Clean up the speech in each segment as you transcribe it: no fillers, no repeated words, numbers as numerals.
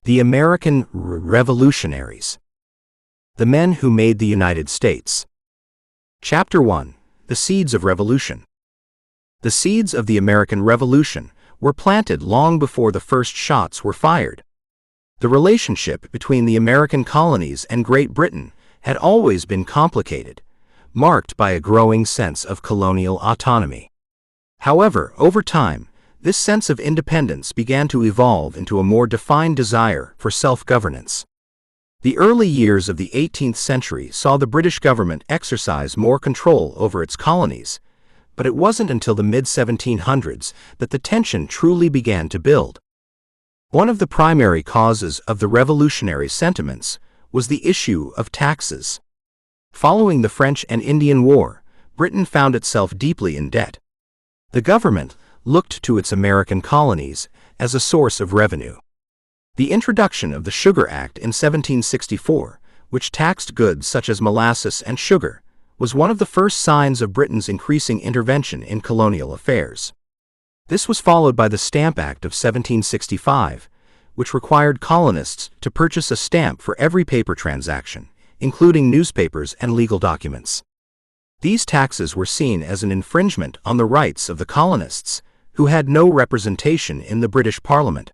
The American Revolutionaries. The Men Who Made the United States. Chapter 1. The Seeds of Revolution. The seeds of the American Revolution were planted long before the first shots were fired. The relationship between the American colonies and Great Britain had always been complicated, marked by a growing sense of colonial autonomy. However, over time, this sense of independence began to evolve into a more defined desire for self-governance. The early years of the 18th century saw the British government exercise more control over its colonies, but it wasn't until the mid-1700s that the tension truly began to build. One of the primary causes of the revolutionary sentiments was the issue of taxes. Following the French and Indian War, Britain found itself deeply in debt. The government looked to its American colonies as a source of revenue. The introduction of the Sugar Act in 1764, which taxed goods such as molasses and sugar, was one of the first signs of Britain's increasing intervention in colonial affairs. This was followed by the Stamp Act of 1765, which required colonists to purchase a stamp for every paper transaction, including newspapers and legal documents. These taxes were seen as an infringement on the rights of the colonists, who had no representation in the British Parliament.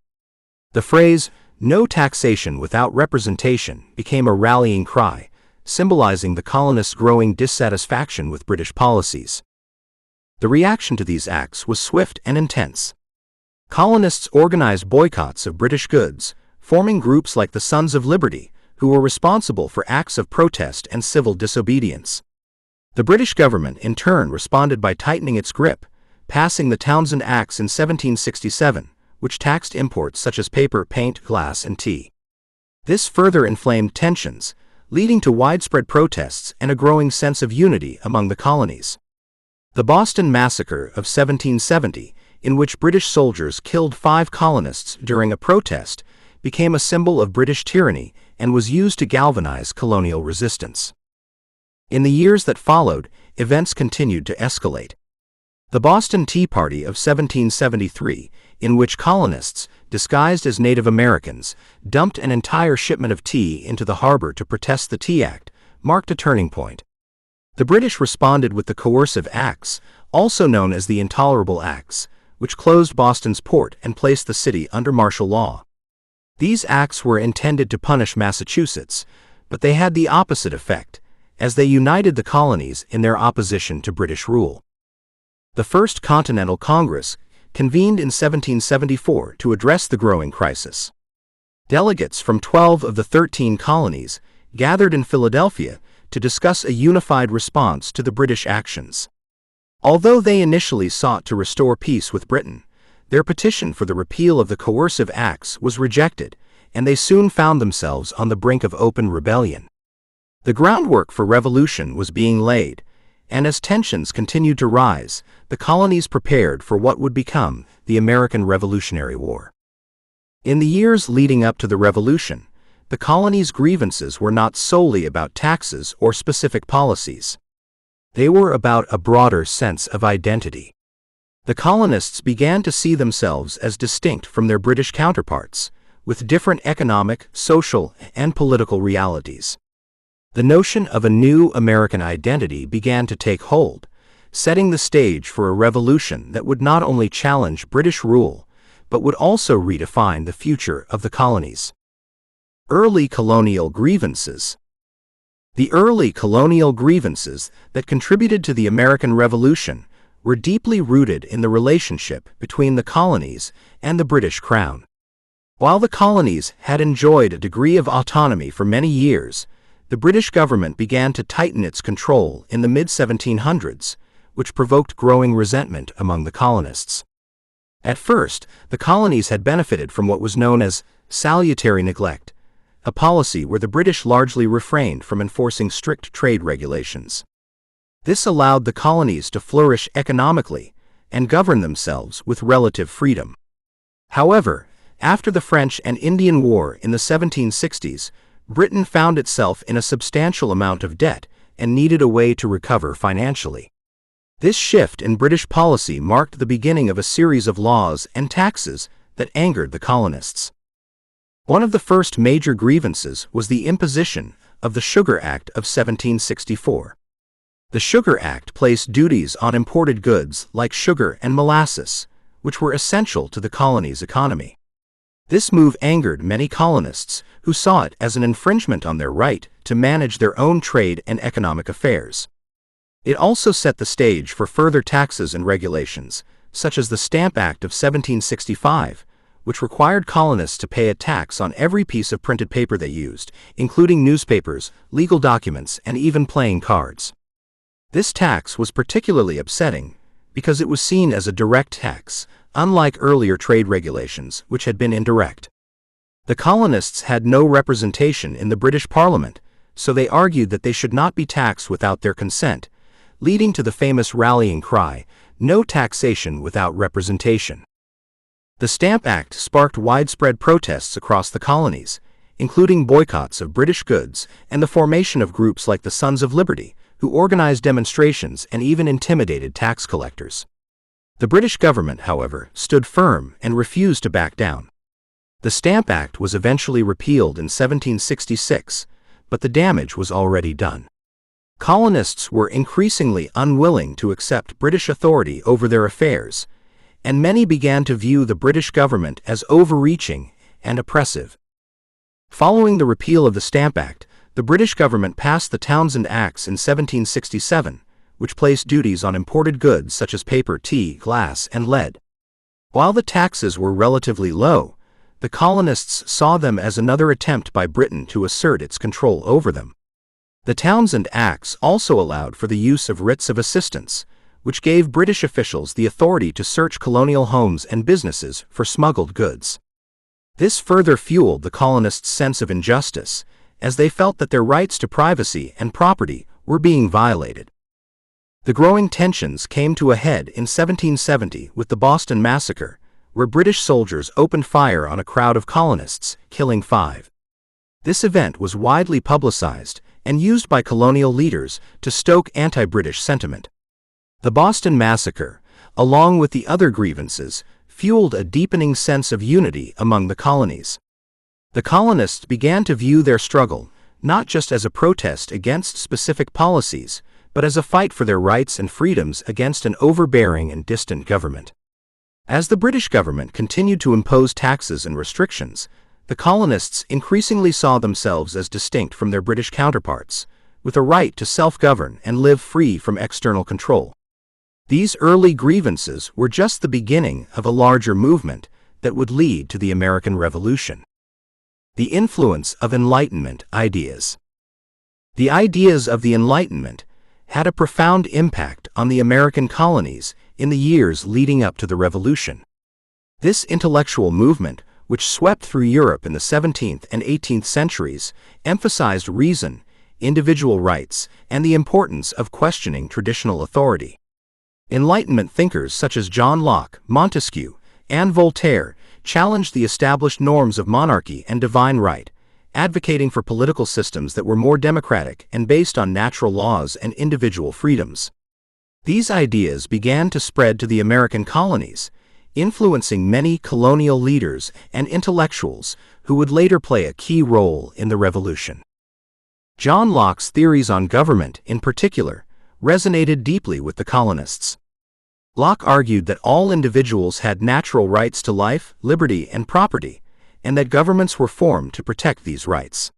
The phrase, "no taxation without representation," became a rallying cry, symbolizing the colonists' growing dissatisfaction with British policies. The reaction to these acts was swift and intense. Colonists organized boycotts of British goods, forming groups like the Sons of Liberty, who were responsible for acts of protest and civil disobedience. The British government, in turn, responded by tightening its grip, passing the Townshend Acts in 1767, which taxed imports such as paper, paint, glass, and tea. This further inflamed tensions, leading to widespread protests and a growing sense of unity among the colonies. The Boston Massacre of 1770, in which British soldiers killed 5 colonists during a protest, became a symbol of British tyranny and was used to galvanize colonial resistance. In the years that followed, events continued to escalate. The Boston Tea Party of 1773, in which colonists, disguised as Native Americans, dumped an entire shipment of tea into the harbor to protest the Tea Act, marked a turning point. The British responded with the Coercive Acts, also known as the Intolerable Acts, which closed Boston's port and placed the city under martial law. These acts were intended to punish Massachusetts, but they had the opposite effect, as they united the colonies in their opposition to British rule. The First Continental Congress convened in 1774 to address the growing crisis. Delegates from 12 of the 13 colonies gathered in Philadelphia to discuss a unified response to the British actions. Although they initially sought to restore peace with Britain, their petition for the repeal of the Coercive Acts was rejected, and they soon found themselves on the brink of open rebellion. The groundwork for revolution was being laid, and as tensions continued to rise, the colonies prepared for what would become the American Revolutionary War. In the years leading up to the Revolution, the colonies' grievances were not solely about taxes or specific policies. They were about a broader sense of identity. The colonists began to see themselves as distinct from their British counterparts, with different economic, social, and political realities. The notion of a new American identity began to take hold, setting the stage for a revolution that would not only challenge British rule, but would also redefine the future of the colonies. Early colonial grievances. The early colonial grievances that contributed to the American Revolution were deeply rooted in the relationship between the colonies and the British Crown. While the colonies had enjoyed a degree of autonomy for many years, the British government began to tighten its control in the mid-1700s, which provoked growing resentment among the colonists. At first, the colonies had benefited from what was known as salutary neglect, a policy where the British largely refrained from enforcing strict trade regulations. This allowed the colonies to flourish economically and govern themselves with relative freedom. However, after the French and Indian War in the 1760s, Britain found itself in a substantial amount of debt and needed a way to recover financially. This shift in British policy marked the beginning of a series of laws and taxes that angered the colonists. One of the first major grievances was the imposition of the Sugar Act of 1764. The Sugar Act placed duties on imported goods like sugar and molasses, which were essential to the colony's economy. This move angered many colonists who saw it as an infringement on their right to manage their own trade and economic affairs. It also set the stage for further taxes and regulations, such as the Stamp Act of 1765, which required colonists to pay a tax on every piece of printed paper they used, including newspapers, legal documents, and even playing cards. This tax was particularly upsetting because it was seen as a direct tax, unlike earlier trade regulations, which had been indirect. The colonists had no representation in the British Parliament, so they argued that they should not be taxed without their consent, leading to the famous rallying cry, "No taxation without representation." The Stamp Act sparked widespread protests across the colonies, including boycotts of British goods and the formation of groups like the Sons of Liberty, who organized demonstrations and even intimidated tax collectors. The British government, however, stood firm and refused to back down. The Stamp Act was eventually repealed in 1766, but the damage was already done. Colonists were increasingly unwilling to accept British authority over their affairs, and many began to view the British government as overreaching and oppressive. Following the repeal of the Stamp Act, the British government passed the Townshend Acts in 1767, which placed duties on imported goods such as paper, tea, glass, and lead. While the taxes were relatively low, the colonists saw them as another attempt by Britain to assert its control over them. The Townshend Acts also allowed for the use of writs of assistance, which gave British officials the authority to search colonial homes and businesses for smuggled goods. This further fueled the colonists' sense of injustice, as they felt that their rights to privacy and property were being violated. The growing tensions came to a head in 1770 with the Boston Massacre, where British soldiers opened fire on a crowd of colonists, killing 5. This event was widely publicized and used by colonial leaders to stoke anti-British sentiment. The Boston Massacre, along with the other grievances, fueled a deepening sense of unity among the colonies. The colonists began to view their struggle not just as a protest against specific policies, but as a fight for their rights and freedoms against an overbearing and distant government. As the British government continued to impose taxes and restrictions, the colonists increasingly saw themselves as distinct from their British counterparts, with a right to self-govern and live free from external control. These early grievances were just the beginning of a larger movement that would lead to the American Revolution. The influence of Enlightenment ideas. The ideas of the Enlightenment had a profound impact on the American colonies in the years leading up to the Revolution. This intellectual movement, which swept through Europe in the 17th and 18th centuries, emphasized reason, individual rights, and the importance of questioning traditional authority. Enlightenment thinkers such as John Locke, Montesquieu, and Voltaire challenged the established norms of monarchy and divine right, advocating for political systems that were more democratic and based on natural laws and individual freedoms. These ideas began to spread to the American colonies, influencing many colonial leaders and intellectuals who would later play a key role in the Revolution. John Locke's theories on government, in particular, resonated deeply with the colonists. Locke argued that all individuals had natural rights to life, liberty, and property, and that governments were formed to protect these rights.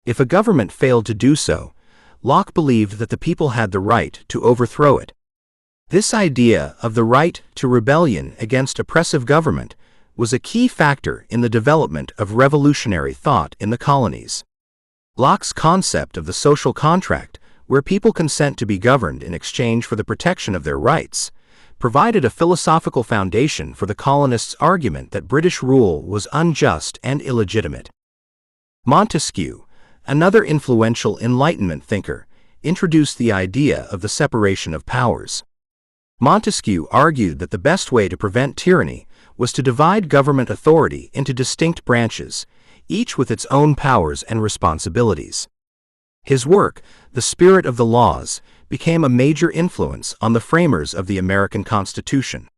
If a government failed to do so, Locke believed that the people had the right to overthrow it. This idea of the right to rebellion against oppressive government was a key factor in the development of revolutionary thought in the colonies. Locke's concept of the social contract, where people consent to be governed in exchange for the protection of their rights, provided a philosophical foundation for the colonists' argument that British rule was unjust and illegitimate. Montesquieu, another influential Enlightenment thinker, introduced the idea of the separation of powers. Montesquieu argued that the best way to prevent tyranny was to divide government authority into distinct branches, each with its own powers and responsibilities. His work, The Spirit of the Laws, became a major influence on the framers of the American Constitution.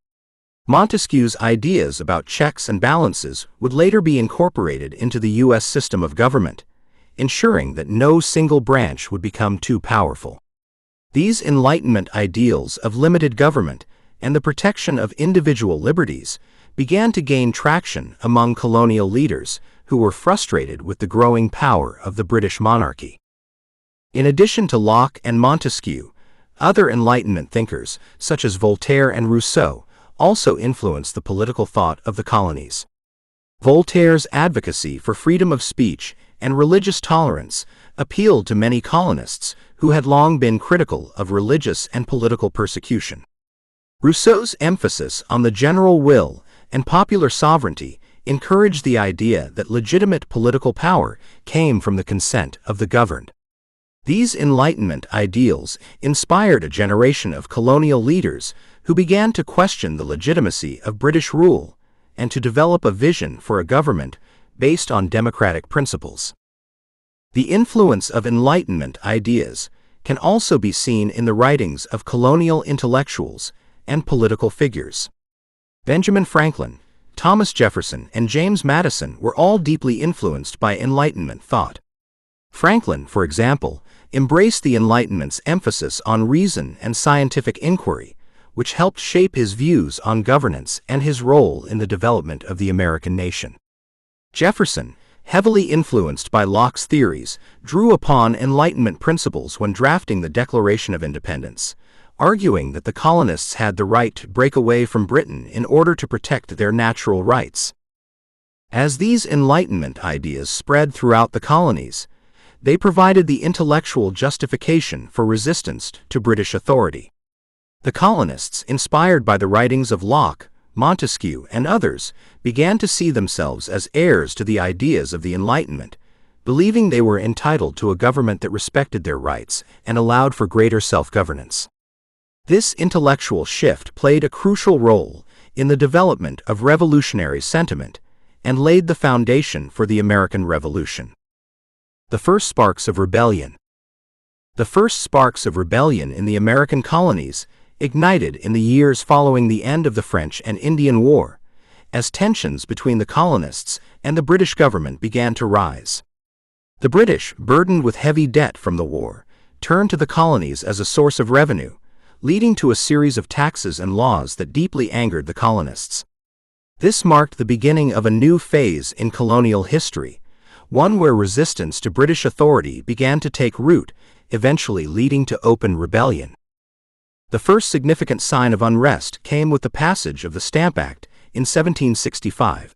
Montesquieu's ideas about checks and balances would later be incorporated into the U.S. system of government, ensuring that no single branch would become too powerful. These Enlightenment ideals of limited government and the protection of individual liberties began to gain traction among colonial leaders who were frustrated with the growing power of the British monarchy. In addition to Locke and Montesquieu, other Enlightenment thinkers, such as Voltaire and Rousseau, also influenced the political thought of the colonies. Voltaire's advocacy for freedom of speech and religious tolerance appealed to many colonists who had long been critical of religious and political persecution. Rousseau's emphasis on the general will and popular sovereignty encouraged the idea that legitimate political power came from the consent of the governed. These Enlightenment ideals inspired a generation of colonial leaders who began to question the legitimacy of British rule and to develop a vision for a government based on democratic principles. The influence of Enlightenment ideas can also be seen in the writings of colonial intellectuals and political figures. Benjamin Franklin, Thomas Jefferson, and James Madison were all deeply influenced by Enlightenment thought. Franklin, for example, embraced the Enlightenment's emphasis on reason and scientific inquiry, which helped shape his views on governance and his role in the development of the American nation. Jefferson, heavily influenced by Locke's theories, drew upon Enlightenment principles when drafting the Declaration of Independence, arguing that the colonists had the right to break away from Britain in order to protect their natural rights. As these Enlightenment ideas spread throughout the colonies, they provided the intellectual justification for resistance to British authority. The colonists, inspired by the writings of Locke, Montesquieu, and others, began to see themselves as heirs to the ideas of the Enlightenment, believing they were entitled to a government that respected their rights and allowed for greater self-governance. This intellectual shift played a crucial role in the development of revolutionary sentiment and laid the foundation for the American Revolution. The first sparks of rebellion. The first sparks of rebellion in the American colonies ignited in the years following the end of the French and Indian War, as tensions between the colonists and the British government began to rise. The British, burdened with heavy debt from the war, turned to the colonies as a source of revenue, leading to a series of taxes and laws that deeply angered the colonists. This marked the beginning of a new phase in colonial history, one where resistance to British authority began to take root, eventually leading to open rebellion. The first significant sign of unrest came with the passage of the Stamp Act in 1765.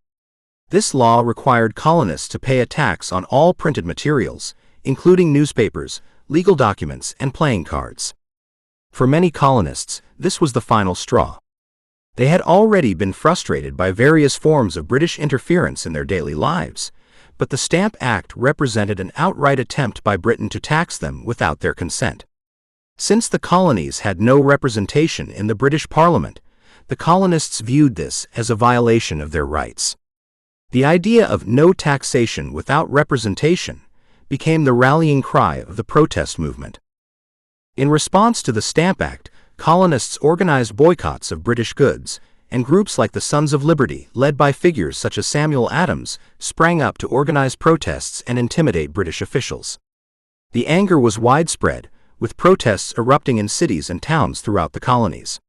This law required colonists to pay a tax on all printed materials, including newspapers, legal documents, and playing cards. For many colonists, this was the final straw. They had already been frustrated by various forms of British interference in their daily lives, but the Stamp Act represented an outright attempt by Britain to tax them without their consent. Since the colonies had no representation in the British Parliament, the colonists viewed this as a violation of their rights. The idea of no taxation without representation became the rallying cry of the protest movement. In response to the Stamp Act, colonists organized boycotts of British goods, and groups like the Sons of Liberty, led by figures such as Samuel Adams, sprang up to organize protests and intimidate British officials. The anger was widespread, with protests erupting in cities and towns throughout the colonies.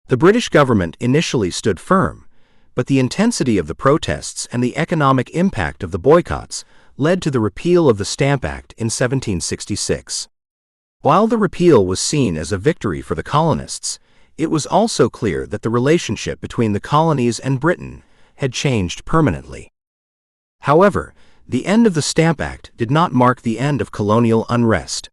The British government initially stood firm, but the intensity of the protests and the economic impact of the boycotts led to the repeal of the Stamp Act in 1766. While the repeal was seen as a victory for the colonists, it was also clear that the relationship between the colonies and Britain had changed permanently. However, the end of the Stamp Act did not mark the end of colonial unrest.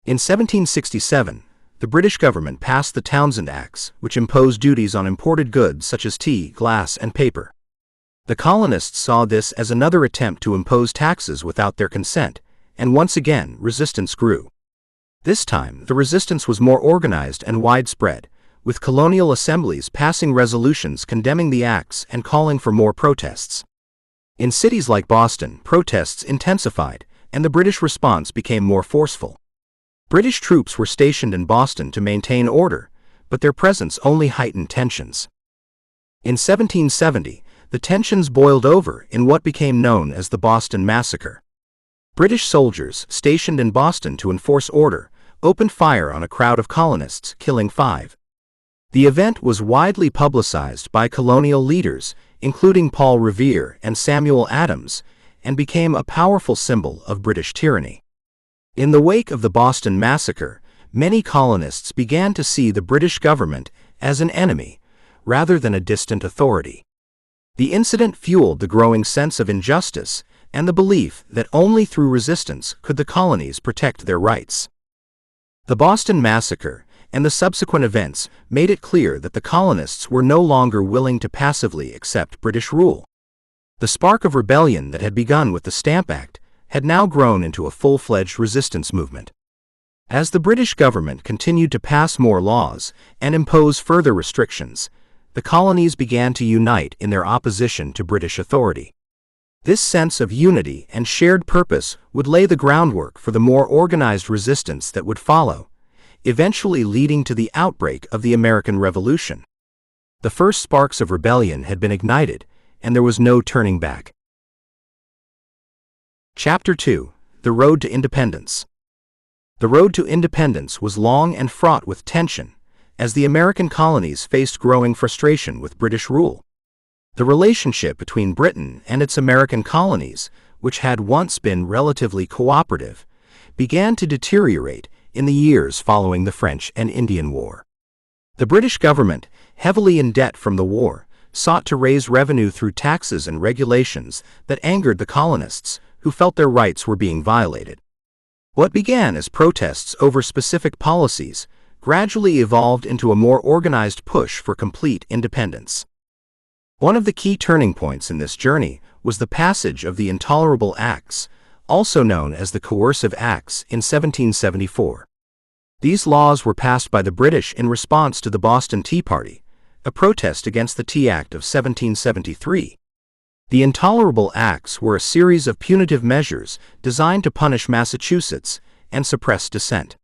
In 1767, the British government passed the Townshend Acts, which imposed duties on imported goods such as tea, glass, and paper. The colonists saw this as another attempt to impose taxes without their consent, and once again resistance grew. This time, the resistance was more organized and widespread, with colonial assemblies passing resolutions condemning the acts and calling for more protests. In cities like Boston, protests intensified, and the British response became more forceful. British troops were stationed in Boston to maintain order, but their presence only heightened tensions. In 1770, the tensions boiled over in what became known as the Boston Massacre. British soldiers, stationed in Boston to enforce order, opened fire on a crowd of colonists, killing 5. The event was widely publicized by colonial leaders, including Paul Revere and Samuel Adams, and became a powerful symbol of British tyranny. In the wake of the Boston Massacre, many colonists began to see the British government as an enemy, rather than a distant authority. The incident fueled the growing sense of injustice and the belief that only through resistance could the colonies protect their rights. The Boston Massacre and the subsequent events made it clear that the colonists were no longer willing to passively accept British rule. The spark of rebellion that had begun with the Stamp Act had now grown into a full-fledged resistance movement. As the British government continued to pass more laws and impose further restrictions, the colonies began to unite in their opposition to British authority. This sense of unity and shared purpose would lay the groundwork for the more organized resistance that would follow, eventually leading to the outbreak of the American Revolution. The first sparks of rebellion had been ignited, and there was no turning back. Chapter 2: The Road to Independence. The road to independence was long and fraught with tension, as the American colonies faced growing frustration with British rule. The relationship between Britain and its American colonies, which had once been relatively cooperative, began to deteriorate in the years following the French and Indian War. The British government, heavily in debt from the war, sought to raise revenue through taxes and regulations that angered the colonists, who felt their rights were being violated. What began as protests over specific policies gradually evolved into a more organized push for complete independence. One of the key turning points in this journey was the passage of the Intolerable Acts, also known as the Coercive Acts, in 1774. These laws were passed by the British in response to the Boston Tea Party, a protest against the Tea Act of 1773. The Intolerable Acts were a series of punitive measures designed to punish Massachusetts and suppress dissent.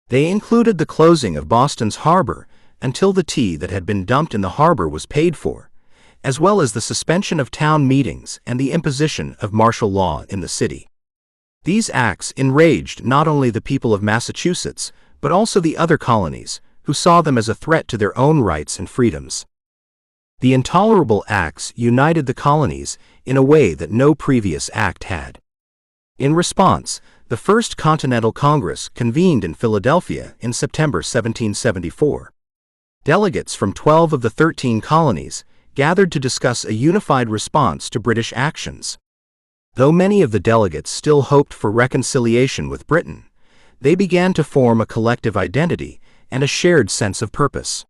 They included the closing of Boston's harbor until the tea that had been dumped in the harbor was paid for, as well as the suspension of town meetings and the imposition of martial law in the city. These acts enraged not only the people of Massachusetts, but also the other colonies, who saw them as a threat to their own rights and freedoms. The Intolerable Acts united the colonies in a way that no previous act had. In response, the First Continental Congress convened in Philadelphia in September 1774. Delegates from 12 of the 13 colonies gathered to discuss a unified response to British actions. Though many of the delegates still hoped for reconciliation with Britain, they began to form a collective identity and a shared sense of purpose.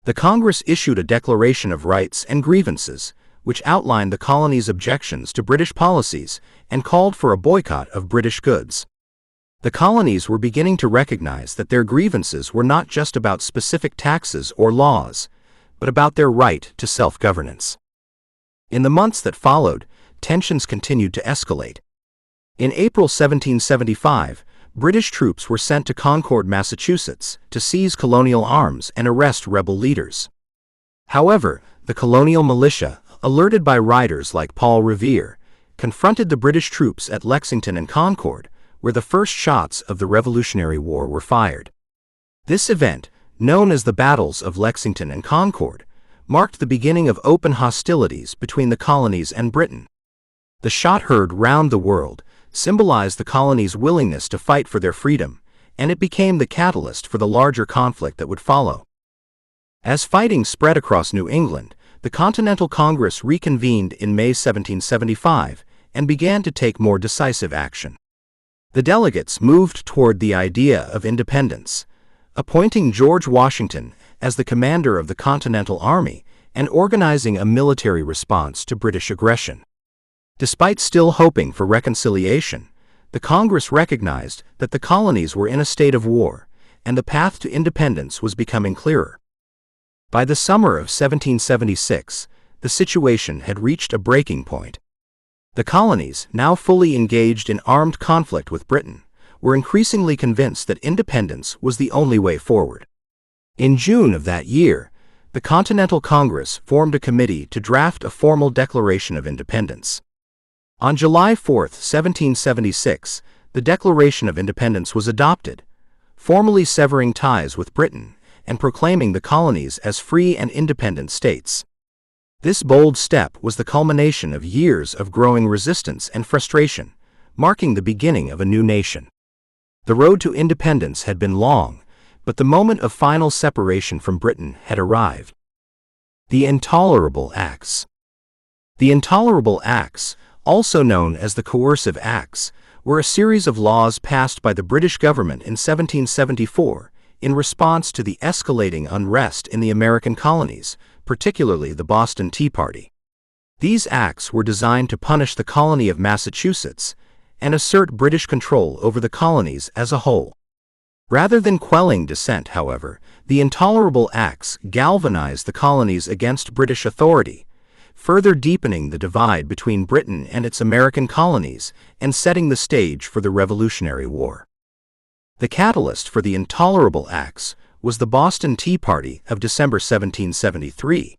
The Congress issued a Declaration of Rights and Grievances, which outlined the colonies' objections to British policies and called for a boycott of British goods. The colonies were beginning to recognize that their grievances were not just about specific taxes or laws, but about their right to self-governance. In the months that followed, tensions continued to escalate. In April 1775, British troops were sent to Concord, Massachusetts, to seize colonial arms and arrest rebel leaders. However, the colonial militia, alerted by writers like Paul Revere, confronted the British troops at Lexington and Concord, where the first shots of the Revolutionary War were fired. This event, known as the Battles of Lexington and Concord, marked the beginning of open hostilities between the colonies and Britain. The shot heard round the world symbolized the colonies' willingness to fight for their freedom, and it became the catalyst for the larger conflict that would follow. As fighting spread across New England, the Continental Congress reconvened in May 1775 and began to take more decisive action. The delegates moved toward the idea of independence, appointing George Washington as the commander of the Continental Army and organizing a military response to British aggression. Despite still hoping for reconciliation, the Congress recognized that the colonies were in a state of war, and the path to independence was becoming clearer. By the summer of 1776, the situation had reached a breaking point. The colonies, now fully engaged in armed conflict with Britain, were increasingly convinced that independence was the only way forward. In June of that year, the Continental Congress formed a committee to draft a formal Declaration of Independence. On July 4, 1776, the Declaration of Independence was adopted, formally severing ties with Britain and proclaiming the colonies as free and independent states. This bold step was the culmination of years of growing resistance and frustration, marking the beginning of a new nation. The road to independence had been long, but the moment of final separation from Britain had arrived. The Intolerable Acts. The Intolerable Acts, also known as the Coercive Acts, were a series of laws passed by the British government in 1774 in response to the escalating unrest in the American colonies, particularly the Boston Tea Party. These acts were designed to punish the colony of Massachusetts and assert British control over the colonies as a whole. Rather than quelling dissent, however, the Intolerable Acts galvanized the colonies against British authority, further deepening the divide between Britain and its American colonies and setting the stage for the Revolutionary War. The catalyst for the Intolerable Acts was the Boston Tea Party of December 1773.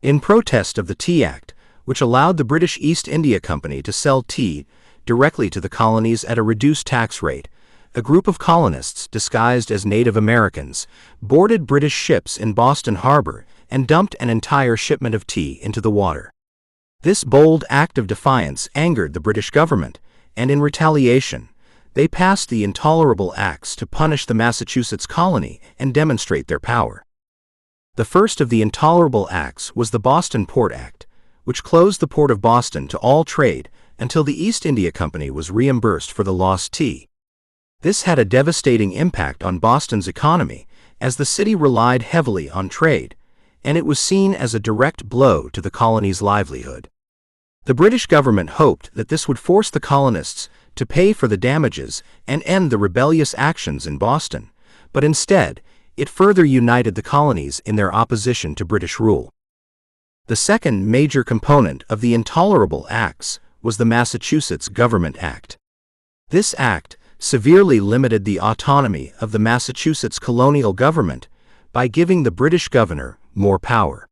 In protest of the Tea Act, which allowed the British East India Company to sell tea directly to the colonies at a reduced tax rate, a group of colonists disguised as Native Americans boarded British ships in Boston Harbor and dumped an entire shipment of tea into the water. This bold act of defiance angered the British government, and in retaliation, they passed the Intolerable Acts to punish the Massachusetts colony and demonstrate their power. The first of the Intolerable Acts was the Boston Port Act, which closed the port of Boston to all trade until the East India Company was reimbursed for the lost tea. This had a devastating impact on Boston's economy, as the city relied heavily on trade, and it was seen as a direct blow to the colony's livelihood. The British government hoped that this would force the colonists to pay for the damages and end the rebellious actions in Boston, but instead, it further united the colonies in their opposition to British rule. The second major component of the Intolerable Acts was the Massachusetts Government Act. This act severely limited the autonomy of the Massachusetts colonial government by giving the British governor more power.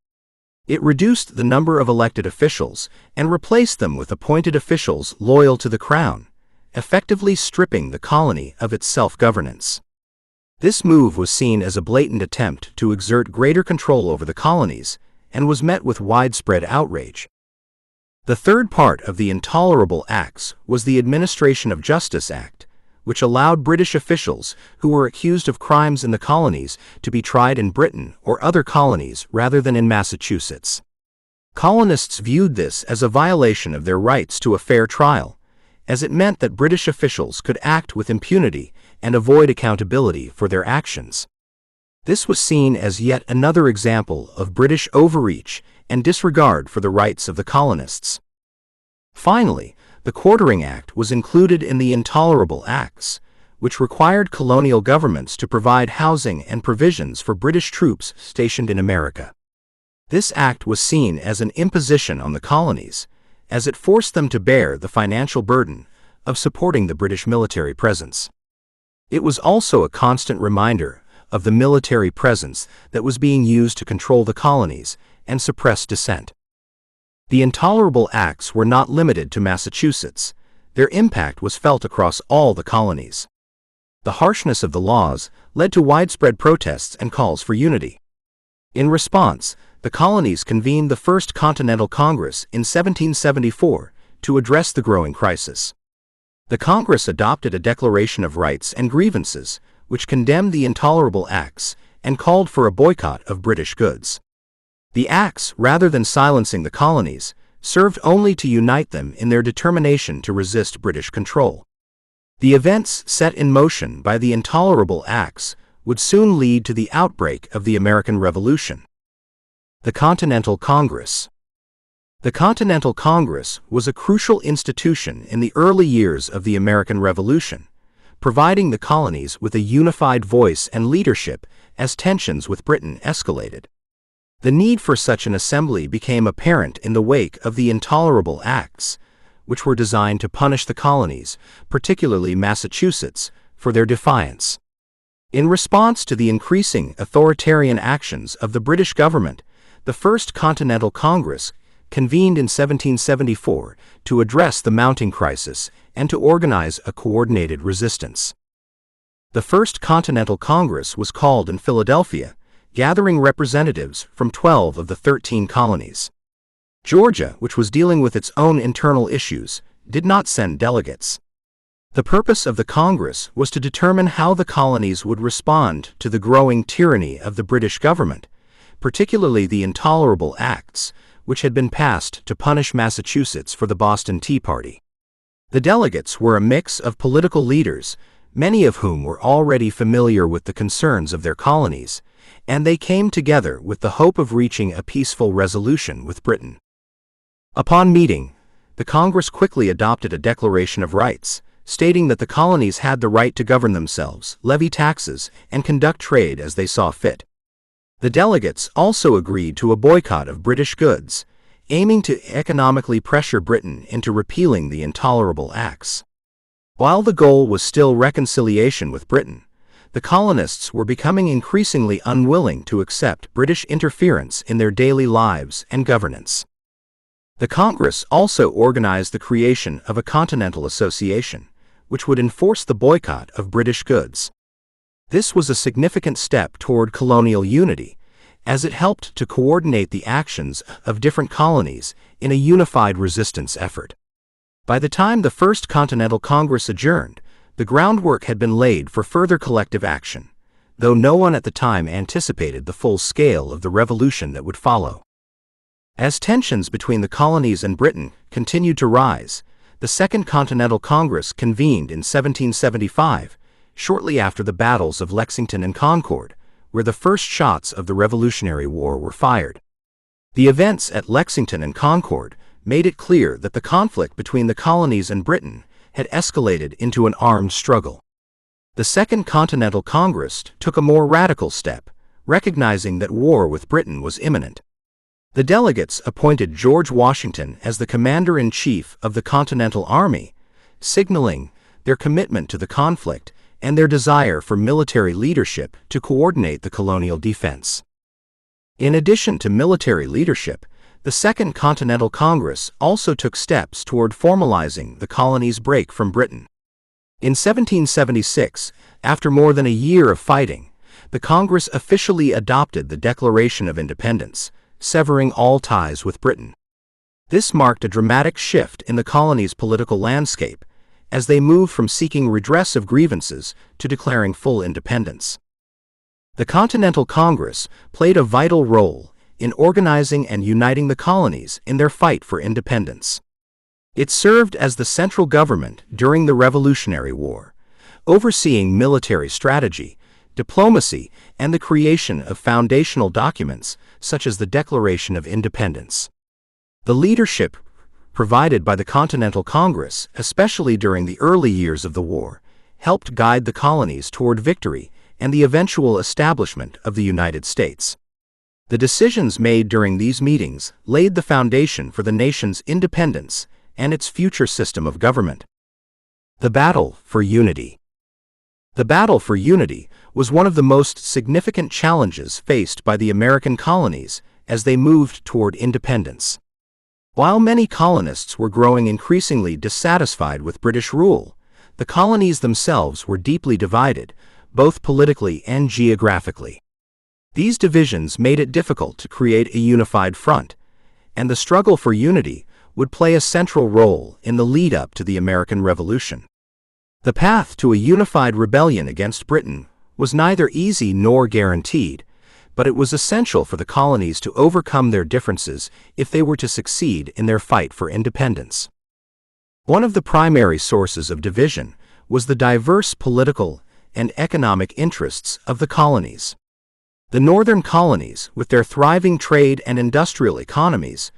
It reduced the number of elected officials and replaced them with appointed officials loyal to the Crown, effectively stripping the colony of its self-governance. This move was seen as a blatant attempt to exert greater control over the colonies and was met with widespread outrage. The third part of the Intolerable Acts was the Administration of Justice Act, which allowed British officials who were accused of crimes in the colonies to be tried in Britain or other colonies rather than in Massachusetts. Colonists viewed this as a violation of their rights to a fair trial, as it meant that British officials could act with impunity and avoid accountability for their actions. This was seen as yet another example of British overreach and disregard for the rights of the colonists. Finally, the Quartering Act was included in the Intolerable Acts, which required colonial governments to provide housing and provisions for British troops stationed in America. This act was seen as an imposition on the colonies, as it forced them to bear the financial burden of supporting the British military presence. It was also a constant reminder of the military presence that was being used to control the colonies and suppress dissent. The Intolerable Acts were not limited to Massachusetts. Their impact was felt across all the colonies. The harshness of the laws led to widespread protests and calls for unity. In response, the colonies convened the First Continental Congress in 1774 to address the growing crisis. The Congress adopted a Declaration of Rights and Grievances, which condemned the Intolerable Acts and called for a boycott of British goods. The acts, rather than silencing the colonies, served only to unite them in their determination to resist British control. The events set in motion by the Intolerable Acts would soon lead to the outbreak of the American Revolution. The Continental Congress. The Continental Congress was a crucial institution in the early years of the American Revolution, providing the colonies with a unified voice and leadership as tensions with Britain escalated. The need for such an assembly became apparent in the wake of the Intolerable Acts, which were designed to punish the colonies, particularly Massachusetts, for their defiance. In response to the increasing authoritarian actions of the British government, the First Continental Congress convened in 1774 to address the mounting crisis and to organize a coordinated resistance. The First Continental Congress was called in Philadelphia, gathering representatives from 12 of the 13 colonies. Georgia, which was dealing with its own internal issues, did not send delegates. The purpose of the Congress was to determine how the colonies would respond to the growing tyranny of the British government, particularly the intolerable acts which had been passed to punish Massachusetts for the Boston Tea Party. The delegates were a mix of political leaders, many of whom were already familiar with the concerns of their colonies, and they came together with the hope of reaching a peaceful resolution with Britain. Upon meeting, the Congress quickly adopted a Declaration of Rights, stating that the colonies had the right to govern themselves, levy taxes, and conduct trade as they saw fit. The delegates also agreed to a boycott of British goods, aiming to economically pressure Britain into repealing the intolerable acts. While the goal was still reconciliation with Britain, the colonists were becoming increasingly unwilling to accept British interference in their daily lives and governance. The Congress also organized the creation of a Continental Association, which would enforce the boycott of British goods. This was a significant step toward colonial unity, as it helped to coordinate the actions of different colonies in a unified resistance effort. By the time the First Continental Congress adjourned, the groundwork had been laid for further collective action, though no one at the time anticipated the full scale of the revolution that would follow. As tensions between the colonies and Britain continued to rise, the Second Continental Congress convened in 1775, shortly after the battles of Lexington and Concord, where the first shots of the Revolutionary War were fired. The events at Lexington and Concord made it clear that the conflict between the colonies and Britain had escalated into an armed struggle. The Second Continental Congress took a more radical step, recognizing that war with Britain was imminent. The delegates appointed George Washington as the commander-in-chief of the Continental Army, signaling their commitment to the conflict and their desire for military leadership to coordinate the colonial defense. In addition to military leadership, the Second Continental Congress also took steps toward formalizing the colonies' break from Britain. In 1776, after more than a year of fighting, the Congress officially adopted the Declaration of Independence, severing all ties with Britain. This marked a dramatic shift in the colonies' political landscape, as they moved from seeking redress of grievances to declaring full independence. The Continental Congress played a vital role in organizing and uniting the colonies in their fight for independence. It served as the central government during the Revolutionary War, overseeing military strategy, diplomacy, and the creation of foundational documents such as the Declaration of Independence. The leadership provided by the Continental Congress, especially during the early years of the war, helped guide the colonies toward victory and the eventual establishment of the United States. The decisions made during these meetings laid the foundation for the nation's independence and its future system of government. The Battle for Unity. The battle for unity was one of the most significant challenges faced by the American colonies as they moved toward independence. While many colonists were growing increasingly dissatisfied with British rule, the colonies themselves were deeply divided, both politically and geographically. These divisions made it difficult to create a unified front, and the struggle for unity would play a central role in the lead-up to the American Revolution. The path to a unified rebellion against Britain was neither easy nor guaranteed, but it was essential for the colonies to overcome their differences if they were to succeed in their fight for independence. One of the primary sources of division was the diverse political and economic interests of the colonies. The northern colonies, with their thriving trade and industrial economies,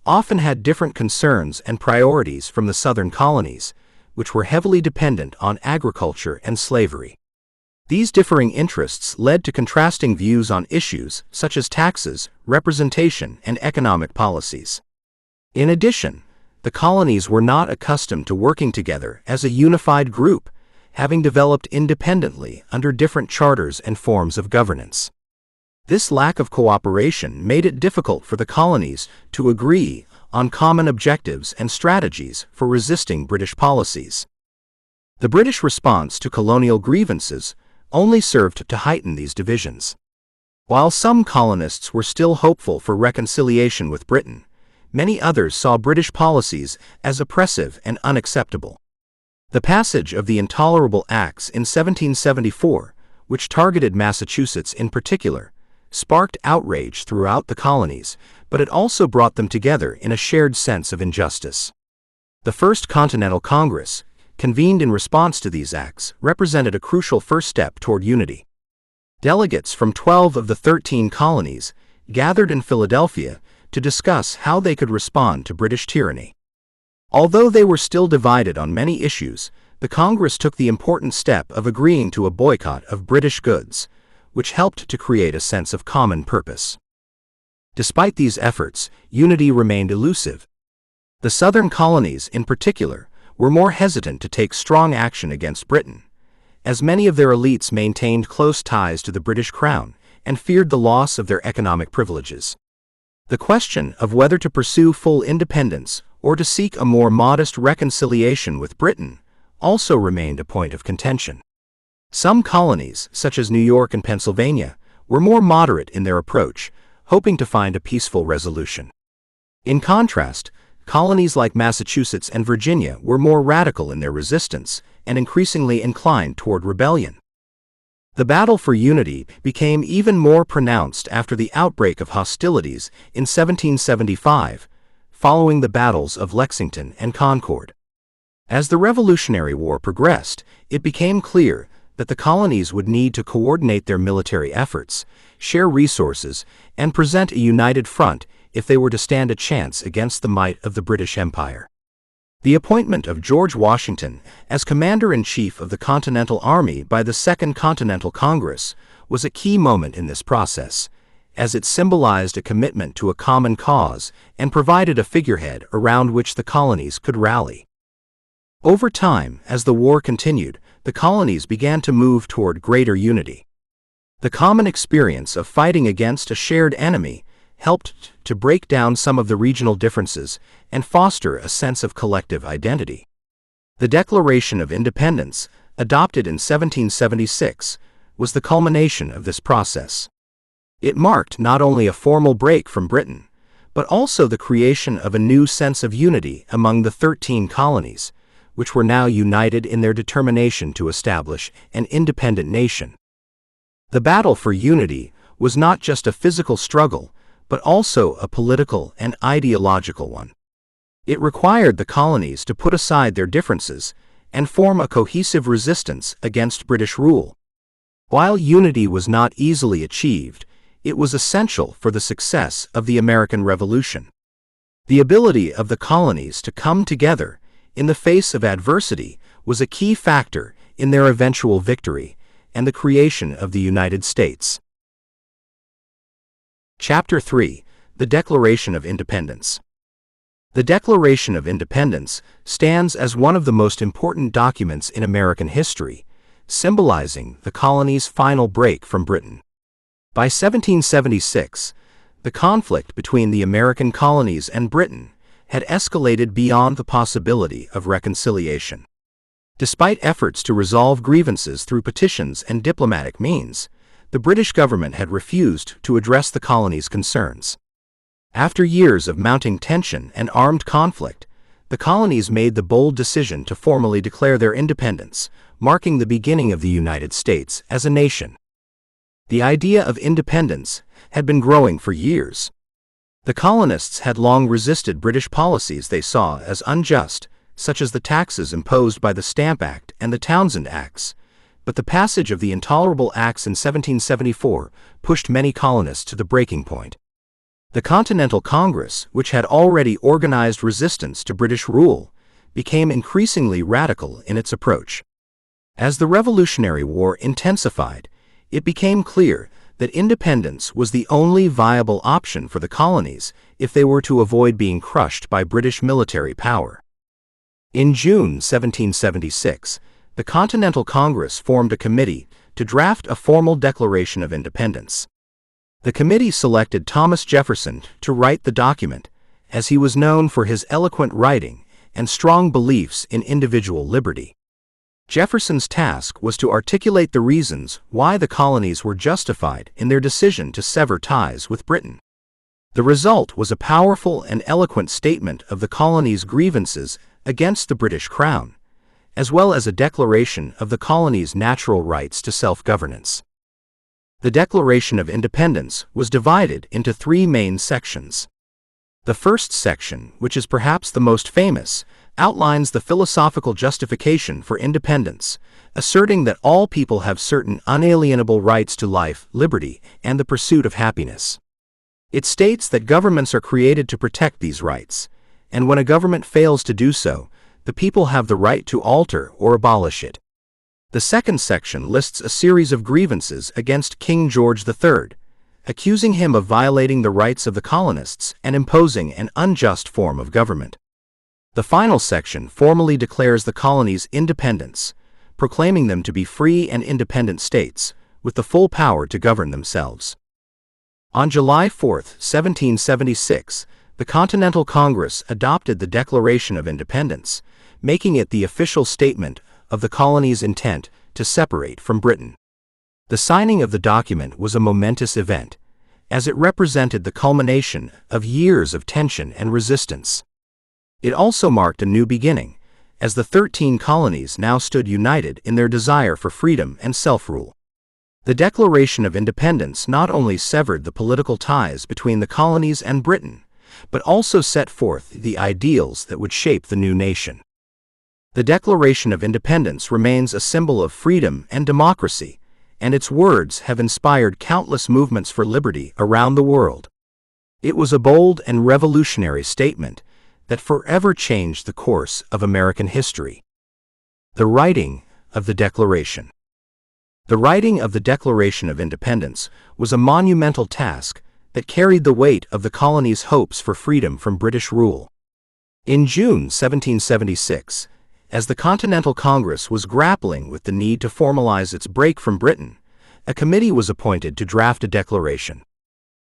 often had different concerns and priorities from the southern colonies, which were heavily dependent on agriculture and slavery. These differing interests led to contrasting views on issues such as taxes, representation, and economic policies. In addition, The colonies were not accustomed to working together as a unified group, having developed independently under different charters and forms of governance. This lack of cooperation made it difficult for the colonies to agree on common objectives and strategies for resisting British policies. The British response to colonial grievances only served to heighten these divisions. While some colonists were still hopeful for reconciliation with Britain, many others saw British policies as oppressive and unacceptable. The passage of the Intolerable Acts in 1774, which targeted Massachusetts in particular, sparked outrage throughout the colonies, but it also brought them together in a shared sense of injustice. The First Continental Congress, convened in response to these acts, represented a crucial first step toward unity. Delegates from 12 of the 13 colonies gathered in Philadelphia to discuss how they could respond to British tyranny. Although they were still divided on many issues, the Congress took the important step of agreeing to a boycott of British goods, which helped to create a sense of common purpose. Despite these efforts, unity remained elusive. The southern colonies, in particular, were more hesitant to take strong action against Britain, as many of their elites maintained close ties to the British Crown and feared the loss of their economic privileges. The question of whether to pursue full independence or to seek a more modest reconciliation with Britain also remained a point of contention. Some colonies, such as New York and Pennsylvania, were more moderate in their approach, hoping to find a peaceful resolution. In contrast, colonies like Massachusetts and Virginia were more radical in their resistance and increasingly inclined toward rebellion. The battle for unity became even more pronounced after the outbreak of hostilities in 1775, following the battles of Lexington and Concord. As the Revolutionary War progressed, it became clear that the colonies would need to coordinate their military efforts, share resources, and present a united front if they were to stand a chance against the might of the British Empire. The appointment of George Washington as Commander-in-Chief of the Continental Army by the Second Continental Congress was a key moment in this process, as it symbolized a commitment to a common cause and provided a figurehead around which the colonies could rally. Over time, as the war continued, the colonies began to move toward greater unity. The common experience of fighting against a shared enemy helped to break down some of the regional differences and foster a sense of collective identity. The Declaration of Independence, adopted in 1776, was the culmination of this process. It marked not only a formal break from Britain, but also the creation of a new sense of unity among the 13 colonies, which were now united in their determination to establish an independent nation. The battle for unity was not just a physical struggle, but also a political and ideological one. It required the colonies to put aside their differences and form a cohesive resistance against British rule. While unity was not easily achieved, it was essential for the success of the American Revolution. The ability of the colonies to come together in the face of adversity was a key factor in their eventual victory and the creation of the United States. Chapter 3: The Declaration of Independence. The Declaration of Independence stands as one of the most important documents in American history, symbolizing the colonies' final break from Britain. By 1776, the conflict between the American colonies and Britain had escalated beyond the possibility of reconciliation. Despite efforts to resolve grievances through petitions and diplomatic means, the British government had refused to address the colonies' concerns. After years of mounting tension and armed conflict, the colonies made the bold decision to formally declare their independence, marking the beginning of the United States as a nation. The idea of independence had been growing for years. The colonists had long resisted British policies they saw as unjust, such as the taxes imposed by the Stamp Act and the Townshend Acts, but the passage of the Intolerable Acts in 1774 pushed many colonists to the breaking point. The Continental Congress, which had already organized resistance to British rule, became increasingly radical in its approach. As the Revolutionary War intensified, it became clear that independence was the only viable option for the colonies if they were to avoid being crushed by British military power. In June 1776, the Continental Congress formed a committee to draft a formal Declaration of Independence. The committee selected Thomas Jefferson to write the document, as he was known for his eloquent writing and strong beliefs in individual liberty. Jefferson's task was to articulate the reasons why the colonies were justified in their decision to sever ties with Britain. The result was a powerful and eloquent statement of the colonies' grievances against the British Crown, as well as a declaration of the colonies' natural rights to self-governance. The Declaration of Independence was divided into three main sections. The first section, which is perhaps the most famous, outlines the philosophical justification for independence, asserting that all people have certain unalienable rights to life, liberty, and the pursuit of happiness. It states that governments are created to protect these rights, and when a government fails to do so, the people have the right to alter or abolish it. The second section lists a series of grievances against King George III, accusing him of violating the rights of the colonists and imposing an unjust form of government. The final section formally declares the colonies' independence, proclaiming them to be free and independent states, with the full power to govern themselves. On July 4, 1776, the Continental Congress adopted the Declaration of Independence, making it the official statement of the colonies' intent to separate from Britain. The signing of the document was a momentous event, as it represented the culmination of years of tension and resistance. It also marked a new beginning, as the 13 colonies now stood united in their desire for freedom and self-rule. The Declaration of Independence not only severed the political ties between the colonies and Britain, but also set forth the ideals that would shape the new nation. The Declaration of Independence remains a symbol of freedom and democracy, and its words have inspired countless movements for liberty around the world. It was a bold and revolutionary statement that forever changed the course of American history. The writing of the Declaration. The writing of the Declaration of Independence was a monumental task that carried the weight of the colonies' hopes for freedom from British rule. In June 1776, as the Continental Congress was grappling with the need to formalize its break from Britain, a committee was appointed to draft a declaration.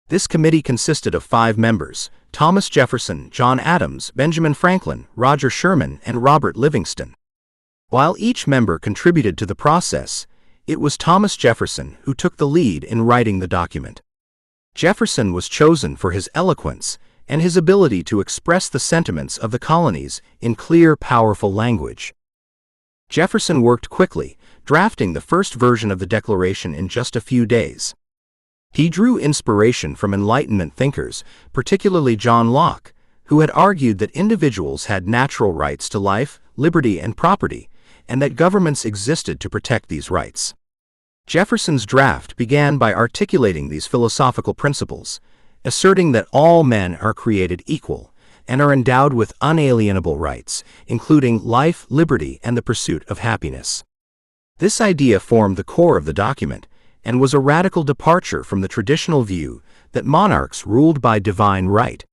This committee consisted of 5 members: Thomas Jefferson, John Adams, Benjamin Franklin, Roger Sherman, and Robert Livingston. While each member contributed to the process, it was Thomas Jefferson who took the lead in writing the document. Jefferson was chosen for his eloquence and his ability to express the sentiments of the colonies in clear, powerful language. Jefferson worked quickly, drafting the first version of the Declaration in just a few days. He drew inspiration from Enlightenment thinkers, particularly John Locke, who had argued that individuals had natural rights to life, liberty, and property, and that governments existed to protect these rights. Jefferson's draft began by articulating these philosophical principles, asserting that all men are created equal and are endowed with unalienable rights, including life, liberty, and the pursuit of happiness. This idea formed the core of the document, and was a radical departure from the traditional view that monarchs ruled by divine right.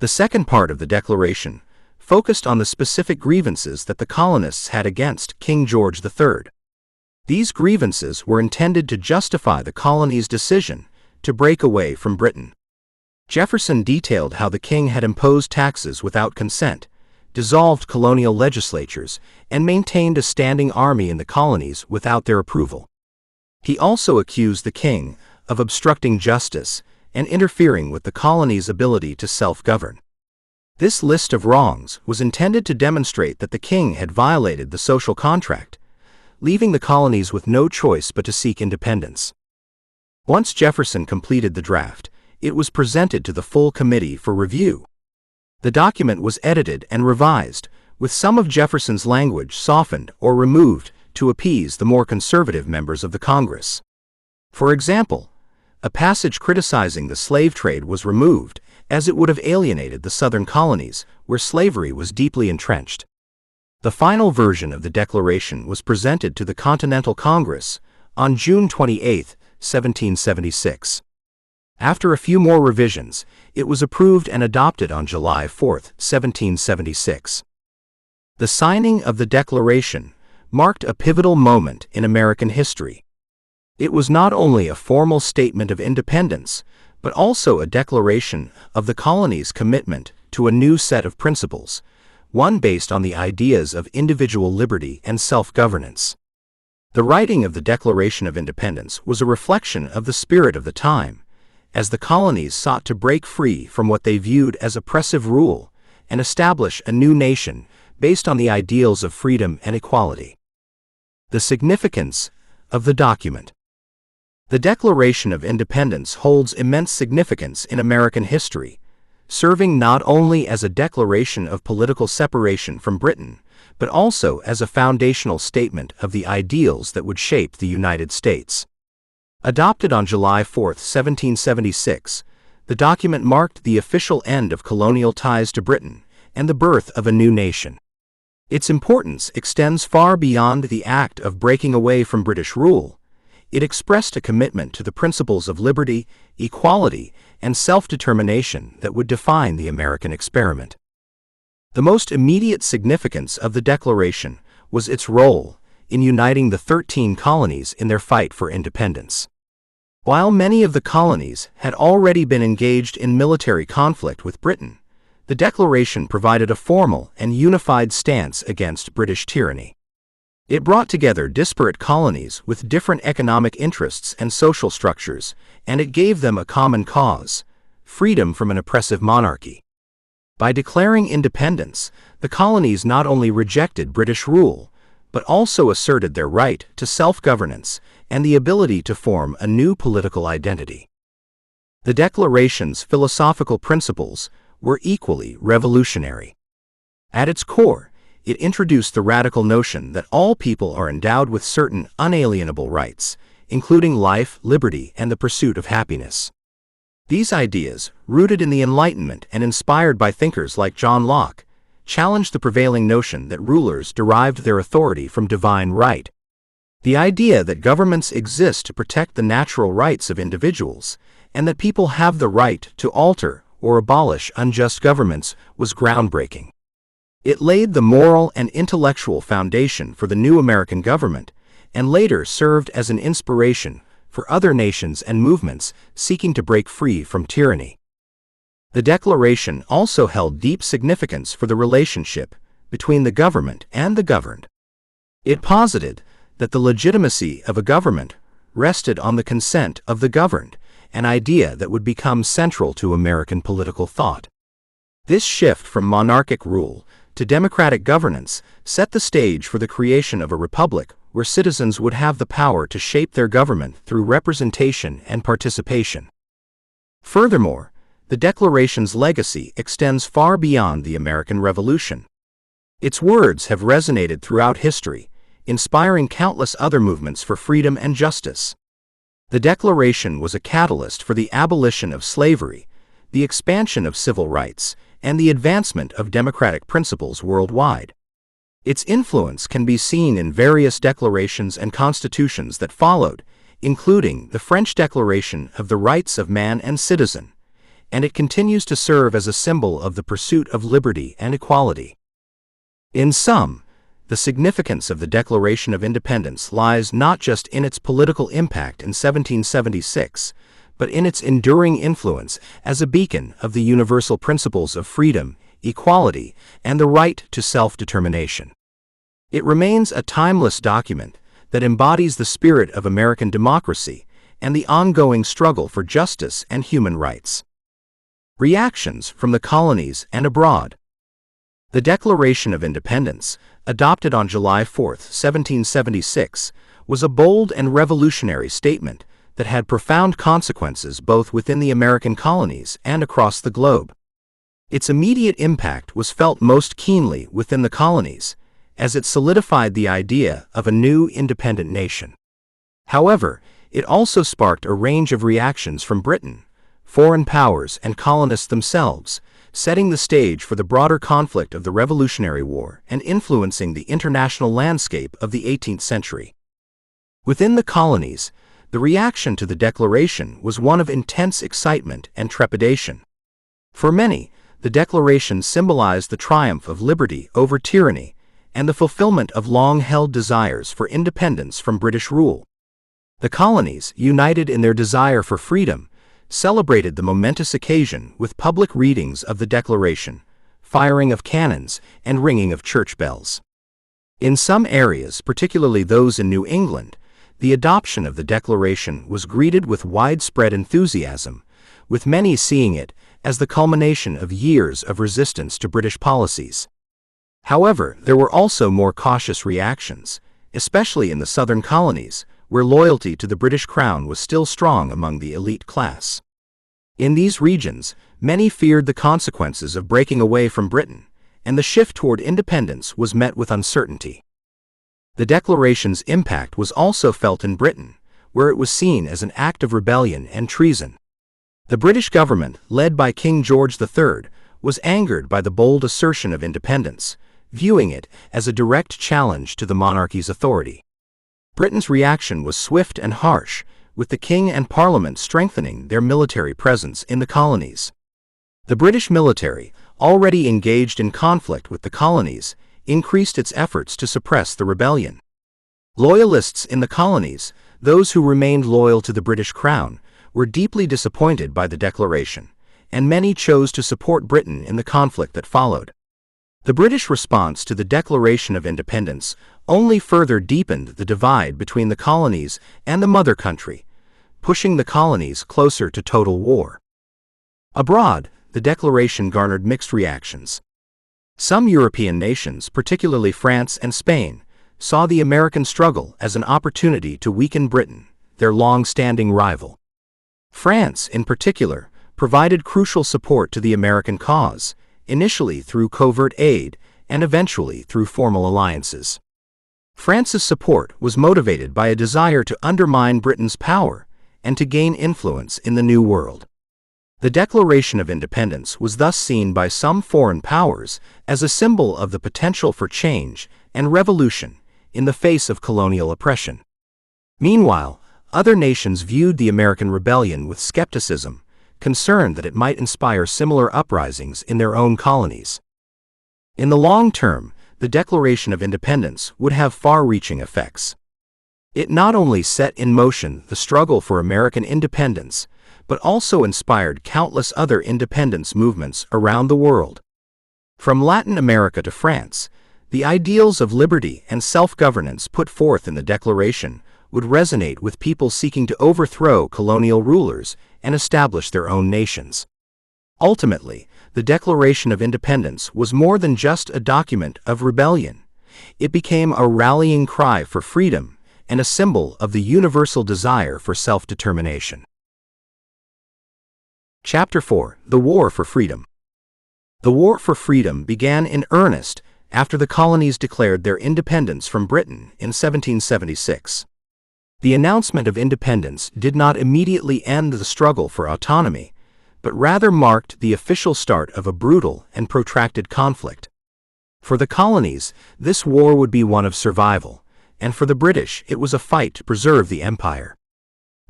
The second part of the Declaration focused on the specific grievances that the colonists had against King George III. These grievances were intended to justify the colonies' decision to break away from Britain. Jefferson detailed how the king had imposed taxes without consent, dissolved colonial legislatures, and maintained a standing army in the colonies without their approval. He also accused the king of obstructing justice and interfering with the colonies' ability to self-govern. This list of wrongs was intended to demonstrate that the king had violated the social contract, leaving the colonies with no choice but to seek independence. Once Jefferson completed the draft, it was presented to the full committee for review. The document was edited and revised, with some of Jefferson's language softened or removed to appease the more conservative members of the Congress. For example, a passage criticizing the slave trade was removed, as it would have alienated the southern colonies, where slavery was deeply entrenched. The final version of the Declaration was presented to the Continental Congress on June 28, 1776. After a few more revisions, it was approved and adopted on July 4, 1776. The signing of the Declaration marked a pivotal moment in American history. It was not only a formal statement of independence, but also a declaration of the colony's commitment to a new set of principles, one based on the ideas of individual liberty and self-governance. The writing of the Declaration of Independence was a reflection of the spirit of the time, as the colonies sought to break free from what they viewed as oppressive rule and establish a new nation based on the ideals of freedom and equality. The significance of the document. The Declaration of Independence holds immense significance in American history, serving not only as a declaration of political separation from Britain, but also as a foundational statement of the ideals that would shape the United States. Adopted on July 4, 1776, the document marked the official end of colonial ties to Britain and the birth of a new nation. Its importance extends far beyond the act of breaking away from British rule. It expressed a commitment to the principles of liberty, equality, and self-determination that would define the American experiment. The most immediate significance of the Declaration was its role in uniting the 13 colonies in their fight for independence. While many of the colonies had already been engaged in military conflict with Britain, the Declaration provided a formal and unified stance against British tyranny. It brought together disparate colonies with different economic interests and social structures, and it gave them a common cause: freedom from an oppressive monarchy. By declaring independence, the colonies not only rejected British rule, but also asserted their right to self-governance and the ability to form a new political identity. The Declaration's philosophical principles were equally revolutionary. At its core, it introduced the radical notion that all people are endowed with certain unalienable rights, including life, liberty, and the pursuit of happiness. These ideas, rooted in the Enlightenment and inspired by thinkers like John Locke, challenged the prevailing notion that rulers derived their authority from divine right. The idea that governments exist to protect the natural rights of individuals, and that people have the right to alter or abolish unjust governments, was groundbreaking. It laid the moral and intellectual foundation for the new American government, and later served as an inspiration for other nations and movements seeking to break free from tyranny. The Declaration also held deep significance for the relationship between the government and the governed. It posited that the legitimacy of a government rested on the consent of the governed, an idea that would become central to American political thought. This shift from monarchic rule to democratic governance set the stage for the creation of a republic where citizens would have the power to shape their government through representation and participation. Furthermore, the Declaration's legacy extends far beyond the American Revolution. Its words have resonated throughout history, inspiring countless other movements for freedom and justice. The Declaration was a catalyst for the abolition of slavery, the expansion of civil rights, and the advancement of democratic principles worldwide. Its influence can be seen in various declarations and constitutions that followed, including the French Declaration of the Rights of Man and Citizen, and it continues to serve as a symbol of the pursuit of liberty and equality. In sum, the significance of the Declaration of Independence lies not just in its political impact in 1776, but in its enduring influence as a beacon of the universal principles of freedom, equality, and the right to self-determination. It remains a timeless document that embodies the spirit of American democracy and the ongoing struggle for justice and human rights. Reactions from the colonies and abroad. The Declaration of Independence, adopted on July 4, 1776, was a bold and revolutionary statement that had profound consequences both within the American colonies and across the globe. Its immediate impact was felt most keenly within the colonies, as it solidified the idea of a new independent nation. However, it also sparked a range of reactions from Britain, foreign powers, and colonists themselves, setting the stage for the broader conflict of the Revolutionary War and influencing the international landscape of the 18th century. Within the colonies, The reaction to the Declaration was one of intense excitement and trepidation. For many, the Declaration symbolized the triumph of liberty over tyranny and the fulfillment of long-held desires for independence from British rule. The colonies, united in their desire for freedom, celebrated the momentous occasion with public readings of the Declaration, firing of cannons, and ringing of church bells. In some areas, particularly those in New England, the adoption of the Declaration was greeted with widespread enthusiasm, with many seeing it as the culmination of years of resistance to British policies. However, there were also more cautious reactions, especially in the southern colonies, where loyalty to the British Crown was still strong among the elite class. In these regions, many feared the consequences of breaking away from Britain, and the shift toward independence was met with uncertainty. The Declaration's impact was also felt in Britain, where it was seen as an act of rebellion and treason. The British government, led by King George III, was angered by the bold assertion of independence, viewing it as a direct challenge to the monarchy's authority. Britain's reaction was swift and harsh, with the King and Parliament strengthening their military presence in the colonies. The British military, already engaged in conflict with the colonies, increased its efforts to suppress the rebellion. Loyalists in the colonies, those who remained loyal to the British Crown, were deeply disappointed by the Declaration, and many chose to support Britain in the conflict that followed. The British response to the Declaration of Independence only further deepened the divide between the colonies and the mother country, pushing the colonies closer to total war. Abroad, the Declaration garnered mixed reactions. Some European nations, particularly France and Spain, saw the American struggle as an opportunity to weaken Britain, their long-standing rival. France, in particular, provided crucial support to the American cause, initially through covert aid and eventually through formal alliances. France's support was motivated by a desire to undermine Britain's power and to gain influence in the New World. The Declaration of Independence was thus seen by some foreign powers as a symbol of the potential for change and revolution in the face of colonial oppression. Meanwhile, other nations viewed the American rebellion with skepticism, concerned that it might inspire similar uprisings in their own colonies. In the long term, the Declaration of Independence would have far-reaching effects. It not only set in motion the struggle for American independence, but also inspired countless other independence movements around the world. From Latin America to France, the ideals of liberty and self-governance put forth in the Declaration would resonate with people seeking to overthrow colonial rulers and establish their own nations. Ultimately, the Declaration of Independence was more than just a document of rebellion. It became a rallying cry for freedom and a symbol of the universal desire for self-determination. Chapter 4: The War for Freedom. The War for Freedom began in earnest after the colonies declared their independence from Britain in 1776. The announcement of independence did not immediately end the struggle for autonomy, but rather marked the official start of a brutal and protracted conflict. For the colonies, this war would be one of survival, and for the British it was a fight to preserve the empire.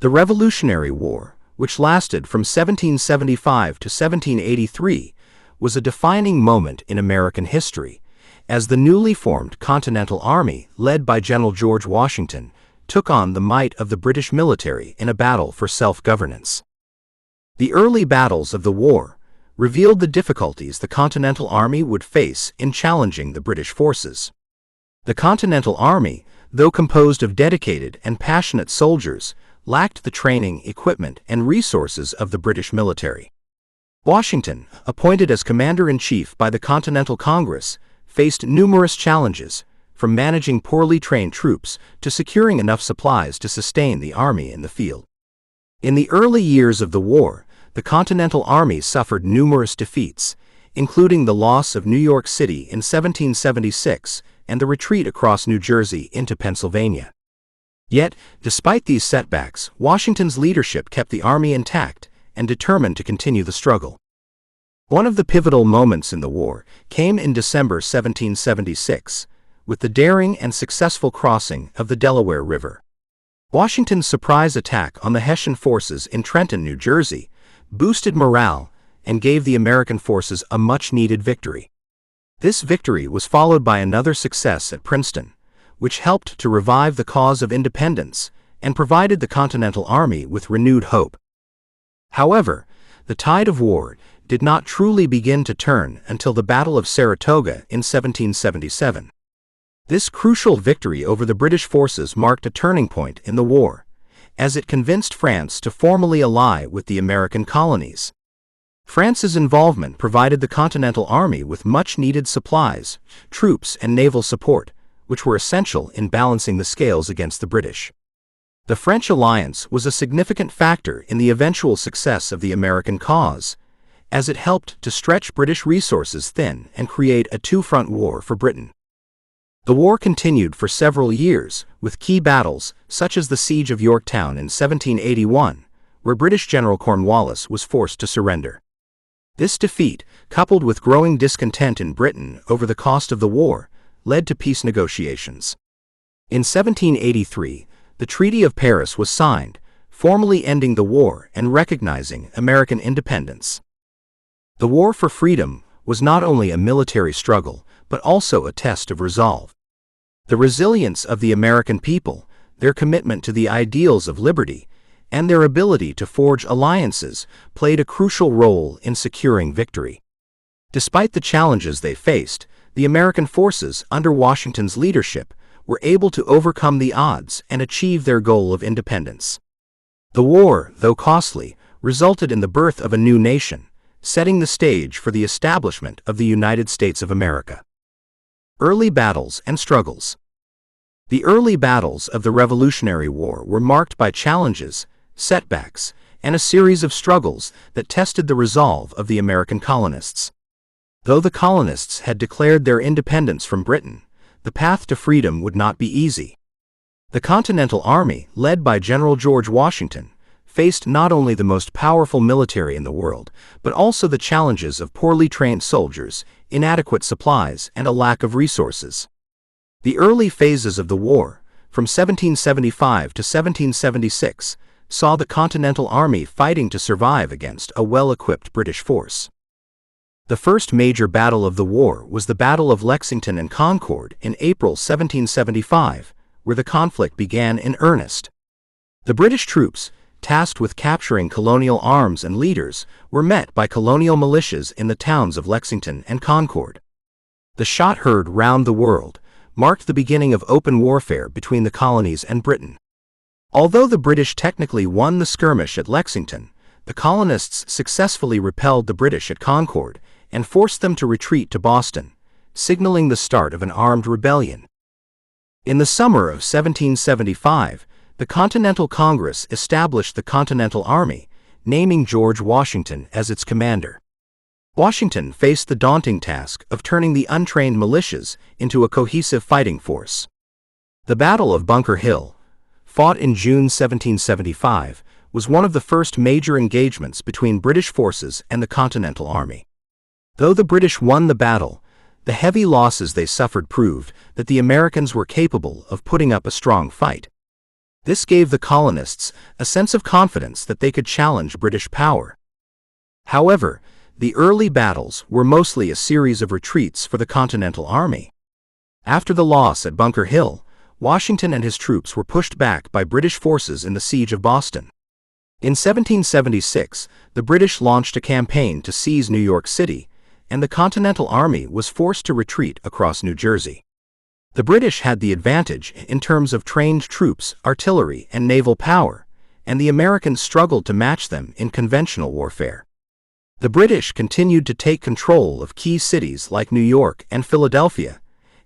The Revolutionary War, which lasted from 1775 to 1783, was a defining moment in American history, as the newly formed Continental Army, led by General George Washington, took on the might of the British military in a battle for self-governance. The early battles of the war revealed the difficulties the Continental Army would face in challenging the British forces. The Continental Army, though composed of dedicated and passionate soldiers, lacked the training, equipment, and resources of the British military. Washington, appointed as commander-in-chief by the Continental Congress, faced numerous challenges, from managing poorly trained troops to securing enough supplies to sustain the army in the field. In the early years of the war, the Continental Army suffered numerous defeats, including the loss of New York City in 1776 and the retreat across New Jersey into Pennsylvania. Yet, despite these setbacks, Washington's leadership kept the army intact and determined to continue the struggle. One of the pivotal moments in the war came in December 1776, with the daring and successful crossing of the Delaware River. Washington's surprise attack on the Hessian forces in Trenton, New Jersey, boosted morale and gave the American forces a much-needed victory. This victory was followed by another success at Princeton, which helped to revive the cause of independence and provided the Continental Army with renewed hope. However, the tide of war did not truly begin to turn until the Battle of Saratoga in 1777. This crucial victory over the British forces marked a turning point in the war, as it convinced France to formally ally with the American colonies. France's involvement provided the Continental Army with much-needed supplies, troops, and naval support, which were essential in balancing the scales against the British. The French alliance was a significant factor in the eventual success of the American cause, as it helped to stretch British resources thin and create a two-front war for Britain. The war continued for several years, with key battles such as the Siege of Yorktown in 1781, where British General Cornwallis was forced to surrender. This defeat, coupled with growing discontent in Britain over the cost of the war, led to peace negotiations. In 1783, the Treaty of Paris was signed, formally ending the war and recognizing American independence. The war for freedom was not only a military struggle, but also a test of resolve. The resilience of the American people, their commitment to the ideals of liberty, and their ability to forge alliances played a crucial role in securing victory. Despite the challenges they faced, the American forces under Washington's leadership were able to overcome the odds and achieve their goal of independence. The war, though costly, resulted in the birth of a new nation, setting the stage for the establishment of the United States of America. Early battles and struggles. The early battles of the Revolutionary War were marked by challenges, setbacks, and a series of struggles that tested the resolve of the American colonists. Though the colonists had declared their independence from Britain, the path to freedom would not be easy. The Continental Army, led by General George Washington, faced not only the most powerful military in the world, but also the challenges of poorly trained soldiers, inadequate supplies, and a lack of resources. The early phases of the war, from 1775 to 1776, saw the Continental Army fighting to survive against a well-equipped British force. The first major battle of the war was the Battle of Lexington and Concord in April 1775, where the conflict began in earnest. The British troops, tasked with capturing colonial arms and leaders, were met by colonial militias in the towns of Lexington and Concord. The shot heard round the world marked the beginning of open warfare between the colonies and Britain. Although the British technically won the skirmish at Lexington, the colonists successfully repelled the British at Concord and forced them to retreat to Boston, signaling the start of an armed rebellion. In the summer of 1775, the Continental Congress established the Continental Army, naming George Washington as its commander. Washington faced the daunting task of turning the untrained militias into a cohesive fighting force. The Battle of Bunker Hill, fought in June 1775, was one of the first major engagements between British forces and the Continental Army. Though the British won the battle, the heavy losses they suffered proved that the Americans were capable of putting up a strong fight. This gave the colonists a sense of confidence that they could challenge British power. However, the early battles were mostly a series of retreats for the Continental Army. After the loss at Bunker Hill, Washington and his troops were pushed back by British forces in the Siege of Boston. In 1776, the British launched a campaign to seize New York City, and the Continental Army was forced to retreat across New Jersey. The British had the advantage in terms of trained troops, artillery, and naval power, and the Americans struggled to match them in conventional warfare. The British continued to take control of key cities like New York and Philadelphia,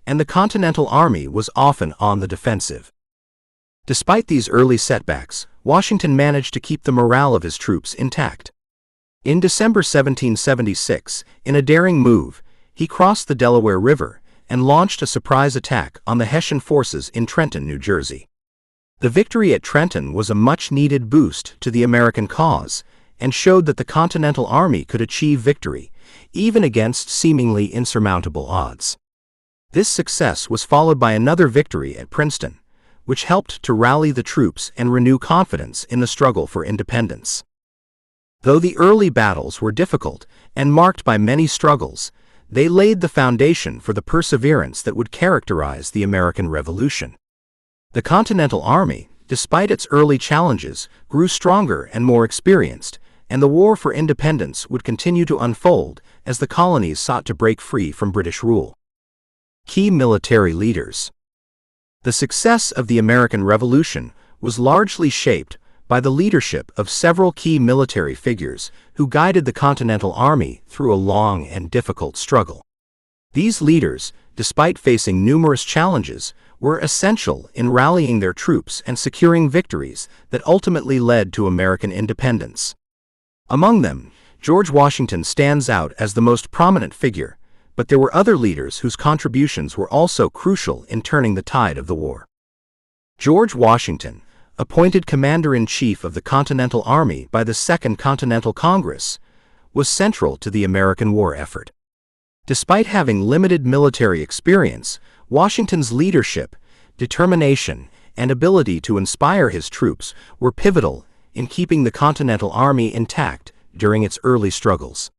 and the Continental Army was often on the defensive. Despite these early setbacks, Washington managed to keep the morale of his troops intact. In December 1776, in a daring move, he crossed the Delaware River and launched a surprise attack on the Hessian forces in Trenton, New Jersey. The victory at Trenton was a much-needed boost to the American cause and showed that the Continental Army could achieve victory, even against seemingly insurmountable odds. This success was followed by another victory at Princeton, which helped to rally the troops and renew confidence in the struggle for independence. Though the early battles were difficult and marked by many struggles, they laid the foundation for the perseverance that would characterize the American Revolution. The Continental Army, despite its early challenges, grew stronger and more experienced, and the war for independence would continue to unfold as the colonies sought to break free from British rule. Key military leaders. The success of the American Revolution was largely shaped by the leadership of several key military figures who guided the Continental Army through a long and difficult struggle. These leaders, despite facing numerous challenges, were essential in rallying their troops and securing victories that ultimately led to American independence. Among them, George Washington stands out as the most prominent figure, but there were other leaders whose contributions were also crucial in turning the tide of the war. George Washington, appointed Commander-in-Chief of the Continental Army by the Second Continental Congress, was central to the American war effort. Despite having limited military experience, Washington's leadership, determination, and ability to inspire his troops were pivotal in keeping the Continental Army intact during its early struggles.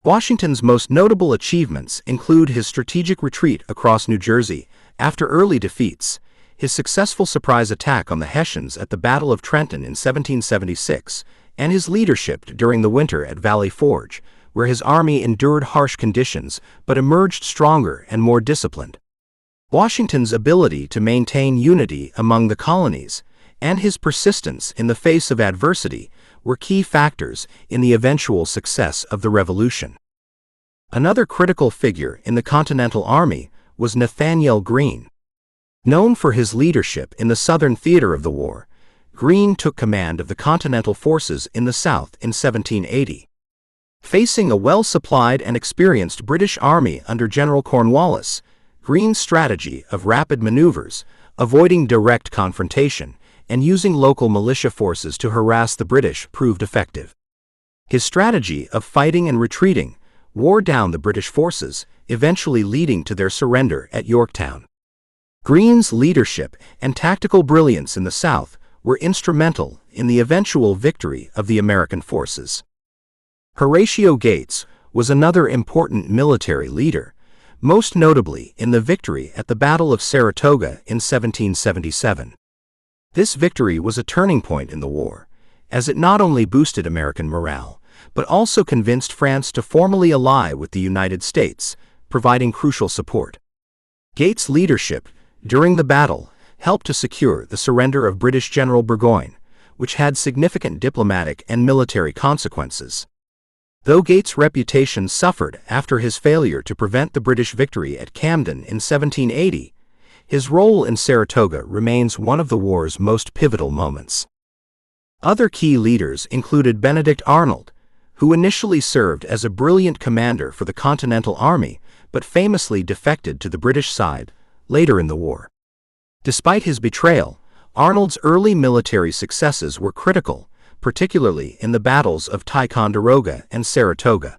Washington's most notable achievements include his strategic retreat across New Jersey after early defeats, his successful surprise attack on the Hessians at the Battle of Trenton in 1776, and his leadership during the winter at Valley Forge, where his army endured harsh conditions but emerged stronger and more disciplined. Washington's ability to maintain unity among the colonies and his persistence in the face of adversity were key factors in the eventual success of the Revolution. Another critical figure in the Continental Army was Nathanael Greene. Known for his leadership in the Southern theater of the war, Greene took command of the Continental forces in the South in 1780. Facing a well-supplied and experienced British army under General Cornwallis, Greene's strategy of rapid maneuvers, avoiding direct confrontation, and using local militia forces to harass the British proved effective. His strategy of fighting and retreating wore down the British forces, eventually leading to their surrender at Yorktown. Greene's leadership and tactical brilliance in the South were instrumental in the eventual victory of the American forces. Horatio Gates was another important military leader, most notably in the victory at the Battle of Saratoga in 1777. This victory was a turning point in the war, as it not only boosted American morale, but also convinced France to formally ally with the United States, providing crucial support. Gates' leadership during the battle helped to secure the surrender of British General Burgoyne, which had significant diplomatic and military consequences. Though Gates' reputation suffered after his failure to prevent the British victory at Camden in 1780, his role in Saratoga remains one of the war's most pivotal moments. Other key leaders included Benedict Arnold, who initially served as a brilliant commander for the Continental Army but famously defected to the British side later in the war. Despite his betrayal, Arnold's early military successes were critical, particularly in the battles of Ticonderoga and Saratoga.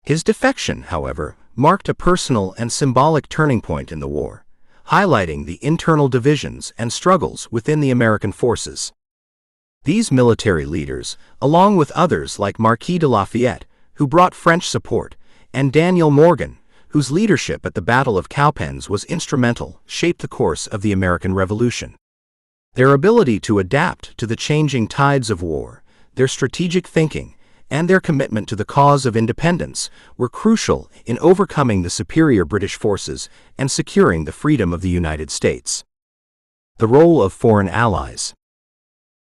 His defection, however, marked a personal and symbolic turning point in the war, highlighting the internal divisions and struggles within the American forces. These military leaders, along with others like Marquis de Lafayette, who brought French support, and Daniel Morgan, whose leadership at the Battle of Cowpens was instrumental, shaped the course of the American Revolution. Their ability to adapt to the changing tides of war, their strategic thinking, and their commitment to the cause of independence were crucial in overcoming the superior British forces and securing the freedom of the United States. The role of foreign allies.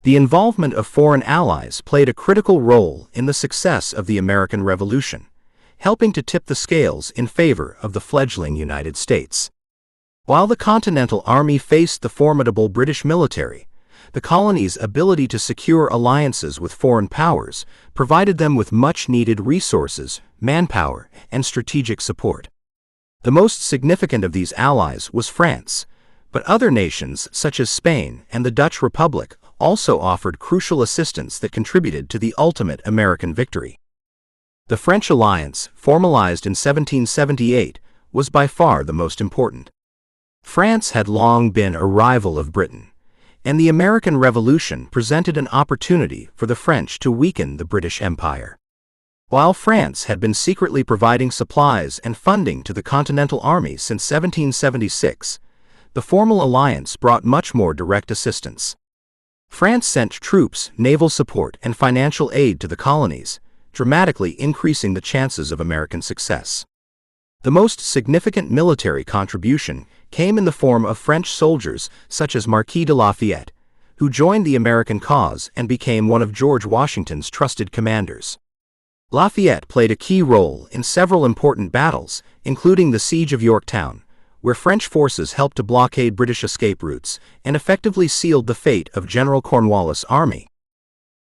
The involvement of foreign allies played a critical role in the success of the American Revolution, helping to tip the scales in favor of the fledgling United States. While the Continental Army faced the formidable British military, the colonies' ability to secure alliances with foreign powers provided them with much-needed resources, manpower, and strategic support. The most significant of these allies was France, but other nations such as Spain and the Dutch Republic also offered crucial assistance that contributed to the ultimate American victory. The French alliance, formalized in 1778, was by far the most important. France had long been a rival of Britain, and the American Revolution presented an opportunity for the French to weaken the British Empire. While France had been secretly providing supplies and funding to the Continental Army since 1776, the formal alliance brought much more direct assistance. France sent troops, naval support, and financial aid to the colonies, dramatically increasing the chances of American success. The most significant military contribution came in the form of French soldiers such as Marquis de Lafayette, who joined the American cause and became one of George Washington's trusted commanders. Lafayette played a key role in several important battles, including the Siege of Yorktown, where French forces helped to blockade British escape routes and effectively sealed the fate of General Cornwallis' army.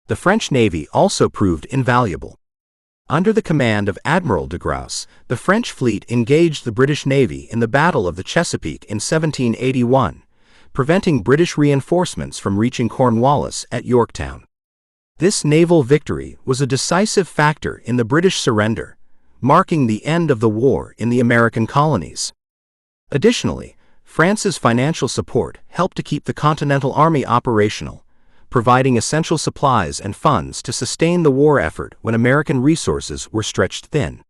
The French Navy also proved invaluable. Under the command of Admiral de Grasse, the French fleet engaged the British Navy in the Battle of the Chesapeake in 1781, preventing British reinforcements from reaching Cornwallis at Yorktown. This naval victory was a decisive factor in the British surrender, marking the end of the war in the American colonies. Additionally, France's financial support helped to keep the Continental Army operational, providing essential supplies and funds to sustain the war effort when American resources were stretched thin.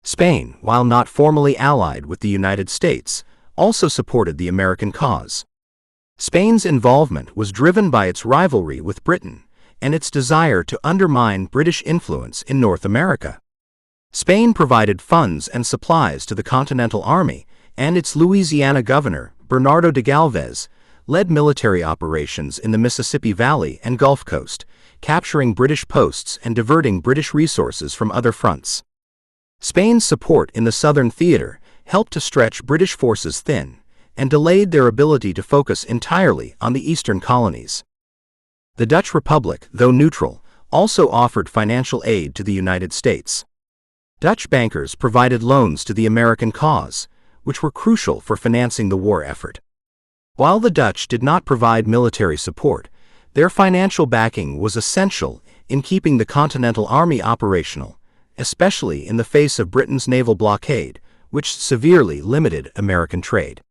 Spain, while not formally allied with the United States, also supported the American cause. Spain's involvement was driven by its rivalry with Britain and its desire to undermine British influence in North America. Spain provided funds and supplies to the Continental Army, and its Louisiana governor, Bernardo de Galvez, led military operations in the Mississippi Valley and Gulf Coast, capturing British posts and diverting British resources from other fronts. Spain's support in the Southern Theater helped to stretch British forces thin and delayed their ability to focus entirely on the eastern colonies. The Dutch Republic, though neutral, also offered financial aid to the United States. Dutch bankers provided loans to the American cause, which were crucial for financing the war effort. While the Dutch did not provide military support, their financial backing was essential in keeping the Continental Army operational, especially in the face of Britain's naval blockade, which severely limited American trade.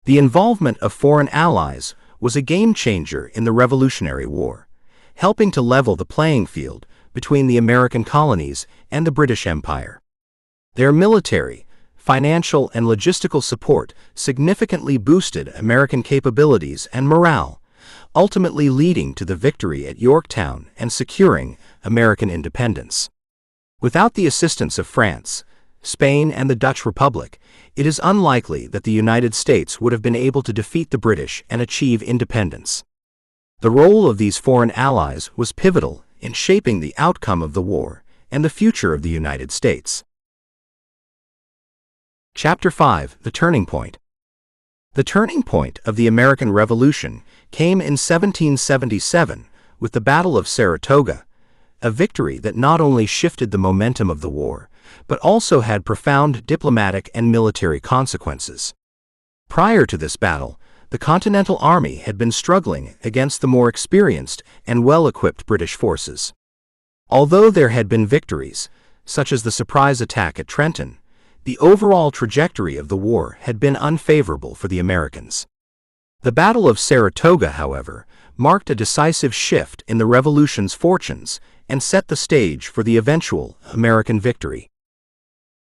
The involvement of foreign allies was a game-changer in the Revolutionary War, helping to level the playing field between the American colonies and the British Empire. Their military, financial, and logistical support significantly boosted American capabilities and morale, ultimately leading to the victory at Yorktown and securing American independence. Without the assistance of France, Spain, and the Dutch Republic, it is unlikely that the United States would have been able to defeat the British and achieve independence. The role of these foreign allies was pivotal in shaping the outcome of the war and the future of the United States. Chapter 5: The Turning Point. The turning point of the American Revolution came in 1777 with the Battle of Saratoga, a victory that not only shifted the momentum of the war, but also had profound diplomatic and military consequences. Prior to this battle, the Continental Army had been struggling against the more experienced and well-equipped British forces. Although there had been victories, such as the surprise attack at Trenton, the overall trajectory of the war had been unfavorable for the Americans. The Battle of Saratoga, however, marked a decisive shift in the Revolution's fortunes and set the stage for the eventual American victory.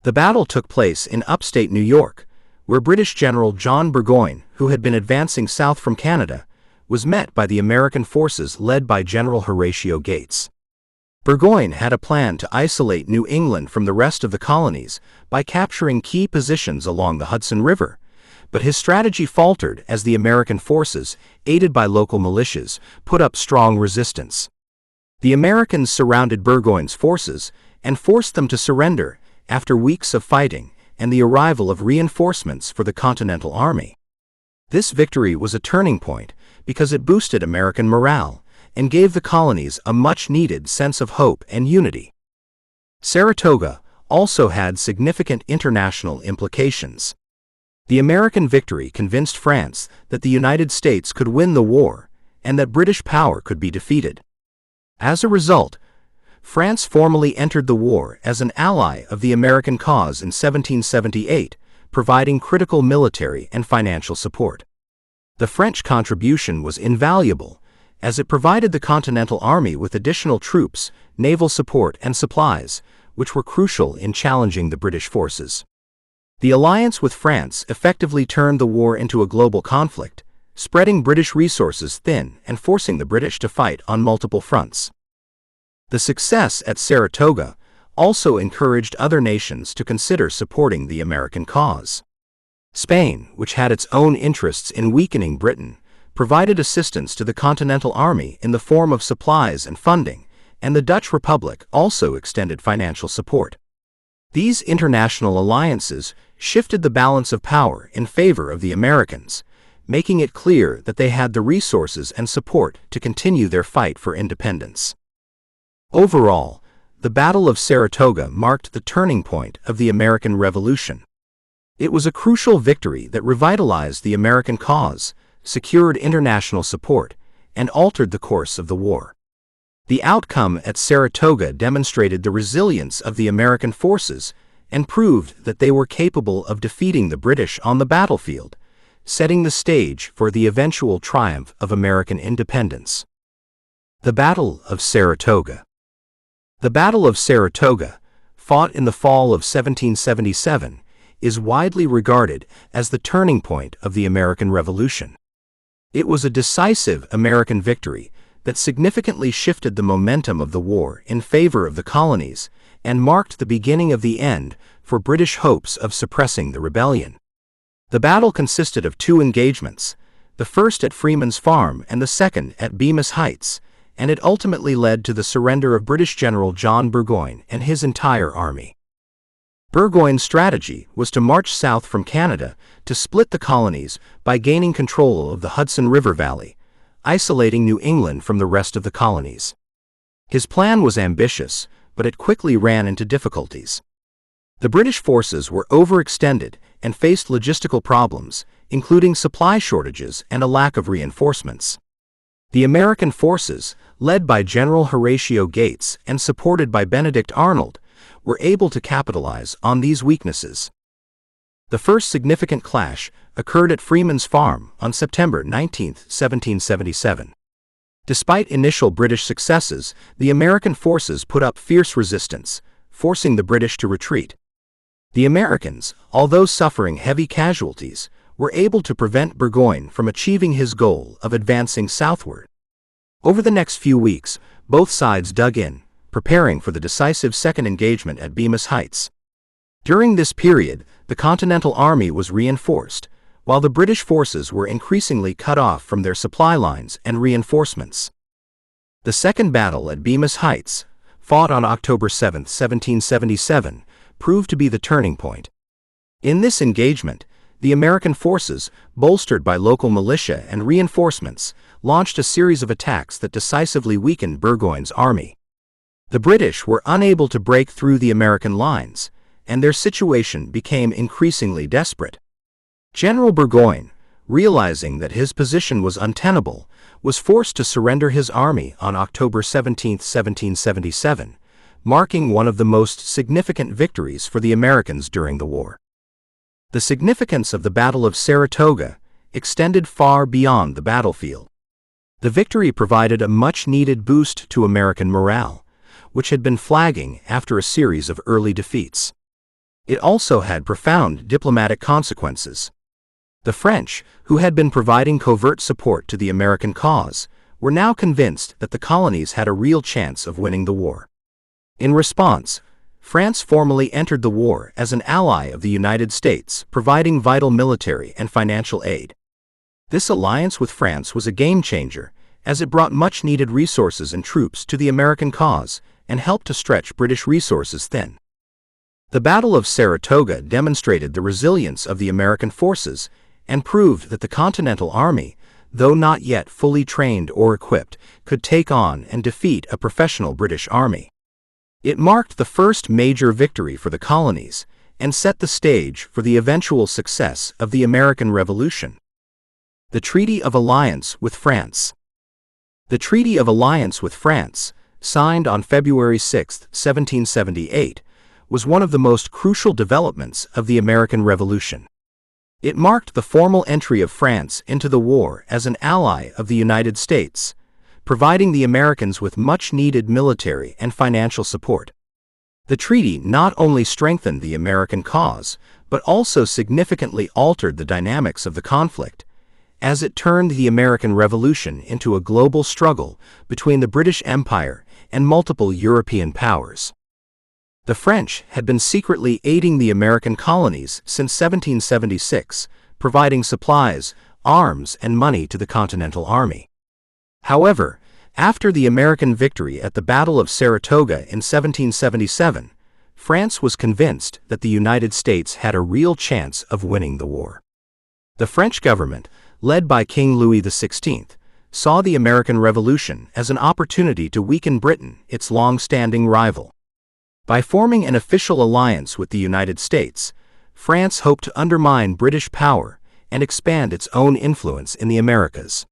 The battle took place in upstate New York, where British General John Burgoyne, who had been advancing south from Canada, was met by the American forces led by General Horatio Gates. Burgoyne had a plan to isolate New England from the rest of the colonies by capturing key positions along the Hudson River, but his strategy faltered as the American forces, aided by local militias, put up strong resistance. The Americans surrounded Burgoyne's forces and forced them to surrender after weeks of fighting and the arrival of reinforcements for the Continental Army. This victory was a turning point because it boosted American morale and gave the colonies a much-needed sense of hope and unity. Saratoga also had significant international implications. The American victory convinced France that the United States could win the war and that British power could be defeated. As a result, France formally entered the war as an ally of the American cause in 1778, providing critical military and financial support. The French contribution was invaluable, as it provided the Continental Army with additional troops, naval support, and supplies, which were crucial in challenging the British forces. The alliance with France effectively turned the war into a global conflict, spreading British resources thin and forcing the British to fight on multiple fronts. The success at Saratoga also encouraged other nations to consider supporting the American cause. Spain, which had its own interests in weakening Britain, provided assistance to the Continental Army in the form of supplies and funding, and the Dutch Republic also extended financial support. These international alliances shifted the balance of power in favor of the Americans, making it clear that they had the resources and support to continue their fight for independence. Overall, the Battle of Saratoga marked the turning point of the American Revolution. It was a crucial victory that revitalized the American cause, secured international support, and altered the course of the war. The outcome at Saratoga demonstrated the resilience of the American forces and proved that they were capable of defeating the British on the battlefield, setting the stage for the eventual triumph of American independence. The Battle of Saratoga. The Battle of Saratoga, fought in the fall of 1777, is widely regarded as the turning point of the American Revolution. It was a decisive American victory that significantly shifted the momentum of the war in favor of the colonies and marked the beginning of the end for British hopes of suppressing the rebellion. The battle consisted of two engagements, the first at Freeman's Farm and the second at Bemis Heights, and it ultimately led to the surrender of British General John Burgoyne and his entire army. Burgoyne's strategy was to march south from Canada to split the colonies by gaining control of the Hudson River Valley, isolating New England from the rest of the colonies. His plan was ambitious, but it quickly ran into difficulties. The British forces were overextended and faced logistical problems, including supply shortages and a lack of reinforcements. The American forces, led by General Horatio Gates and supported by Benedict Arnold, were able to capitalize on these weaknesses. The first significant clash occurred at Freeman's Farm on September 19, 1777. Despite initial British successes, the American forces put up fierce resistance, forcing the British to retreat. The Americans, although suffering heavy casualties, were able to prevent Burgoyne from achieving his goal of advancing southward. Over the next few weeks, both sides dug in, preparing for the decisive second engagement at Bemis Heights. During this period, the Continental Army was reinforced, while the British forces were increasingly cut off from their supply lines and reinforcements. The second battle at Bemis Heights, fought on October 7, 1777, proved to be the turning point. In this engagement, the American forces, bolstered by local militia and reinforcements, launched a series of attacks that decisively weakened Burgoyne's army. The British were unable to break through the American lines, and their situation became increasingly desperate. General Burgoyne, realizing that his position was untenable, was forced to surrender his army on October 17, 1777, marking one of the most significant victories for the Americans during the war. The significance of the Battle of Saratoga extended far beyond the battlefield. The victory provided a much-needed boost to American morale, which had been flagging after a series of early defeats. It also had profound diplomatic consequences. The French, who had been providing covert support to the American cause, were now convinced that the colonies had a real chance of winning the war. In response, France formally entered the war as an ally of the United States, providing vital military and financial aid. This alliance with France was a game-changer, as it brought much-needed resources and troops to the American cause and helped to stretch British resources thin. The Battle of Saratoga demonstrated the resilience of the American forces and proved that the Continental Army, though not yet fully trained or equipped, could take on and defeat a professional British army. It marked the first major victory for the colonies and set the stage for the eventual success of the American Revolution. The Treaty of Alliance with France. The Treaty of Alliance with France, signed on February 6, 1778, was one of the most crucial developments of the American Revolution. It marked the formal entry of France into the war as an ally of the United States, providing the Americans with much-needed military and financial support. The treaty not only strengthened the American cause, but also significantly altered the dynamics of the conflict, as it turned the American Revolution into a global struggle between the British Empire and multiple European powers. The French had been secretly aiding the American colonies since 1776, providing supplies, arms, and money to the Continental Army. However, after the American victory at the Battle of Saratoga in 1777, France was convinced that the United States had a real chance of winning the war. The French government, led by King Louis XVI, saw the American Revolution as an opportunity to weaken Britain, its long-standing rival. By forming an official alliance with the United States, France hoped to undermine British power and expand its own influence in the Americas.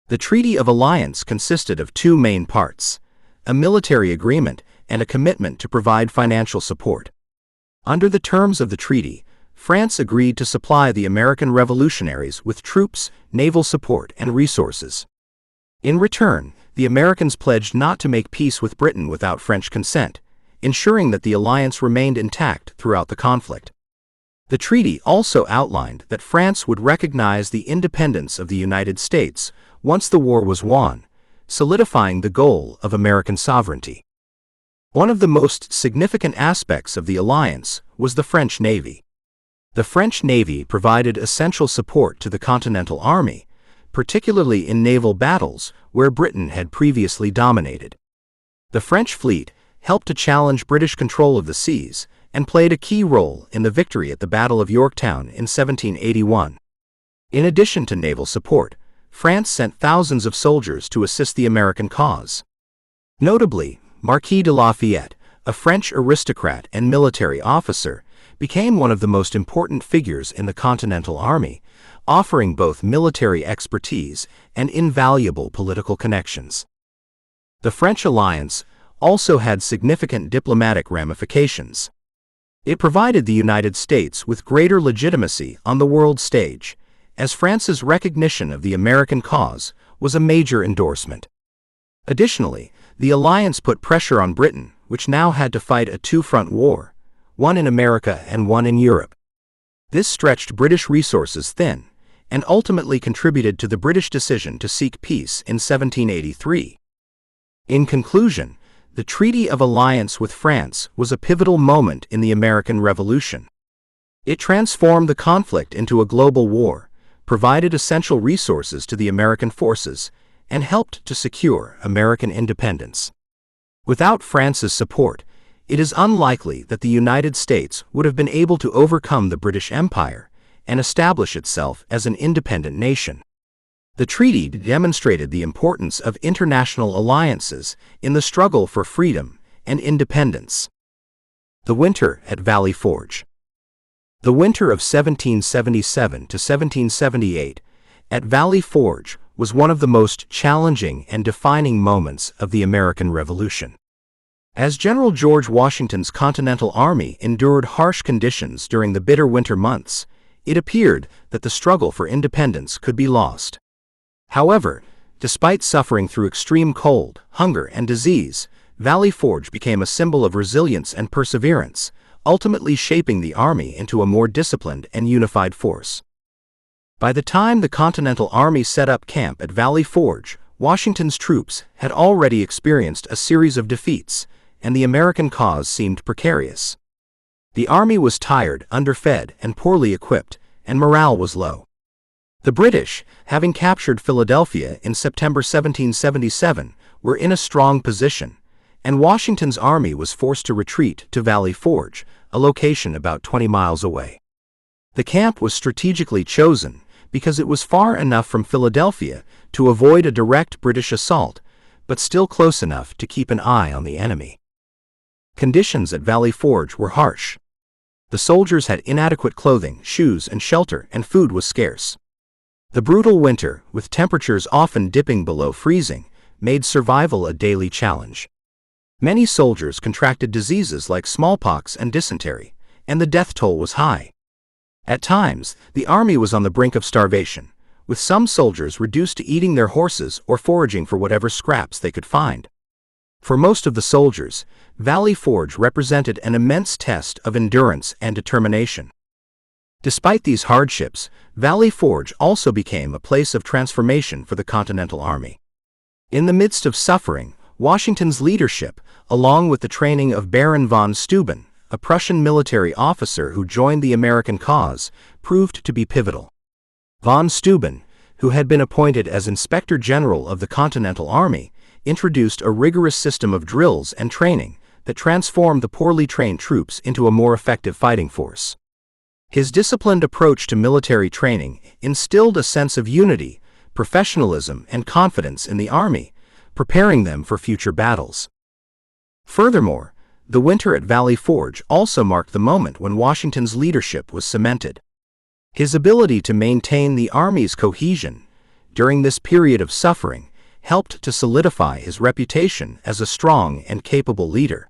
The Treaty of Alliance consisted of two main parts: a military agreement and a commitment to provide financial support. Under the terms of the treaty, France agreed to supply the American revolutionaries with troops, naval support, and resources. In return, the Americans pledged not to make peace with Britain without French consent, ensuring that the alliance remained intact throughout the conflict. The treaty also outlined that France would recognize the independence of the United States once the war was won, solidifying the goal of American sovereignty. One of the most significant aspects of the alliance was the French Navy. The French Navy provided essential support to the Continental Army, particularly in naval battles where Britain had previously dominated. The French fleet helped to challenge British control of the seas and played a key role in the victory at the Battle of Yorktown in 1781. In addition to naval support, France sent thousands of soldiers to assist the American cause. Notably, Marquis de Lafayette, a French aristocrat and military officer, became one of the most important figures in the Continental Army, offering both military expertise and invaluable political connections. The French alliance also had significant diplomatic ramifications. It provided the United States with greater legitimacy on the world stage, as France's recognition of the American cause was a major endorsement. Additionally, the alliance put pressure on Britain, which now had to fight a two-front war, one in America and one in Europe. This stretched British resources thin, and ultimately contributed to the British decision to seek peace in 1783. In conclusion, the Treaty of Alliance with France was a pivotal moment in the American Revolution. It transformed the conflict into a global war, provided essential resources to the American forces, and helped to secure American independence. Without France's support, it is unlikely that the United States would have been able to overcome the British Empire and establish itself as an independent nation. The treaty demonstrated the importance of international alliances in the struggle for freedom and independence. The winter at Valley Forge. The winter of 1777 to 1778 at Valley Forge was one of the most challenging and defining moments of the American Revolution. As General George Washington's Continental Army endured harsh conditions during the bitter winter months, it appeared that the struggle for independence could be lost. However, despite suffering through extreme cold, hunger, and disease, Valley Forge became a symbol of resilience and perseverance, ultimately shaping the Army into a more disciplined and unified force. By the time the Continental Army set up camp at Valley Forge, Washington's troops had already experienced a series of defeats, and the American cause seemed precarious. The Army was tired, underfed, and poorly equipped, and morale was low. The British, having captured Philadelphia in September 1777, were in a strong position, and Washington's army was forced to retreat to Valley Forge, a location about 20 miles away. The camp was strategically chosen because it was far enough from Philadelphia to avoid a direct British assault, but still close enough to keep an eye on the enemy. Conditions at Valley Forge were harsh. The soldiers had inadequate clothing, shoes, and shelter, and food was scarce. The brutal winter, with temperatures often dipping below freezing, made survival a daily challenge. Many soldiers contracted diseases like smallpox and dysentery, and the death toll was high. At times, the army was on the brink of starvation, with some soldiers reduced to eating their horses or foraging for whatever scraps they could find. For most of the soldiers, Valley Forge represented an immense test of endurance and determination. Despite these hardships, Valley Forge also became a place of transformation for the Continental Army. In the midst of suffering, Washington's leadership, along with the training of Baron von Steuben, a Prussian military officer who joined the American cause, proved to be pivotal. Von Steuben, who had been appointed as Inspector General of the Continental Army, introduced a rigorous system of drills and training that transformed the poorly trained troops into a more effective fighting force. His disciplined approach to military training instilled a sense of unity, professionalism, and confidence in the Army, preparing them for future battles. Furthermore, the winter at Valley Forge also marked the moment when Washington's leadership was cemented. His ability to maintain the Army's cohesion during this period of suffering helped to solidify his reputation as a strong and capable leader.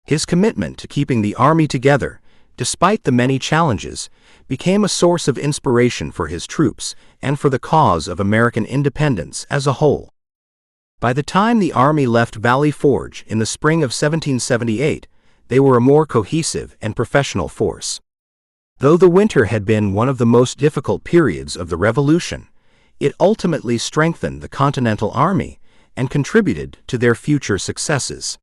His commitment to keeping the Army together, despite the many challenges, became a source of inspiration for his troops and for the cause of American independence as a whole. By the time the Army left Valley Forge in the spring of 1778, they were a more cohesive and professional force. Though the winter had been one of the most difficult periods of the Revolution, it ultimately strengthened the Continental Army and contributed to their future successes.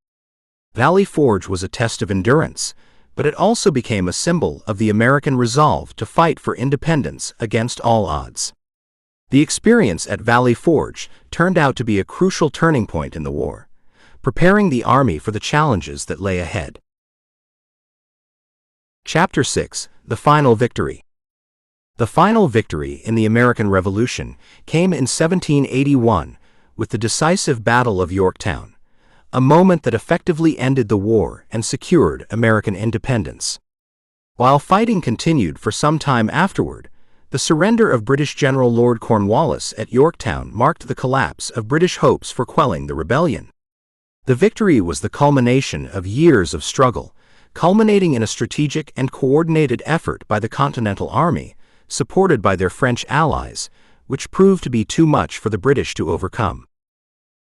Valley Forge was a test of endurance, but it also became a symbol of the American resolve to fight for independence against all odds. The experience at Valley Forge turned out to be a crucial turning point in the war, preparing the Army for the challenges that lay ahead. Chapter 6: The Final Victory. The final victory in the American Revolution came in 1781 with the decisive Battle of Yorktown, a moment that effectively ended the war and secured American independence. While fighting continued for some time afterward, the surrender of British General Lord Cornwallis at Yorktown marked the collapse of British hopes for quelling the rebellion. The victory was the culmination of years of struggle, culminating in a strategic and coordinated effort by the Continental Army, supported by their French allies, which proved to be too much for the British to overcome.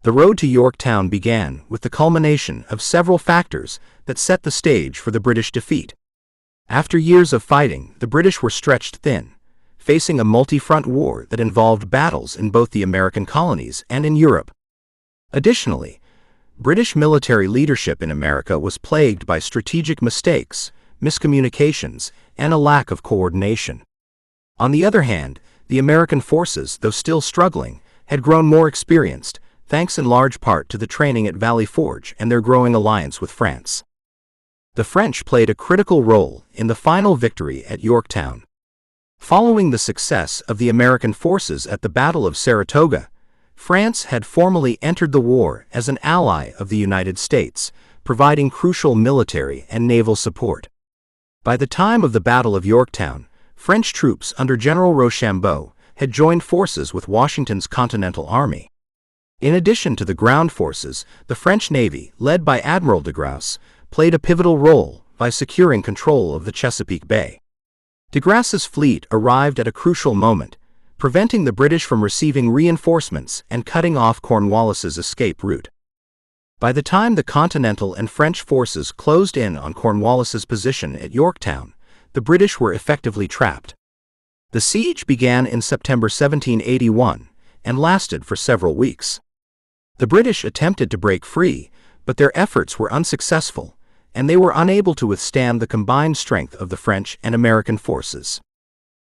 The road to Yorktown began with the culmination of several factors that set the stage for the British defeat. After years of fighting, the British were stretched thin, facing a multi-front war that involved battles in both the American colonies and in Europe. Additionally, British military leadership in America was plagued by strategic mistakes, miscommunications, and a lack of coordination. On the other hand, the American forces, though still struggling, had grown more experienced, thanks in large part to the training at Valley Forge and their growing alliance with France. The French played a critical role in the final victory at Yorktown. Following the success of the American forces at the Battle of Saratoga, France had formally entered the war as an ally of the United States, providing crucial military and naval support. By the time of the Battle of Yorktown, French troops under General Rochambeau had joined forces with Washington's Continental Army. In addition to the ground forces, the French Navy, led by Admiral de Grasse, played a pivotal role by securing control of the Chesapeake Bay. De Grasse's fleet arrived at a crucial moment, preventing the British from receiving reinforcements and cutting off Cornwallis's escape route. By the time the Continental and French forces closed in on Cornwallis's position at Yorktown, the British were effectively trapped. The siege began in September 1781 and lasted for several weeks. The British attempted to break free, but their efforts were unsuccessful, and they were unable to withstand the combined strength of the French and American forces.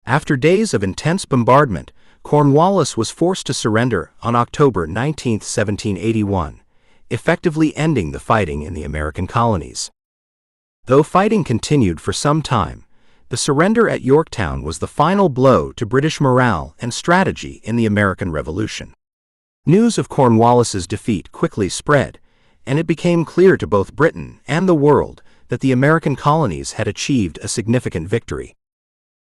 After days of intense bombardment, Cornwallis was forced to surrender on October 19, 1781, effectively ending the fighting in the American colonies. Though fighting continued for some time, the surrender at Yorktown was the final blow to British morale and strategy in the American Revolution. News of Cornwallis's defeat quickly spread, and it became clear to both Britain and the world that the American colonies had achieved a significant victory.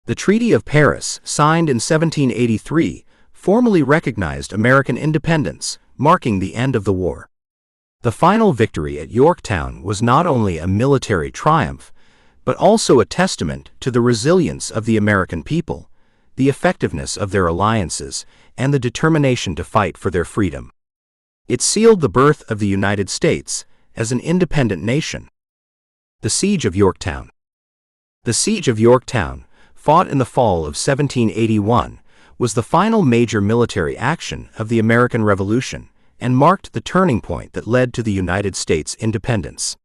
The Treaty of Paris, signed in 1783, formally recognized American independence, marking the end of the war. The final victory at Yorktown was not only a military triumph, but also a testament to the resilience of the American people, the effectiveness of their alliances, and the determination to fight for their freedom. It sealed the birth of the United States as an independent nation. The Siege of Yorktown. The Siege of Yorktown, fought in the fall of 1781, was the final major military action of the American Revolution and marked the turning point that led to the United States independence.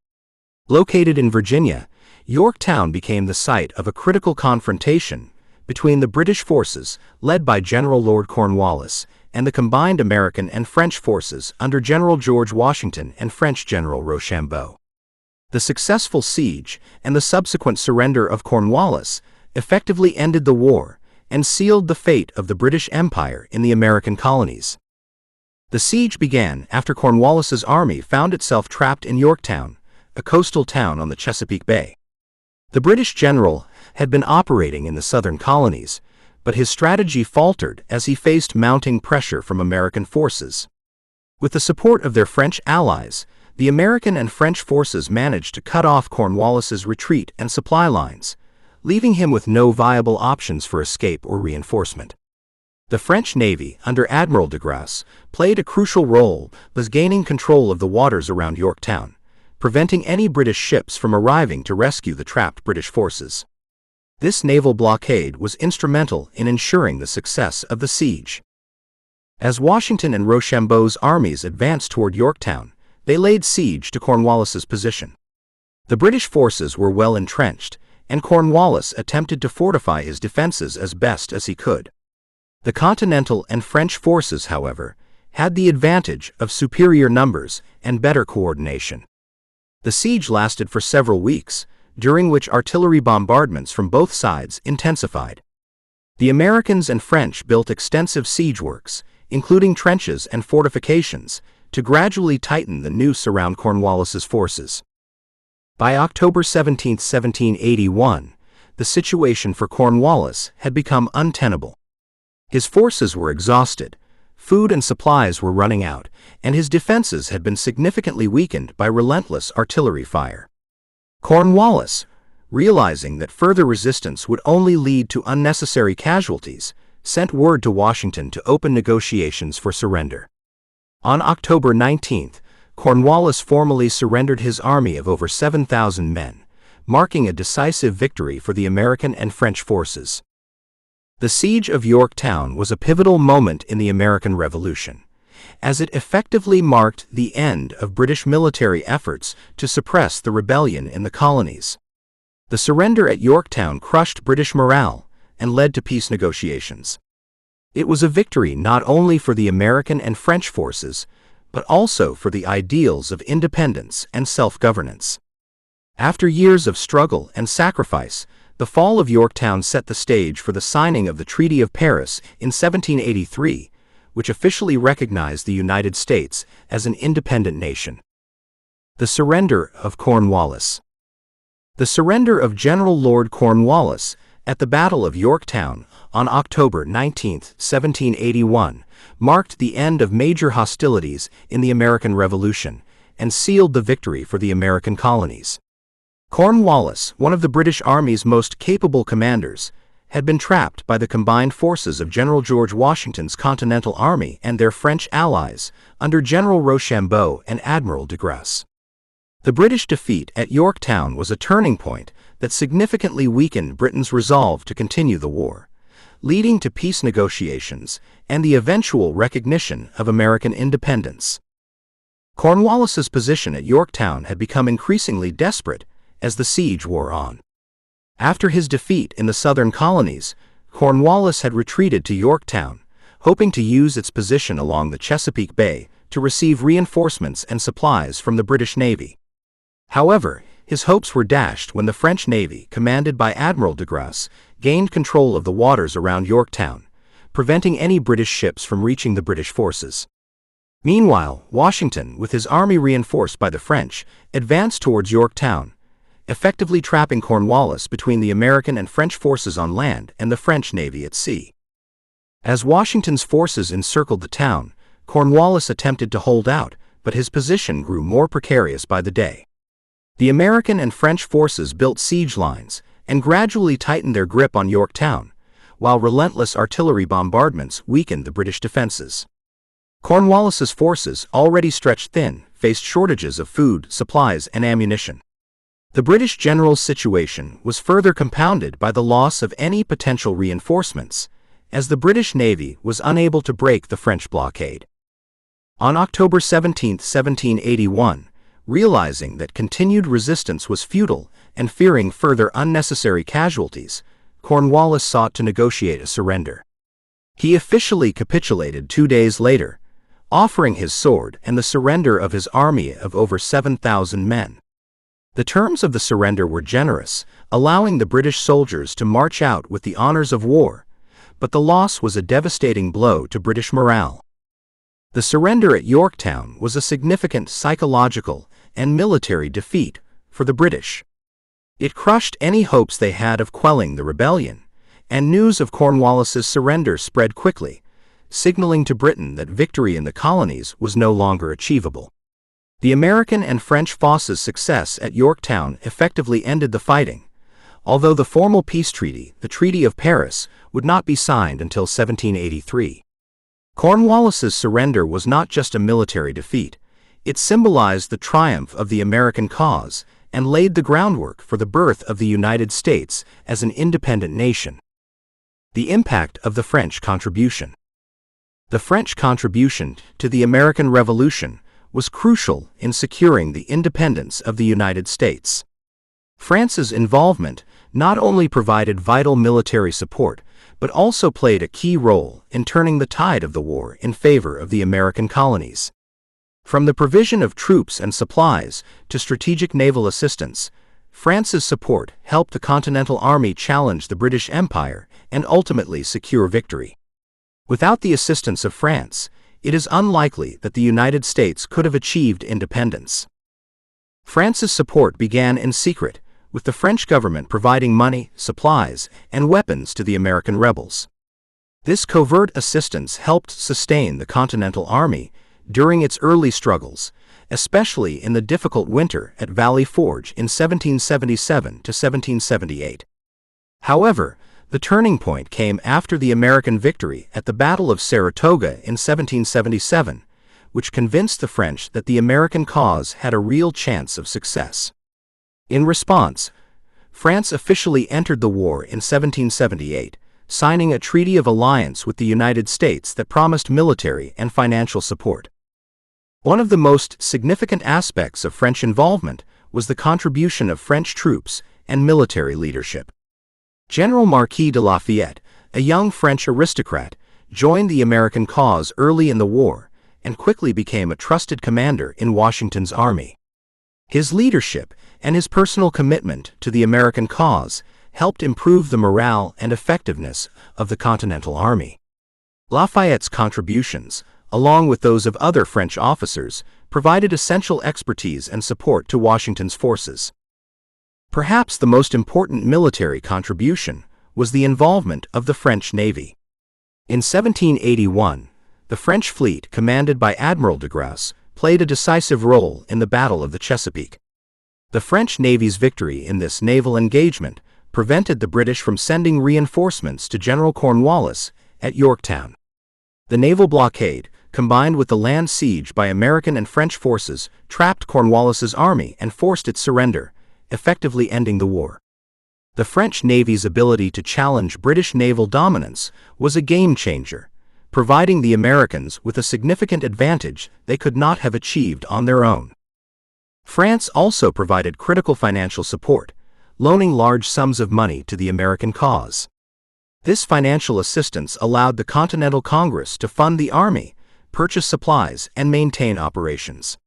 Located in Virginia, Yorktown became the site of a critical confrontation between the British forces led by General Lord Cornwallis and the combined American and French forces under General George Washington and French General Rochambeau. The successful siege and the subsequent surrender of Cornwallis effectively ended the war and sealed the fate of the British Empire in the American colonies. The siege began after Cornwallis's army found itself trapped in Yorktown, a coastal town on the Chesapeake Bay. The British general had been operating in the southern colonies, but his strategy faltered as he faced mounting pressure from American forces. With the support of their French allies, the American and French forces managed to cut off Cornwallis's retreat and supply lines, leaving him with no viable options for escape or reinforcement. The French Navy, under Admiral de Grasse, played a crucial role by gaining control of the waters around Yorktown, preventing any British ships from arriving to rescue the trapped British forces. This naval blockade was instrumental in ensuring the success of the siege. As Washington and Rochambeau's armies advanced toward Yorktown, they laid siege to Cornwallis's position. The British forces were well entrenched, and Cornwallis attempted to fortify his defenses as best as he could. The Continental and French forces, however, had the advantage of superior numbers and better coordination. The siege lasted for several weeks, during which artillery bombardments from both sides intensified. The Americans and French built extensive siege works, including trenches and fortifications, to gradually tighten the noose around Cornwallis's forces. By October 17, 1781, the situation for Cornwallis had become untenable. His forces were exhausted, food and supplies were running out, and his defenses had been significantly weakened by relentless artillery fire. Cornwallis, realizing that further resistance would only lead to unnecessary casualties, sent word to Washington to open negotiations for surrender. On October 19, Cornwallis formally surrendered his army of over 7,000 men, marking a decisive victory for the American and French forces. The Siege of Yorktown was a pivotal moment in the American Revolution, as it effectively marked the end of British military efforts to suppress the rebellion in the colonies. The surrender at Yorktown crushed British morale and led to peace negotiations. It was a victory not only for the American and French forces, but also for the ideals of independence and self-governance. After years of struggle and sacrifice, the fall of Yorktown set the stage for the signing of the Treaty of Paris in 1783, which officially recognized the United States as an independent nation. The surrender of Cornwallis. The surrender of General Lord Cornwallis at the Battle of Yorktown on October 19, 1781, marked the end of major hostilities in the American Revolution and sealed the victory for the American colonies. Cornwallis, one of the British Army's most capable commanders, had been trapped by the combined forces of General George Washington's Continental Army and their French allies under General Rochambeau and Admiral de Grasse. The British defeat at Yorktown was a turning point that significantly weakened Britain's resolve to continue the war, leading to peace negotiations and the eventual recognition of American independence. Cornwallis's position at Yorktown had become increasingly desperate as the siege wore on. After his defeat in the southern colonies, Cornwallis had retreated to Yorktown, hoping to use its position along the Chesapeake Bay to receive reinforcements and supplies from the British Navy. However, his hopes were dashed when the French Navy, commanded by Admiral de Grasse, gained control of the waters around Yorktown, preventing any British ships from reaching the British forces. Meanwhile, Washington, with his army reinforced by the French, advanced towards Yorktown, effectively trapping Cornwallis between the American and French forces on land and the French Navy at sea. As Washington's forces encircled the town, Cornwallis attempted to hold out, but his position grew more precarious by the day. The American and French forces built siege lines and gradually tightened their grip on Yorktown, while relentless artillery bombardments weakened the British defenses. Cornwallis's forces, already stretched thin, faced shortages of food, supplies, and ammunition. The British general's situation was further compounded by the loss of any potential reinforcements, as the British Navy was unable to break the French blockade. On October 17, 1781, realizing that continued resistance was futile and fearing further unnecessary casualties, Cornwallis sought to negotiate a surrender. He officially capitulated 2 days later, offering his sword and the surrender of his army of over 7,000 men. The terms of the surrender were generous, allowing the British soldiers to march out with the honors of war, but the loss was a devastating blow to British morale. The surrender at Yorktown was a significant psychological and military defeat for the British. It crushed any hopes they had of quelling the rebellion, and news of Cornwallis's surrender spread quickly, signaling to Britain that victory in the colonies was no longer achievable. The American and French forces' success at Yorktown effectively ended the fighting, although the formal peace treaty, the Treaty of Paris, would not be signed until 1783. Cornwallis's surrender was not just a military defeat, it symbolized the triumph of the American cause and laid the groundwork for the birth of the United States as an independent nation. The impact of the French contribution. The French contribution to the American Revolution was crucial in securing the independence of the United States. France's involvement not only provided vital military support, but also played a key role in turning the tide of the war in favor of the American colonies. From the provision of troops and supplies to strategic naval assistance, France's support helped the Continental Army challenge the British Empire and ultimately secure victory. Without the assistance of France, it is unlikely that the United States could have achieved independence. France's support began in secret, with the French government providing money, supplies, and weapons to the American rebels. This covert assistance helped sustain the Continental Army during its early struggles, especially in the difficult winter at Valley Forge in 1777 to 1778. However, the turning point came after the American victory at the Battle of Saratoga in 1777, which convinced the French that the American cause had a real chance of success. In response, France officially entered the war in 1778, signing a treaty of alliance with the United States that promised military and financial support. One of the most significant aspects of French involvement was the contribution of French troops and military leadership. General Marquis de Lafayette, a young French aristocrat, joined the American cause early in the war and quickly became a trusted commander in Washington's army. His leadership and his personal commitment to the American cause helped improve the morale and effectiveness of the Continental Army. Lafayette's contributions, along with those of other French officers, provided essential expertise and support to Washington's forces. Perhaps the most important military contribution was the involvement of the French Navy. In 1781, the French fleet, commanded by Admiral de Grasse, played a decisive role in the Battle of the Chesapeake. The French Navy's victory in this naval engagement prevented the British from sending reinforcements to General Cornwallis at Yorktown. The naval blockade, combined with the land siege by American and French forces, trapped Cornwallis's army and forced its surrender, effectively ending the war. The French Navy's ability to challenge British naval dominance was a game-changer, providing the Americans with a significant advantage they could not have achieved on their own. France also provided critical financial support, loaning large sums of money to the American cause. This financial assistance allowed the Continental Congress to fund the army, purchase supplies, and maintain operations.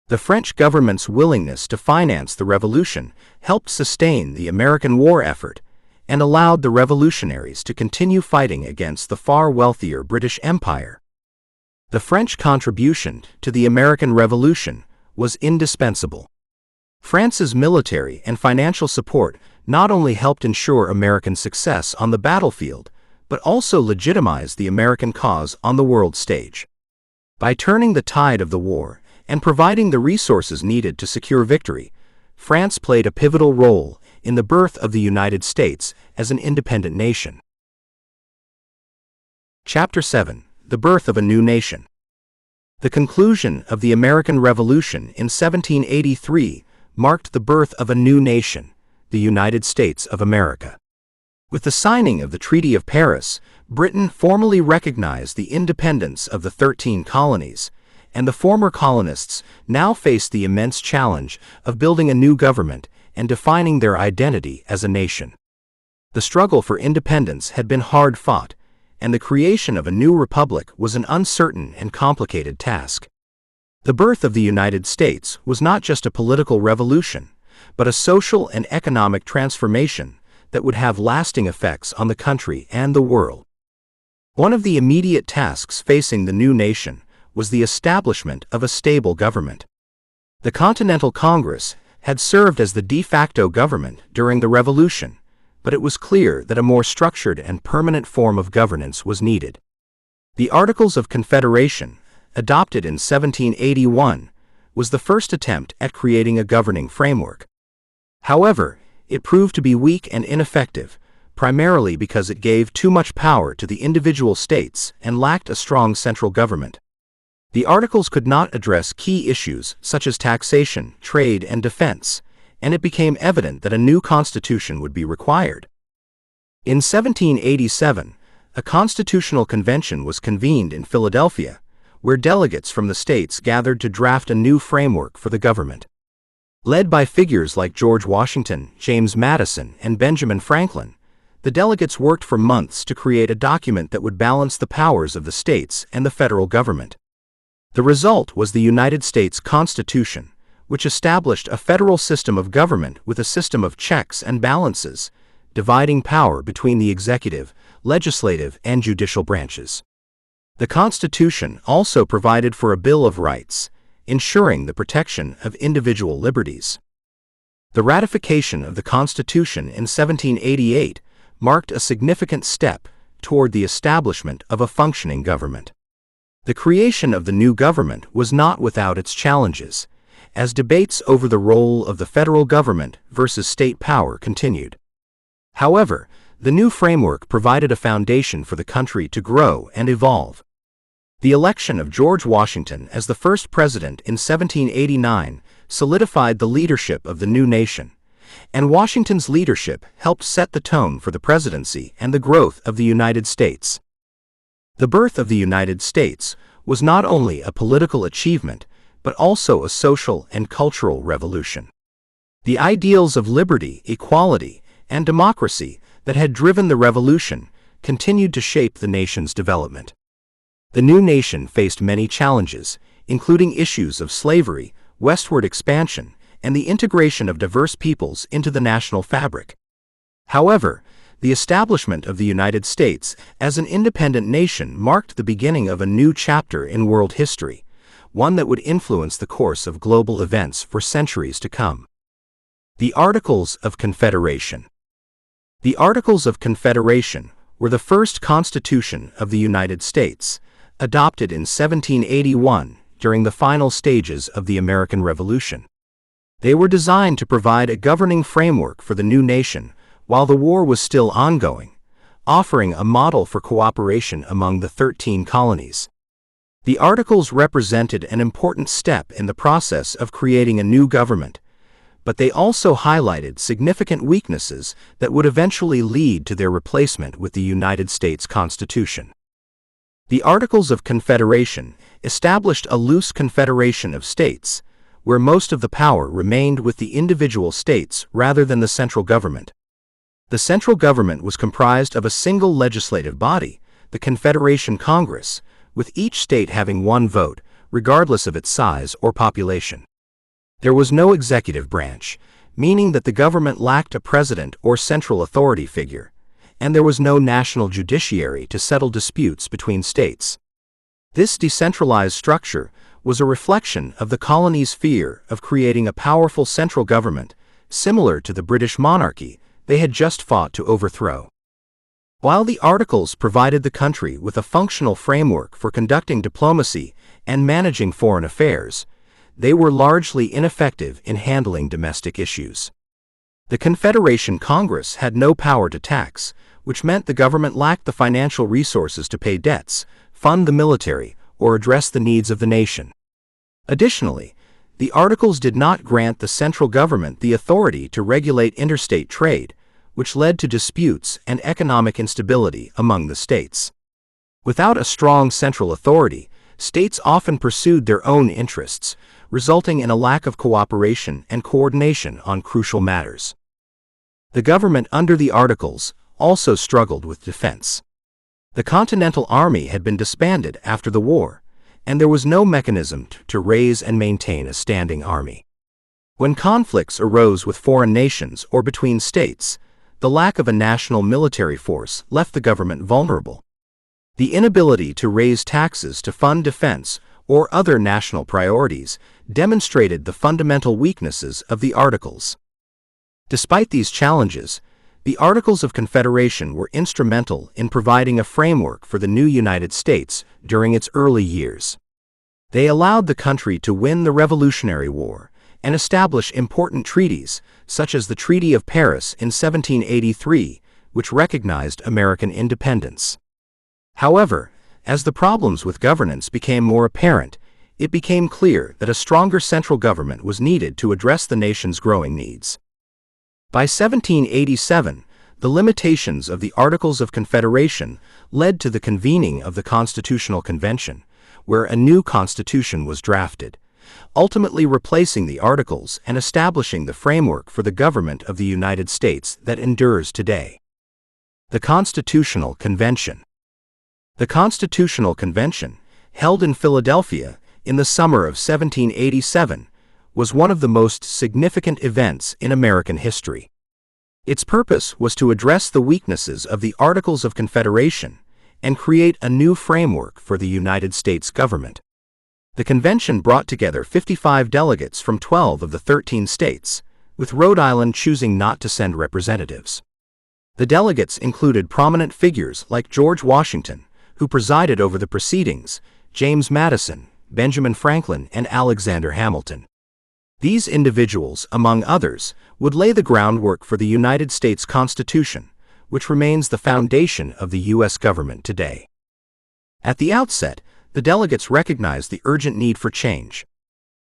The French government's willingness to finance the revolution helped sustain the American war effort and allowed the revolutionaries to continue fighting against the far wealthier British Empire. The French contribution to the American Revolution was indispensable. France's military and financial support not only helped ensure American success on the battlefield, but also legitimized the American cause on the world stage. By turning the tide of the war and providing the resources needed to secure victory, France played a pivotal role in the birth of the United States as an independent nation. Chapter 7: The Birth of a New Nation. The conclusion of the American Revolution in 1783 marked the birth of a new nation, the United States of America. With the signing of the Treaty of Paris, Britain formally recognized the independence of the 13 colonies, and the former colonists now faced the immense challenge of building a new government and defining their identity as a nation. The struggle for independence had been hard-fought, and the creation of a new republic was an uncertain and complicated task. The birth of the United States was not just a political revolution, but a social and economic transformation that would have lasting effects on the country and the world. One of the immediate tasks facing the new nation was the establishment of a stable government. The Continental Congress had served as the de facto government during the Revolution, but it was clear that a more structured and permanent form of governance was needed. The Articles of Confederation, adopted in 1781, was the first attempt at creating a governing framework. However, it proved to be weak and ineffective, primarily because it gave too much power to the individual states and lacked a strong central government. The Articles could not address key issues such as taxation, trade, and defense, and it became evident that a new constitution would be required. In 1787, a constitutional convention was convened in Philadelphia, where delegates from the states gathered to draft a new framework for the government. Led by figures like George Washington, James Madison, and Benjamin Franklin, the delegates worked for months to create a document that would balance the powers of the states and the federal government. The result was the United States Constitution, which established a federal system of government with a system of checks and balances, dividing power between the executive, legislative, and judicial branches. The Constitution also provided for a Bill of Rights, ensuring the protection of individual liberties. The ratification of the Constitution in 1788 marked a significant step toward the establishment of a functioning government. The creation of the new government was not without its challenges, as debates over the role of the federal government versus state power continued. However, the new framework provided a foundation for the country to grow and evolve. The election of George Washington as the first president in 1789 solidified the leadership of the new nation, and Washington's leadership helped set the tone for the presidency and the growth of the United States. The birth of the United States was not only a political achievement, but also a social and cultural revolution. The ideals of liberty, equality, and democracy that had driven the revolution continued to shape the nation's development. The new nation faced many challenges, including issues of slavery, westward expansion, and the integration of diverse peoples into the national fabric. However, the establishment of the United States as an independent nation marked the beginning of a new chapter in world history, one that would influence the course of global events for centuries to come. The Articles of Confederation. The Articles of Confederation were the first constitution of the United States, adopted in 1781 during the final stages of the American Revolution. They were designed to provide a governing framework for the new nation while the war was still ongoing, offering a model for cooperation among the 13 colonies. The Articles represented an important step in the process of creating a new government, but they also highlighted significant weaknesses that would eventually lead to their replacement with the United States Constitution. The Articles of Confederation established a loose confederation of states, where most of the power remained with the individual states rather than the central government. The central government was comprised of a single legislative body, the Confederation Congress, with each state having one vote, regardless of its size or population. There was no executive branch, meaning that the government lacked a president or central authority figure, and there was no national judiciary to settle disputes between states. This decentralized structure was a reflection of the colonies' fear of creating a powerful central government, similar to the British monarchy they had just fought to overthrow. While the Articles provided the country with a functional framework for conducting diplomacy and managing foreign affairs, they were largely ineffective in handling domestic issues. The Confederation Congress had no power to tax, which meant the government lacked the financial resources to pay debts, fund the military, or address the needs of the nation. Additionally, the Articles did not grant the central government the authority to regulate interstate trade, which led to disputes and economic instability among the states. Without a strong central authority, states often pursued their own interests, resulting in a lack of cooperation and coordination on crucial matters. The government under the Articles also struggled with defense. The Continental Army had been disbanded after the war, and there was no mechanism to raise and maintain a standing army. When conflicts arose with foreign nations or between states, the lack of a national military force left the government vulnerable. The inability to raise taxes to fund defense or other national priorities demonstrated the fundamental weaknesses of the Articles. Despite these challenges, the Articles of Confederation were instrumental in providing a framework for the new United States during its early years. They allowed the country to win the Revolutionary War and establish important treaties, such as the Treaty of Paris in 1783, which recognized American independence. However, as the problems with governance became more apparent, it became clear that a stronger central government was needed to address the nation's growing needs. By 1787, the limitations of the Articles of Confederation led to the convening of the Constitutional Convention, where a new constitution was drafted, ultimately replacing the Articles and establishing the framework for the government of the United States that endures today. The Constitutional Convention. The Constitutional Convention, held in Philadelphia in the summer of 1787, was one of the most significant events in American history. Its purpose was to address the weaknesses of the Articles of Confederation and create a new framework for the United States government. The convention brought together 55 delegates from 12 of the 13 states, with Rhode Island choosing not to send representatives. The delegates included prominent figures like George Washington, who presided over the proceedings, James Madison, Benjamin Franklin, and Alexander Hamilton. These individuals, among others, would lay the groundwork for the United States Constitution, which remains the foundation of the U.S. government today. At the outset, the delegates recognized the urgent need for change.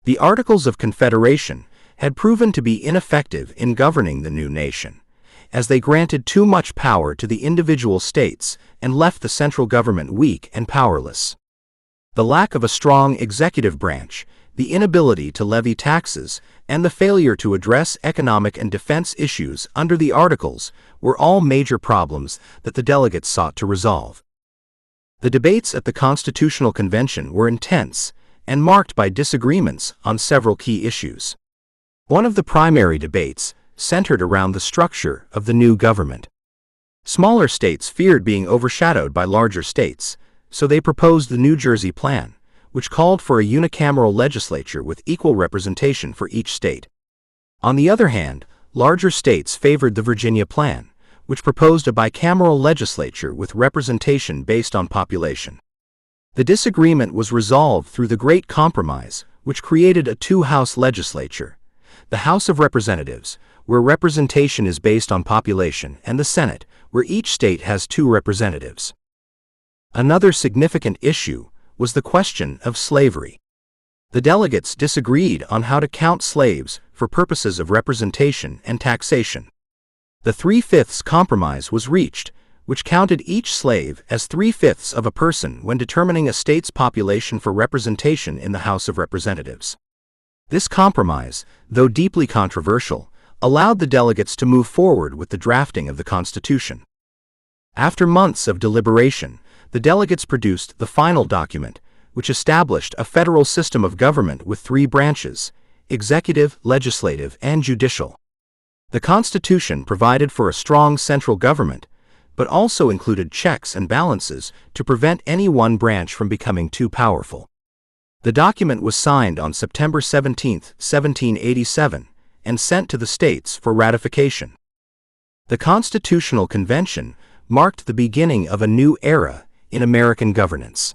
The Articles of Confederation had proven to be ineffective in governing the new nation, as they granted too much power to the individual states and left the central government weak and powerless. The lack of a strong executive branch, the inability to levy taxes, and the failure to address economic and defense issues under the Articles were all major problems that the delegates sought to resolve. The debates at the Constitutional Convention were intense and marked by disagreements on several key issues. One of the primary debates centered around the structure of the new government. Smaller states feared being overshadowed by larger states, so they proposed the New Jersey Plan, which called for a unicameral legislature with equal representation for each state. On the other hand, larger states favored the Virginia Plan, which proposed a bicameral legislature with representation based on population. The disagreement was resolved through the Great Compromise, which created a two-house legislature: the House of Representatives, where representation is based on population, and the Senate, where each state has 2 representatives. Another significant issue was the question of slavery. The delegates disagreed on how to count slaves for purposes of representation and taxation. The 3/5 compromise was reached, which counted each slave as 3/5 of a person when determining a state's population for representation in the House of Representatives. This compromise, though deeply controversial, allowed the delegates to move forward with the drafting of the Constitution. After months of deliberation, the delegates produced the final document, which established a federal system of government with 3 branches: executive, legislative, and judicial. The Constitution provided for a strong central government, but also included checks and balances to prevent any one branch from becoming too powerful. The document was signed on September 17, 1787, and sent to the states for ratification. The Constitutional Convention marked the beginning of a new era in American governance.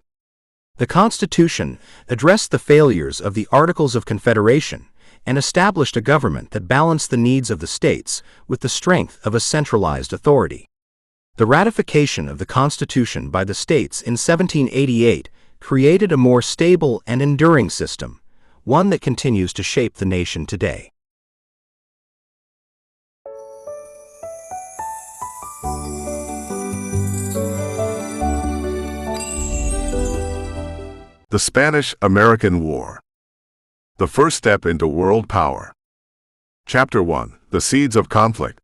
The Constitution addressed the failures of the Articles of Confederation and established a government that balanced the needs of the states with the strength of a centralized authority. The ratification of the Constitution by the states in 1788 created a more stable and enduring system, one that continues to shape the nation today. The Spanish-American War. The first step into world power. Chapter 1. The Seeds of Conflict.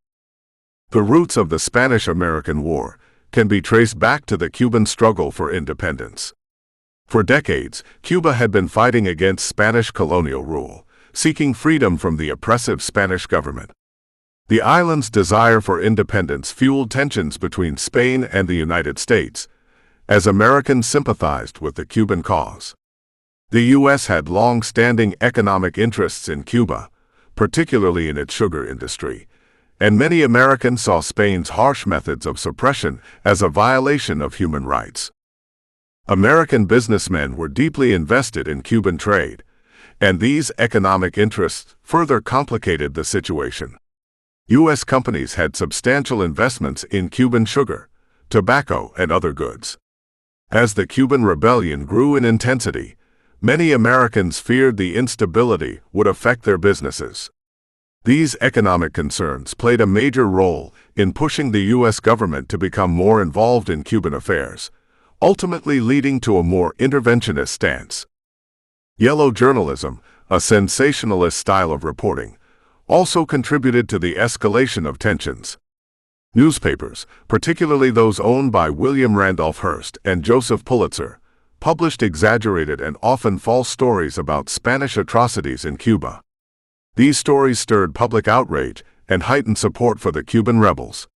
The roots of the Spanish-American War can be traced back to the Cuban struggle for independence. For decades, Cuba had been fighting against Spanish colonial rule, seeking freedom from the oppressive Spanish government. The island's desire for independence fueled tensions between Spain and the United States, as Americans sympathized with the Cuban cause. The U.S. had long-standing economic interests in Cuba, particularly in its sugar industry, and many Americans saw Spain's harsh methods of suppression as a violation of human rights. American businessmen were deeply invested in Cuban trade, and these economic interests further complicated the situation. U.S. companies had substantial investments in Cuban sugar, tobacco, and other goods. As the Cuban rebellion grew in intensity, many Americans feared the instability would affect their businesses. These economic concerns played a major role in pushing the U.S. government to become more involved in Cuban affairs, ultimately leading to a more interventionist stance. Yellow journalism, a sensationalist style of reporting, also contributed to the escalation of tensions. Newspapers, particularly those owned by William Randolph Hearst and Joseph Pulitzer, published exaggerated and often false stories about Spanish atrocities in Cuba. These stories stirred public outrage and heightened support for the Cuban rebels.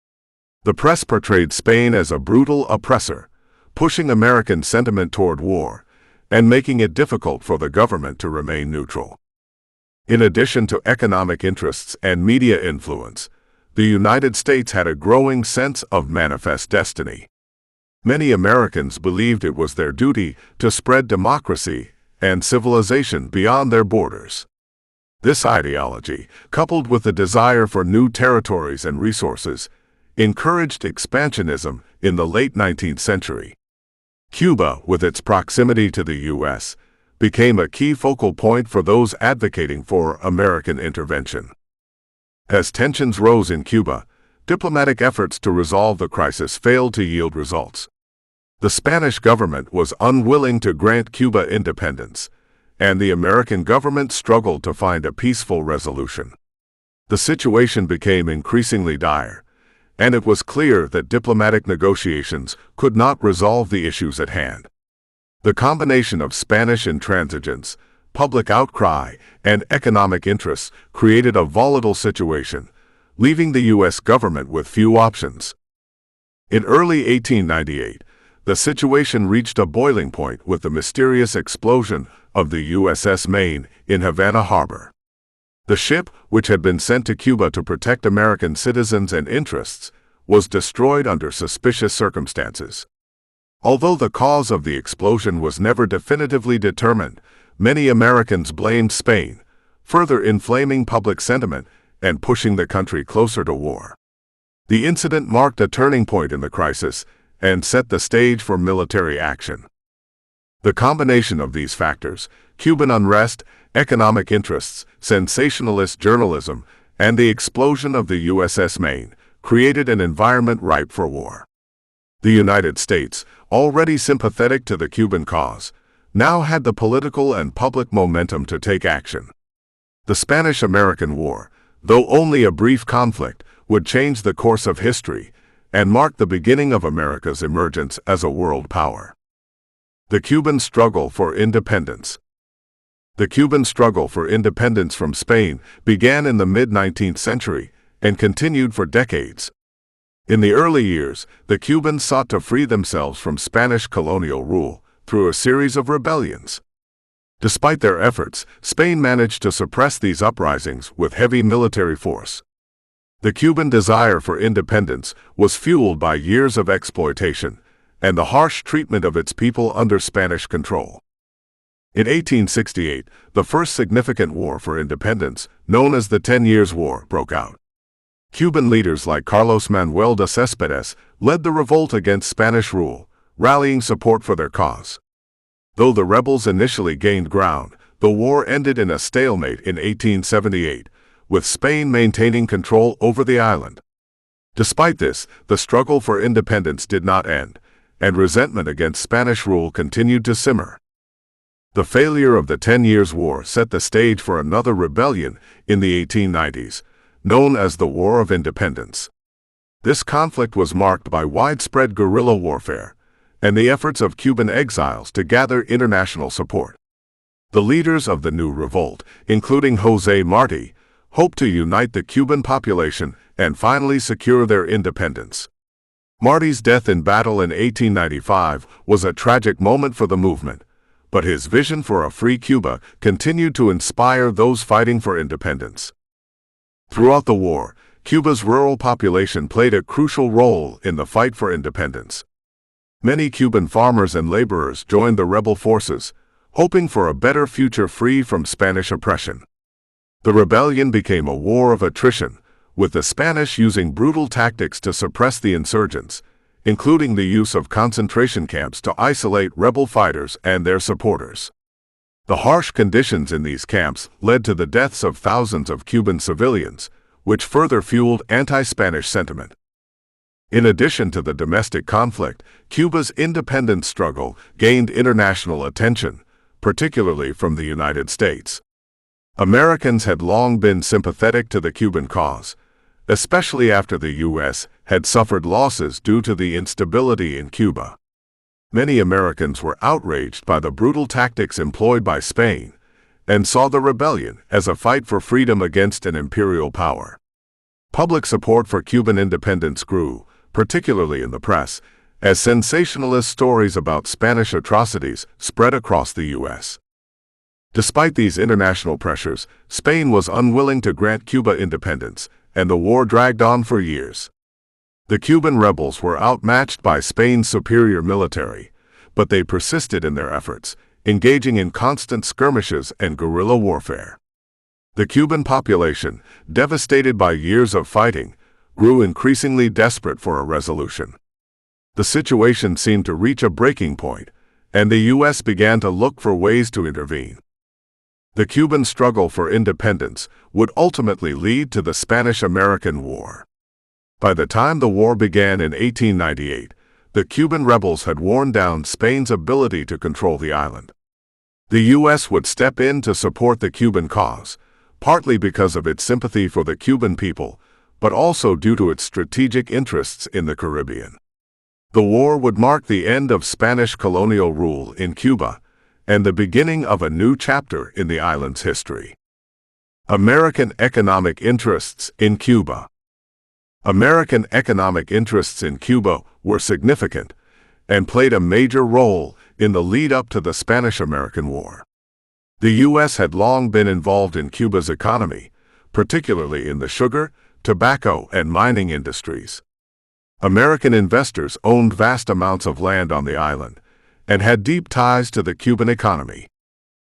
The press portrayed Spain as a brutal oppressor, pushing American sentiment toward war and making it difficult for the government to remain neutral. In addition to economic interests and media influence, the United States had a growing sense of manifest destiny. Many Americans believed it was their duty to spread democracy and civilization beyond their borders. This ideology, coupled with the desire for new territories and resources, encouraged expansionism in the late 19th century. Cuba, with its proximity to the U.S., became a key focal point for those advocating for American intervention. As tensions rose in Cuba, diplomatic efforts to resolve the crisis failed to yield results. The Spanish government was unwilling to grant Cuba independence, and the American government struggled to find a peaceful resolution. The situation became increasingly dire, and it was clear that diplomatic negotiations could not resolve the issues at hand. The combination of Spanish intransigence, public outcry, and economic interests created a volatile situation, leaving the U.S. government with few options. In early 1898, the situation reached a boiling point with the mysterious explosion of the USS Maine in Havana Harbor. The ship, which had been sent to Cuba to protect American citizens and interests, was destroyed under suspicious circumstances. Although the cause of the explosion was never definitively determined, many Americans blamed Spain, further inflaming public sentiment and pushing the country closer to war. The incident marked a turning point in the crisis and set the stage for military action. The combination of these factors, Cuban unrest, economic interests, sensationalist journalism, and the explosion of the USS Maine, created an environment ripe for war. The United States, already sympathetic to the Cuban cause, now had the political and public momentum to take action. The Spanish-American War, though only a brief conflict, would change the course of history and mark the beginning of America's emergence as a world power. The Cuban struggle for independence. The Cuban struggle for independence from Spain began in the mid-19th century and continued for decades. In the early years, the Cubans sought to free themselves from Spanish colonial rule through a series of rebellions. Despite their efforts, Spain managed to suppress these uprisings with heavy military force. The Cuban desire for independence was fueled by years of exploitation and the harsh treatment of its people under Spanish control. In 1868, the first significant war for independence, known as the 10 Years' War, broke out. Cuban leaders like Carlos Manuel de Céspedes led the revolt against Spanish rule, rallying support for their cause. Though the rebels initially gained ground, the war ended in a stalemate in 1878, with Spain maintaining control over the island. Despite this, the struggle for independence did not end, and resentment against Spanish rule continued to simmer. The failure of the 10 Years' War set the stage for another rebellion in the 1890s, known as the War of Independence. This conflict was marked by widespread guerrilla warfare and the efforts of Cuban exiles to gather international support. The leaders of the new revolt, including José Martí, hoped to unite the Cuban population and finally secure their independence. Martí's death in battle in 1895 was a tragic moment for the movement, but his vision for a free Cuba continued to inspire those fighting for independence. Throughout the war, Cuba's rural population played a crucial role in the fight for independence. Many Cuban farmers and laborers joined the rebel forces, hoping for a better future free from Spanish oppression. The rebellion became a war of attrition, with the Spanish using brutal tactics to suppress the insurgents, including the use of concentration camps to isolate rebel fighters and their supporters. The harsh conditions in these camps led to the deaths of thousands of Cuban civilians, which further fueled anti-Spanish sentiment. In addition to the domestic conflict, Cuba's independence struggle gained international attention, particularly from the United States. Americans had long been sympathetic to the Cuban cause, especially after the U.S. had suffered losses due to the instability in Cuba. Many Americans were outraged by the brutal tactics employed by Spain and saw the rebellion as a fight for freedom against an imperial power. Public support for Cuban independence grew, particularly in the press, as sensationalist stories about Spanish atrocities spread across the U.S. Despite these international pressures, Spain was unwilling to grant Cuba independence, and the war dragged on for years. The Cuban rebels were outmatched by Spain's superior military, but they persisted in their efforts, engaging in constant skirmishes and guerrilla warfare. The Cuban population, devastated by years of fighting, grew increasingly desperate for a resolution. The situation seemed to reach a breaking point, and the U.S. began to look for ways to intervene. The Cuban struggle for independence would ultimately lead to the Spanish-American War. By the time the war began in 1898, the Cuban rebels had worn down Spain's ability to control the island. The U.S. would step in to support the Cuban cause, partly because of its sympathy for the Cuban people, but also due to its strategic interests in the Caribbean. The war would mark the end of Spanish colonial rule in Cuba and the beginning of a new chapter in the island's history. American economic interests in Cuba. American economic interests in Cuba were significant and played a major role in the lead-up to the Spanish-American War. The U.S. had long been involved in Cuba's economy, particularly in the sugar, tobacco, and mining industries. American investors owned vast amounts of land on the island and had deep ties to the Cuban economy.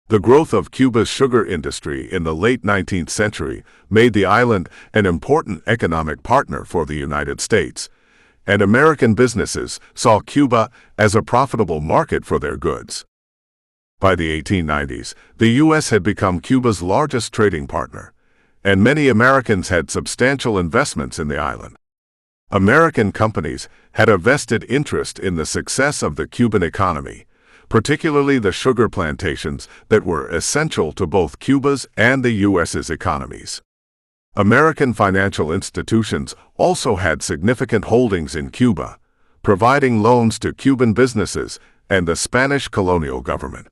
The growth of Cuba's sugar industry in the late 19th century made the island an important economic partner for the United States, and American businesses saw Cuba as a profitable market for their goods. By the 1890s, the U.S. had become Cuba's largest trading partner, and many Americans had substantial investments in the island. American companies had a vested interest in the success of the Cuban economy, particularly the sugar plantations that were essential to both Cuba's and the U.S.'s economies. American financial institutions also had significant holdings in Cuba, providing loans to Cuban businesses and the Spanish colonial government.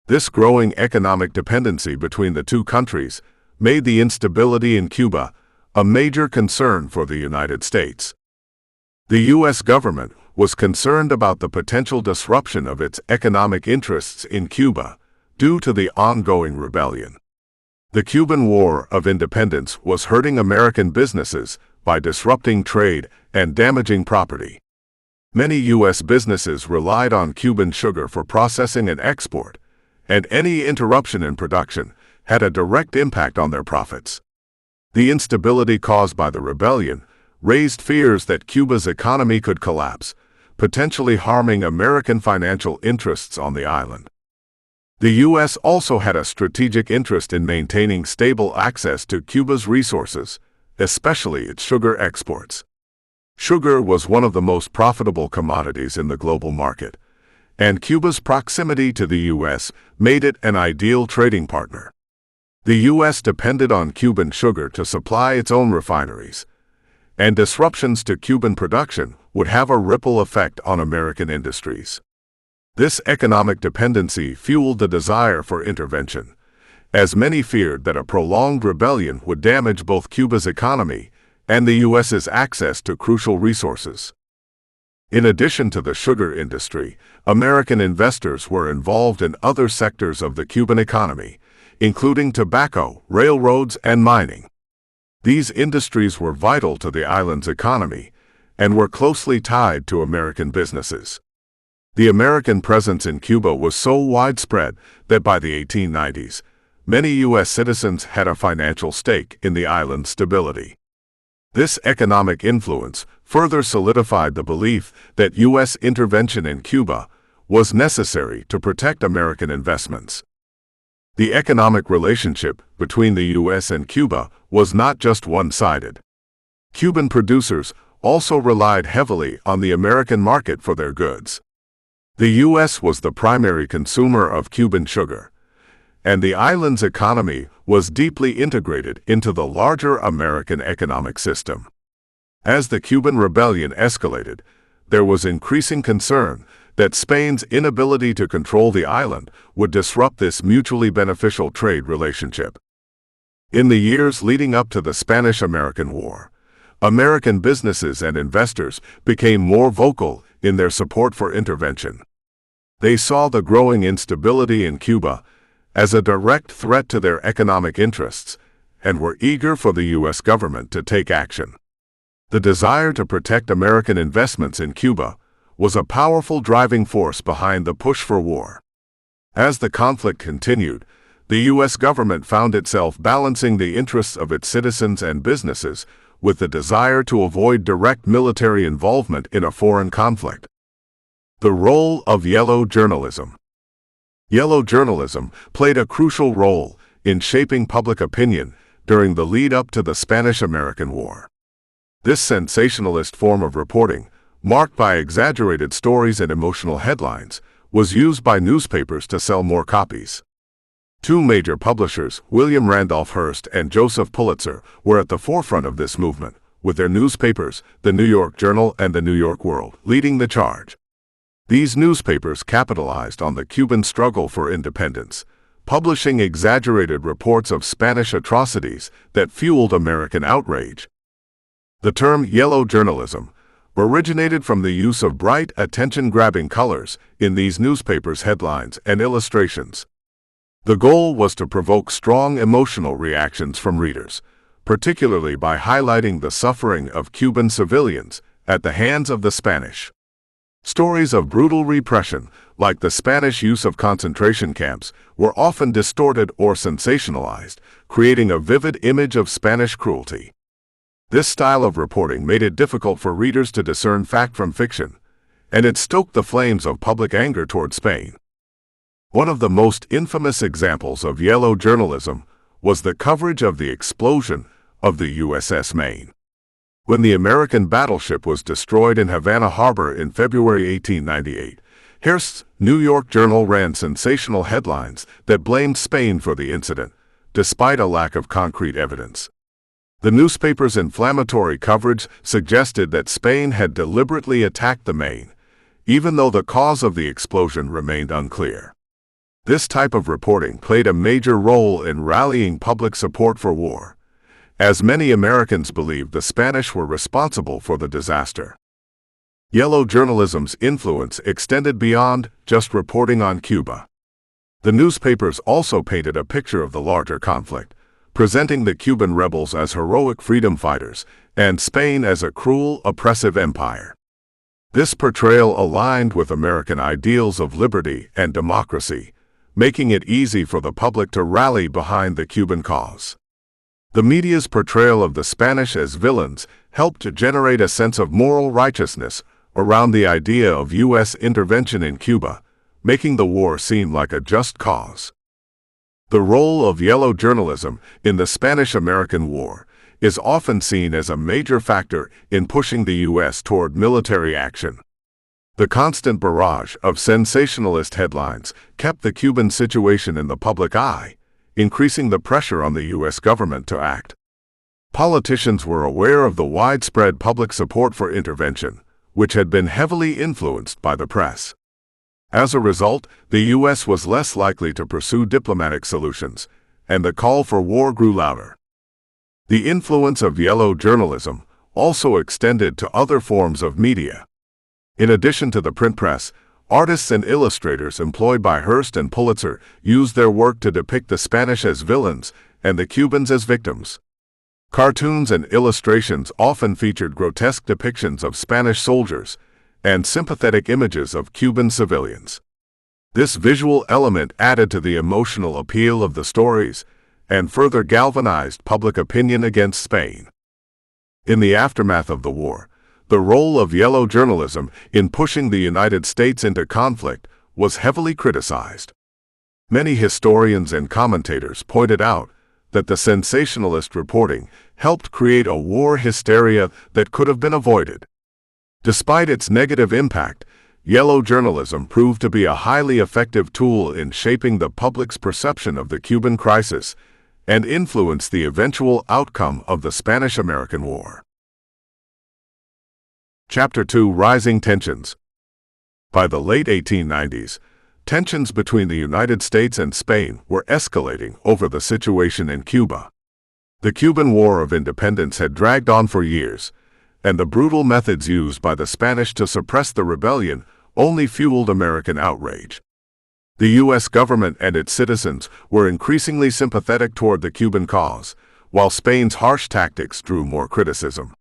This growing economic dependency between the two countries made the instability in Cuba a major concern for the United States. The U.S. government was concerned about the potential disruption of its economic interests in Cuba due to the ongoing rebellion. The Cuban War of Independence was hurting American businesses by disrupting trade and damaging property. Many U.S. businesses relied on Cuban sugar for processing and export, and any interruption in production had a direct impact on their profits. The instability caused by the rebellion raised fears that Cuba's economy could collapse, potentially harming American financial interests on the island. The U.S. also had a strategic interest in maintaining stable access to Cuba's resources, especially its sugar exports. Sugar was one of the most profitable commodities in the global market, and Cuba's proximity to the U.S. made it an ideal trading partner. The U.S. depended on Cuban sugar to supply its own refineries, and disruptions to Cuban production would have a ripple effect on American industries. This economic dependency fueled the desire for intervention, as many feared that a prolonged rebellion would damage both Cuba's economy and the U.S.'s access to crucial resources. In addition to the sugar industry, American investors were involved in other sectors of the Cuban economy, including tobacco, railroads, and mining. These industries were vital to the island's economy and were closely tied to American businesses. The American presence in Cuba was so widespread that by the 1890s, many U.S. citizens had a financial stake in the island's stability. This economic influence further solidified the belief that U.S. intervention in Cuba was necessary to protect American investments. The economic relationship between the U.S. and Cuba was not just one-sided. Cuban producers also relied heavily on the American market for their goods. The U.S. was the primary consumer of Cuban sugar, and the island's economy was deeply integrated into the larger American economic system. As the Cuban rebellion escalated, there was increasing concern that Spain's inability to control the island would disrupt this mutually beneficial trade relationship. In the years leading up to the Spanish-American War, American businesses and investors became more vocal in their support for intervention. They saw the growing instability in Cuba as a direct threat to their economic interests and were eager for the U.S. government to take action. The desire to protect American investments in Cuba was a powerful driving force behind the push for war. As the conflict continued, the U.S. government found itself balancing the interests of its citizens and businesses with the desire to avoid direct military involvement in a foreign conflict. The role of yellow journalism. Yellow journalism played a crucial role in shaping public opinion during the lead-up to the Spanish-American War. This sensationalist form of reporting, marked by exaggerated stories and emotional headlines, was used by newspapers to sell more copies. Two major publishers, William Randolph Hearst and Joseph Pulitzer, were at the forefront of this movement, with their newspapers, the New York Journal and the New York World, leading the charge. These newspapers capitalized on the Cuban struggle for independence, publishing exaggerated reports of Spanish atrocities that fueled American outrage. The term yellow journalism originated from the use of bright, attention-grabbing colors in these newspapers' headlines and illustrations. The goal was to provoke strong emotional reactions from readers, particularly by highlighting the suffering of Cuban civilians at the hands of the Spanish. Stories of brutal repression, like the Spanish use of concentration camps, were often distorted or sensationalized, creating a vivid image of Spanish cruelty. This style of reporting made it difficult for readers to discern fact from fiction, and it stoked the flames of public anger toward Spain. One of the most infamous examples of yellow journalism was the coverage of the explosion of the USS Maine. When the American battleship was destroyed in Havana Harbor in February 1898, Hearst's New York Journal ran sensational headlines that blamed Spain for the incident, despite a lack of concrete evidence. The newspaper's inflammatory coverage suggested that Spain had deliberately attacked the Maine, even though the cause of the explosion remained unclear. This type of reporting played a major role in rallying public support for war, as many Americans believed the Spanish were responsible for the disaster. Yellow journalism's influence extended beyond just reporting on Cuba. The newspapers also painted a picture of the larger conflict, presenting the Cuban rebels as heroic freedom fighters and Spain as a cruel, oppressive empire. This portrayal aligned with American ideals of liberty and democracy, making it easy for the public to rally behind the Cuban cause. The media's portrayal of the Spanish as villains helped to generate a sense of moral righteousness around the idea of U.S. intervention in Cuba, making the war seem like a just cause. The role of yellow journalism in the Spanish-American War is often seen as a major factor in pushing the U.S. toward military action. The constant barrage of sensationalist headlines kept the Cuban situation in the public eye, increasing the pressure on the U.S. government to act. Politicians were aware of the widespread public support for intervention, which had been heavily influenced by the press. As a result, the U.S. was less likely to pursue diplomatic solutions, and the call for war grew louder. The influence of yellow journalism also extended to other forms of media. In addition to the print press, artists and illustrators employed by Hearst and Pulitzer used their work to depict the Spanish as villains and the Cubans as victims. Cartoons and illustrations often featured grotesque depictions of Spanish soldiers and sympathetic images of Cuban civilians. This visual element added to the emotional appeal of the stories and further galvanized public opinion against Spain. In the aftermath of the war, the role of yellow journalism in pushing the United States into conflict was heavily criticized. Many historians and commentators pointed out that the sensationalist reporting helped create a war hysteria that could have been avoided. Despite its negative impact, yellow journalism proved to be a highly effective tool in shaping the public's perception of the Cuban crisis and influenced the eventual outcome of the Spanish-American War. Chapter 2: Rising Tensions. By the late 1890s, tensions between the United States and Spain were escalating over the situation in Cuba. The Cuban War of Independence had dragged on for years, and the brutal methods used by the Spanish to suppress the rebellion only fueled American outrage. The U.S. government and its citizens were increasingly sympathetic toward the Cuban cause, while Spain's harsh tactics drew more criticism.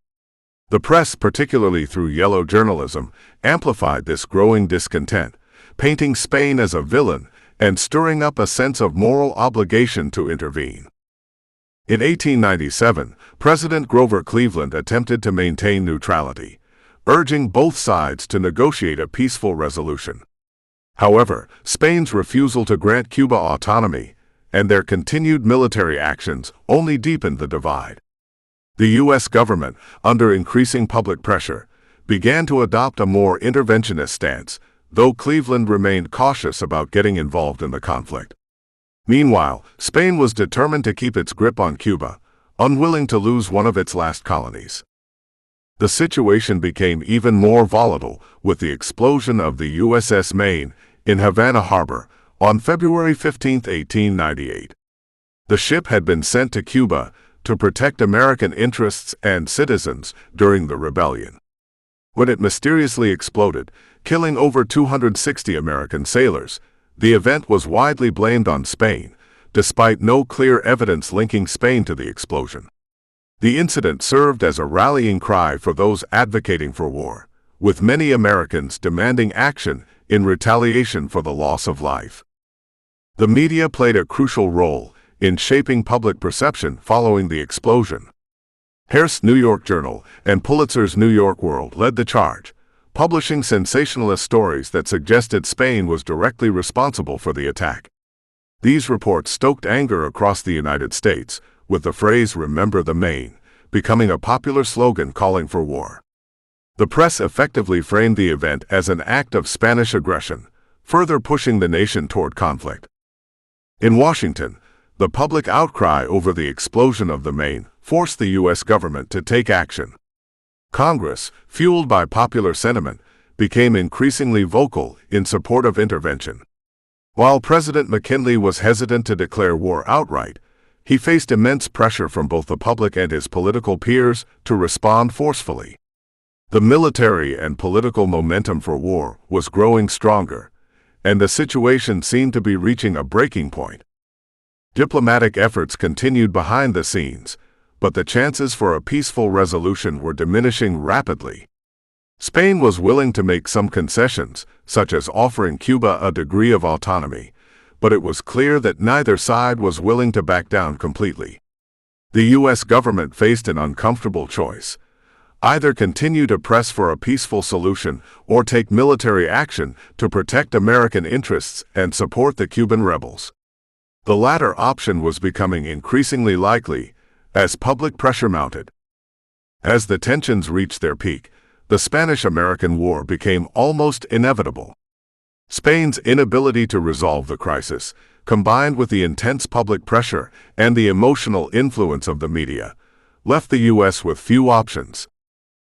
The press, particularly through yellow journalism, amplified this growing discontent, painting Spain as a villain and stirring up a sense of moral obligation to intervene. In 1897, President Grover Cleveland attempted to maintain neutrality, urging both sides to negotiate a peaceful resolution. However, Spain's refusal to grant Cuba autonomy and their continued military actions only deepened the divide. The U.S. government, under increasing public pressure, began to adopt a more interventionist stance, though Cleveland remained cautious about getting involved in the conflict. Meanwhile, Spain was determined to keep its grip on Cuba, unwilling to lose one of its last colonies. The situation became even more volatile with the explosion of the USS Maine in Havana Harbor on February 15, 1898. The ship had been sent to Cuba to protect American interests and citizens during the rebellion. When it mysteriously exploded, killing over 260 American sailors, the event was widely blamed on Spain, despite no clear evidence linking Spain to the explosion. The incident served as a rallying cry for those advocating for war, with many Americans demanding action in retaliation for the loss of life. The media played a crucial role in shaping public perception following the explosion. Hearst's New York Journal and Pulitzer's New York World led the charge, publishing sensationalist stories that suggested Spain was directly responsible for the attack. These reports stoked anger across the United States, with the phrase "Remember the Maine" becoming a popular slogan calling for war. The press effectively framed the event as an act of Spanish aggression, further pushing the nation toward conflict. In Washington, the public outcry over the explosion of the Maine forced the U.S. government to take action. Congress, fueled by popular sentiment, became increasingly vocal in support of intervention. While President McKinley was hesitant to declare war outright, he faced immense pressure from both the public and his political peers to respond forcefully. The military and political momentum for war was growing stronger, and the situation seemed to be reaching a breaking point. Diplomatic efforts continued behind the scenes, but the chances for a peaceful resolution were diminishing rapidly. Spain was willing to make some concessions, such as offering Cuba a degree of autonomy, but it was clear that neither side was willing to back down completely. The U.S. government faced an uncomfortable choice: either continue to press for a peaceful solution or take military action to protect American interests and support the Cuban rebels. The latter option was becoming increasingly likely as public pressure mounted. As the tensions reached their peak, the Spanish-American War became almost inevitable. Spain's inability to resolve the crisis, combined with the intense public pressure and the emotional influence of the media, left the U.S. with few options.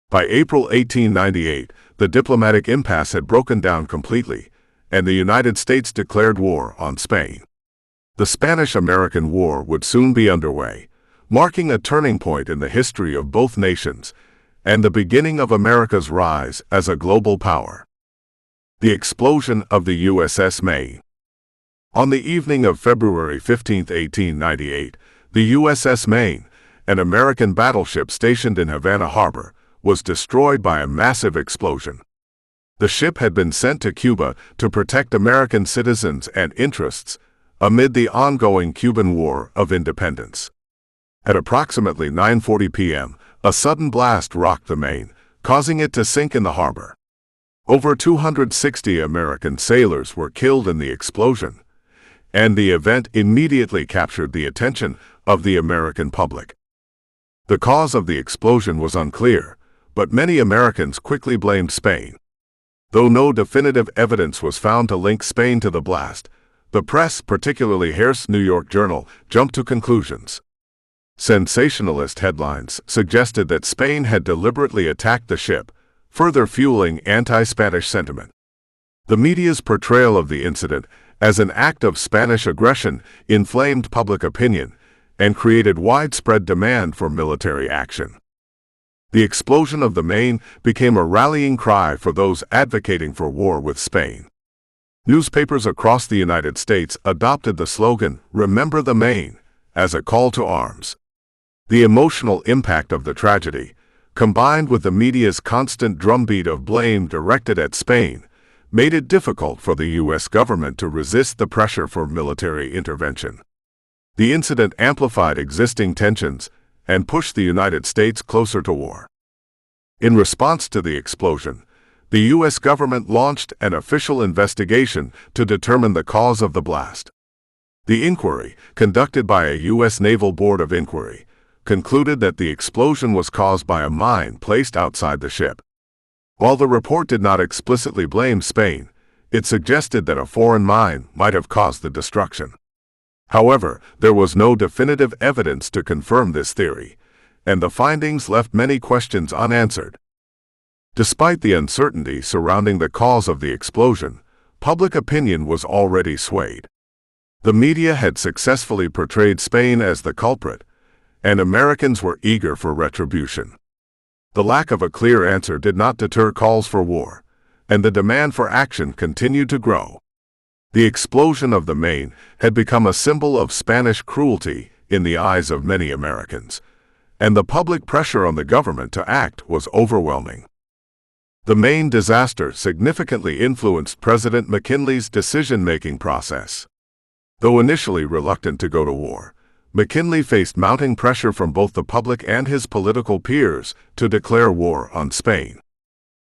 By April 1898, the diplomatic impasse had broken down completely, and the United States declared war on Spain. The Spanish-American War would soon be underway, marking a turning point in the history of both nations and the beginning of America's rise as a global power. The explosion of the USS Maine. On the evening of February 15, 1898, the USS Maine, an American battleship stationed in Havana Harbor, was destroyed by a massive explosion. The ship had been sent to Cuba to protect American citizens and interests amid the ongoing Cuban War of Independence. At approximately 9:40 p.m., a sudden blast rocked the Maine, causing it to sink in the harbor. Over 260 American sailors were killed in the explosion, and the event immediately captured the attention of the American public. The cause of the explosion was unclear, but many Americans quickly blamed Spain. Though no definitive evidence was found to link Spain to the blast, the press, particularly Hearst's New York Journal, jumped to conclusions. Sensationalist headlines suggested that Spain had deliberately attacked the ship, further fueling anti-Spanish sentiment. The media's portrayal of the incident as an act of Spanish aggression inflamed public opinion and created widespread demand for military action. The explosion of the Maine became a rallying cry for those advocating for war with Spain. Newspapers across the United States adopted the slogan, "Remember the Maine," as a call to arms. The emotional impact of the tragedy, combined with the media's constant drumbeat of blame directed at Spain, made it difficult for the U.S. government to resist the pressure for military intervention. The incident amplified existing tensions and pushed the United States closer to war. In response to the explosion, the U.S. government launched an official investigation to determine the cause of the blast. The inquiry, conducted by a U.S. Naval Board of Inquiry, concluded that the explosion was caused by a mine placed outside the ship. While the report did not explicitly blame Spain, it suggested that a foreign mine might have caused the destruction. However, there was no definitive evidence to confirm this theory, and the findings left many questions unanswered. Despite the uncertainty surrounding the cause of the explosion, public opinion was already swayed. The media had successfully portrayed Spain as the culprit, and Americans were eager for retribution. The lack of a clear answer did not deter calls for war, and the demand for action continued to grow. The explosion of the Maine had become a symbol of Spanish cruelty in the eyes of many Americans, and the public pressure on the government to act was overwhelming. The Maine disaster significantly influenced President McKinley's decision-making process. Though initially reluctant to go to war, McKinley faced mounting pressure from both the public and his political peers to declare war on Spain.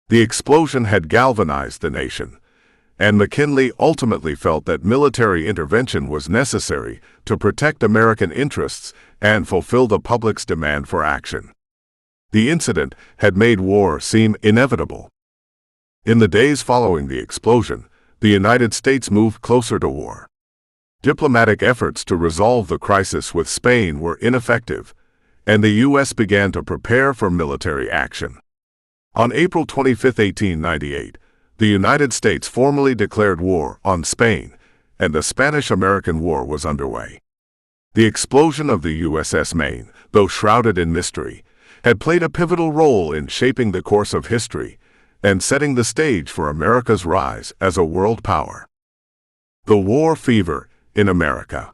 The explosion had galvanized the nation, and McKinley ultimately felt that military intervention was necessary to protect American interests and fulfill the public's demand for action. The incident had made war seem inevitable. In the days following the explosion, the United States moved closer to war. Diplomatic efforts to resolve the crisis with Spain were ineffective, and the U.S. began to prepare for military action. On April 25, 1898, the United States formally declared war on Spain, and the Spanish-American War was underway. The explosion of the USS Maine, though shrouded in mystery, had played a pivotal role in shaping the course of history and setting the stage for America's rise as a world power. The war fever in America.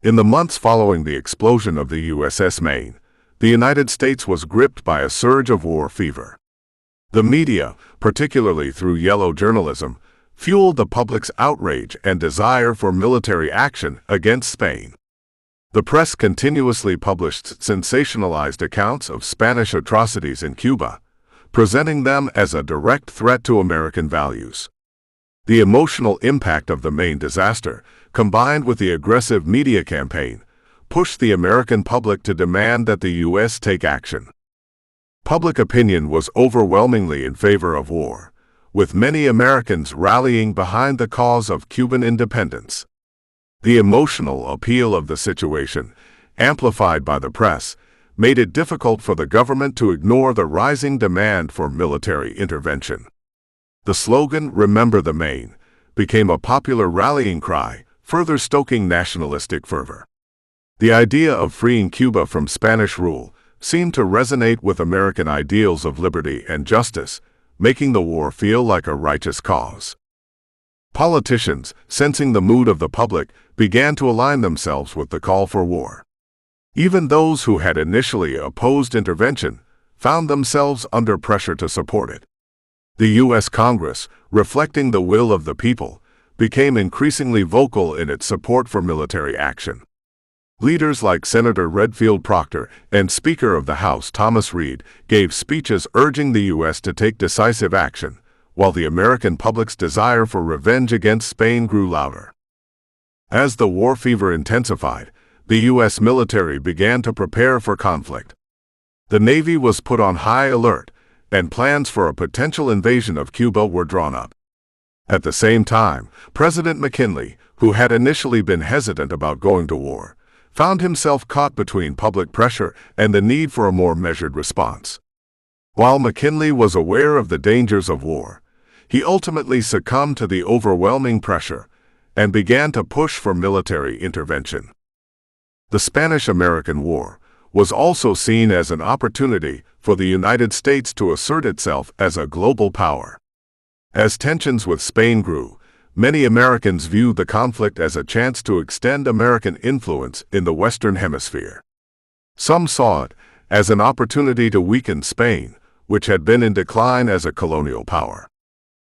In the months following the explosion of the USS Maine, the United States was gripped by a surge of war fever. The media, particularly through yellow journalism, fueled the public's outrage and desire for military action against Spain. The press continuously published sensationalized accounts of Spanish atrocities in Cuba, presenting them as a direct threat to American values. The emotional impact of the Maine disaster, combined with the aggressive media campaign, pushed the American public to demand that the U.S. take action. Public opinion was overwhelmingly in favor of war, with many Americans rallying behind the cause of Cuban independence. The emotional appeal of the situation, amplified by the press, made it difficult for the government to ignore the rising demand for military intervention. The slogan, "Remember the Maine," became a popular rallying cry, further stoking nationalistic fervor. The idea of freeing Cuba from Spanish rule seemed to resonate with American ideals of liberty and justice, making the war feel like a righteous cause. Politicians, sensing the mood of the public, began to align themselves with the call for war. Even those who had initially opposed intervention found themselves under pressure to support it. The U.S. Congress, reflecting the will of the people, became increasingly vocal in its support for military action. Leaders like Senator Redfield Proctor and Speaker of the House Thomas Reed gave speeches urging the U.S. to take decisive action, while the American public's desire for revenge against Spain grew louder. As the war fever intensified, the U.S. military began to prepare for conflict. The Navy was put on high alert, and plans for a potential invasion of Cuba were drawn up. At the same time, President McKinley, who had initially been hesitant about going to war, found himself caught between public pressure and the need for a more measured response. While McKinley was aware of the dangers of war, he ultimately succumbed to the overwhelming pressure and began to push for military intervention. The Spanish-American War was also seen as an opportunity for the United States to assert itself as a global power. As tensions with Spain grew, many Americans viewed the conflict as a chance to extend American influence in the Western Hemisphere. Some saw it as an opportunity to weaken Spain, which had been in decline as a colonial power.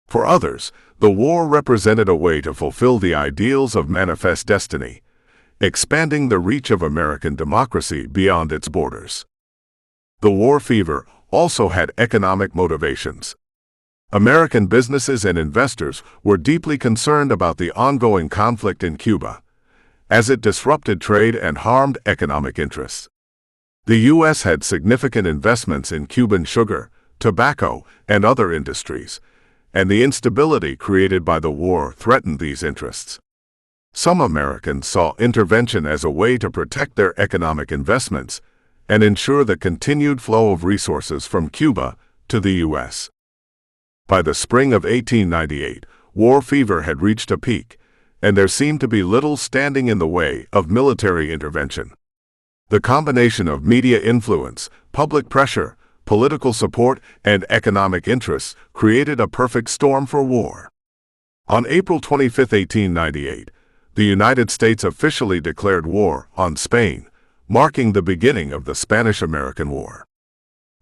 For others, the war represented a way to fulfill the ideals of Manifest Destiny, expanding the reach of American democracy beyond its borders. The war fever also had economic motivations. American businesses and investors were deeply concerned about the ongoing conflict in Cuba, as it disrupted trade and harmed economic interests. The U.S. had significant investments in Cuban sugar, tobacco, and other industries, and the instability created by the war threatened these interests. Some Americans saw intervention as a way to protect their economic investments and ensure the continued flow of resources from Cuba to the U.S. By the spring of 1898, war fever had reached a peak, and there seemed to be little standing in the way of military intervention. The combination of media influence, public pressure, political support, and economic interests created a perfect storm for war. On April 25, 1898, the United States officially declared war on Spain, marking the beginning of the Spanish-American War.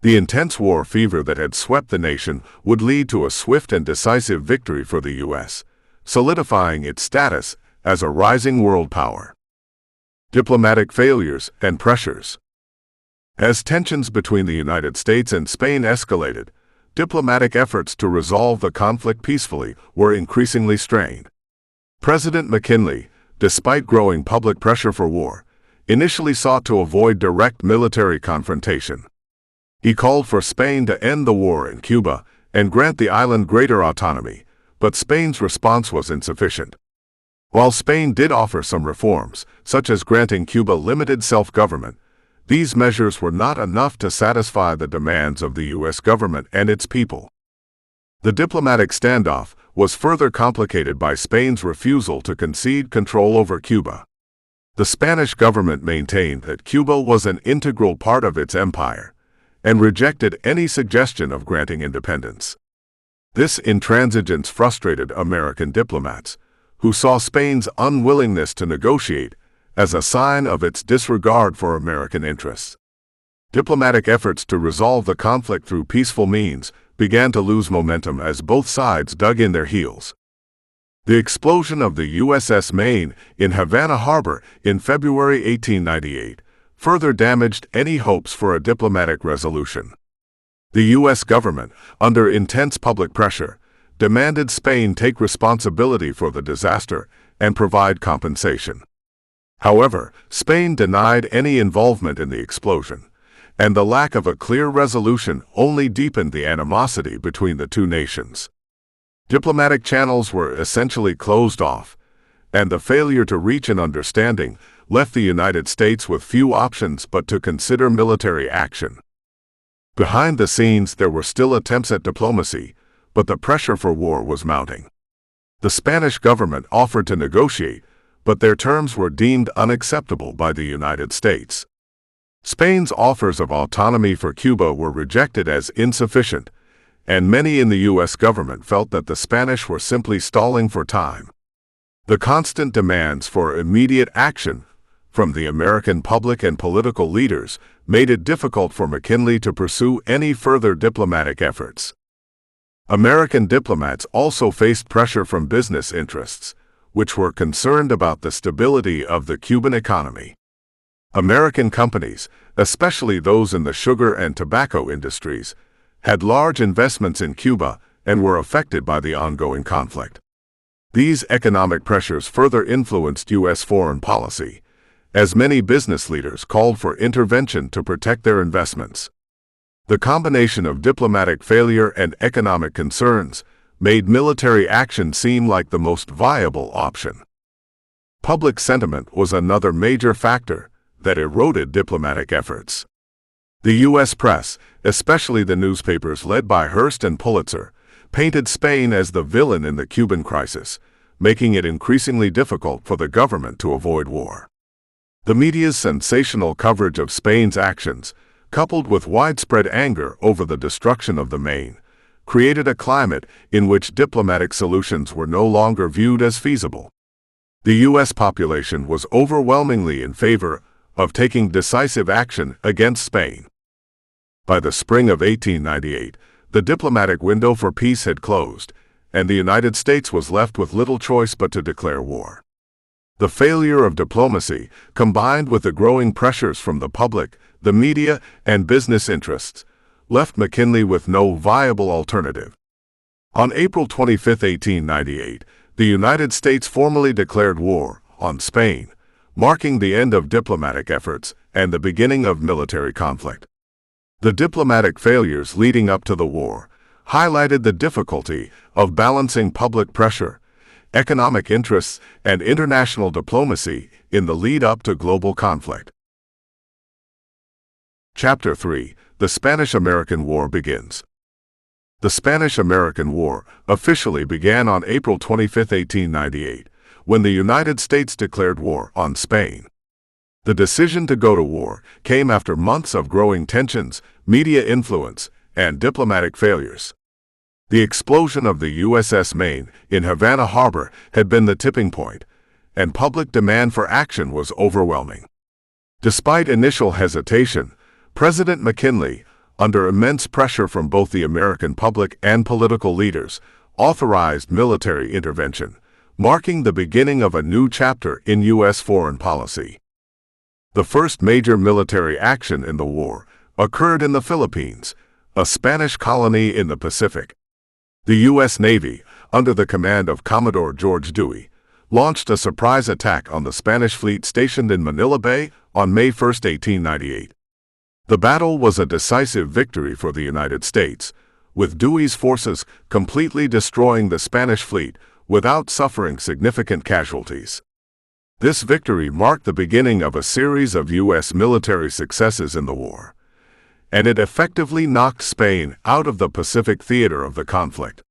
The intense war fever that had swept the nation would lead to a swift and decisive victory for the U.S., solidifying its status as a rising world power. Diplomatic failures and pressures. As tensions between the United States and Spain escalated, diplomatic efforts to resolve the conflict peacefully were increasingly strained. President McKinley, despite growing public pressure for war, initially sought to avoid direct military confrontation. He called for Spain to end the war in Cuba and grant the island greater autonomy, but Spain's response was insufficient. While Spain did offer some reforms, such as granting Cuba limited self-government, these measures were not enough to satisfy the demands of the U.S. government and its people. The diplomatic standoff was further complicated by Spain's refusal to concede control over Cuba. The Spanish government maintained that Cuba was an integral part of its empire, and rejected any suggestion of granting independence. This intransigence frustrated American diplomats, who saw Spain's unwillingness to negotiate as a sign of its disregard for American interests. Diplomatic efforts to resolve the conflict through peaceful means began to lose momentum as both sides dug in their heels. The explosion of the USS Maine in Havana Harbor in February 1898 further damaged any hopes for a diplomatic resolution. The U.S. government, under intense public pressure, demanded Spain take responsibility for the disaster and provide compensation. However, Spain denied any involvement in the explosion, and the lack of a clear resolution only deepened the animosity between the two nations. Diplomatic channels were essentially closed off, and the failure to reach an understanding left the United States with few options but to consider military action. Behind the scenes, there were still attempts at diplomacy, but the pressure for war was mounting. The Spanish government offered to negotiate, but their terms were deemed unacceptable by the United States. Spain's offers of autonomy for Cuba were rejected as insufficient, and many in the U.S. government felt that the Spanish were simply stalling for time. The constant demands for immediate action from the American public and political leaders made it difficult for McKinley to pursue any further diplomatic efforts. American diplomats also faced pressure from business interests, which were concerned about the stability of the Cuban economy. American companies, especially those in the sugar and tobacco industries, had large investments in Cuba and were affected by the ongoing conflict. These economic pressures further influenced U.S. foreign policy, as many business leaders called for intervention to protect their investments. The combination of diplomatic failure and economic concerns made military action seem like the most viable option. Public sentiment was another major factor that eroded diplomatic efforts. The U.S. press, especially the newspapers led by Hearst and Pulitzer, painted Spain as the villain in the Cuban crisis, making it increasingly difficult for the government to avoid war. The media's sensational coverage of Spain's actions, coupled with widespread anger over the destruction of the Maine, created a climate in which diplomatic solutions were no longer viewed as feasible. The U.S. population was overwhelmingly in favor of taking decisive action against Spain. By the spring of 1898, the diplomatic window for peace had closed, and the United States was left with little choice but to declare war. The failure of diplomacy, combined with the growing pressures from the public, the media, and business interests, left McKinley with no viable alternative. On April 25, 1898, the United States formally declared war on Spain, marking the end of diplomatic efforts and the beginning of military conflict. The diplomatic failures leading up to the war highlighted the difficulty of balancing public pressure, economic interests, and international diplomacy in the lead-up to global conflict. Chapter 3: The Spanish-American War begins. The Spanish-American War officially began on April 25, 1898, when the United States declared war on Spain. The decision to go to war came after months of growing tensions, media influence, and diplomatic failures. The explosion of the USS Maine in Havana Harbor had been the tipping point, and public demand for action was overwhelming. Despite initial hesitation, President McKinley, under immense pressure from both the American public and political leaders, authorized military intervention, marking the beginning of a new chapter in U.S. foreign policy. The first major military action in the war occurred in the Philippines, a Spanish colony in the Pacific. The U.S. Navy, under the command of Commodore George Dewey, launched a surprise attack on the Spanish fleet stationed in Manila Bay on May 1, 1898. The battle was a decisive victory for the United States, with Dewey's forces completely destroying the Spanish fleet without suffering significant casualties. This victory marked the beginning of a series of U.S. military successes in the war, and it effectively knocked Spain out of the Pacific theater of the conflict.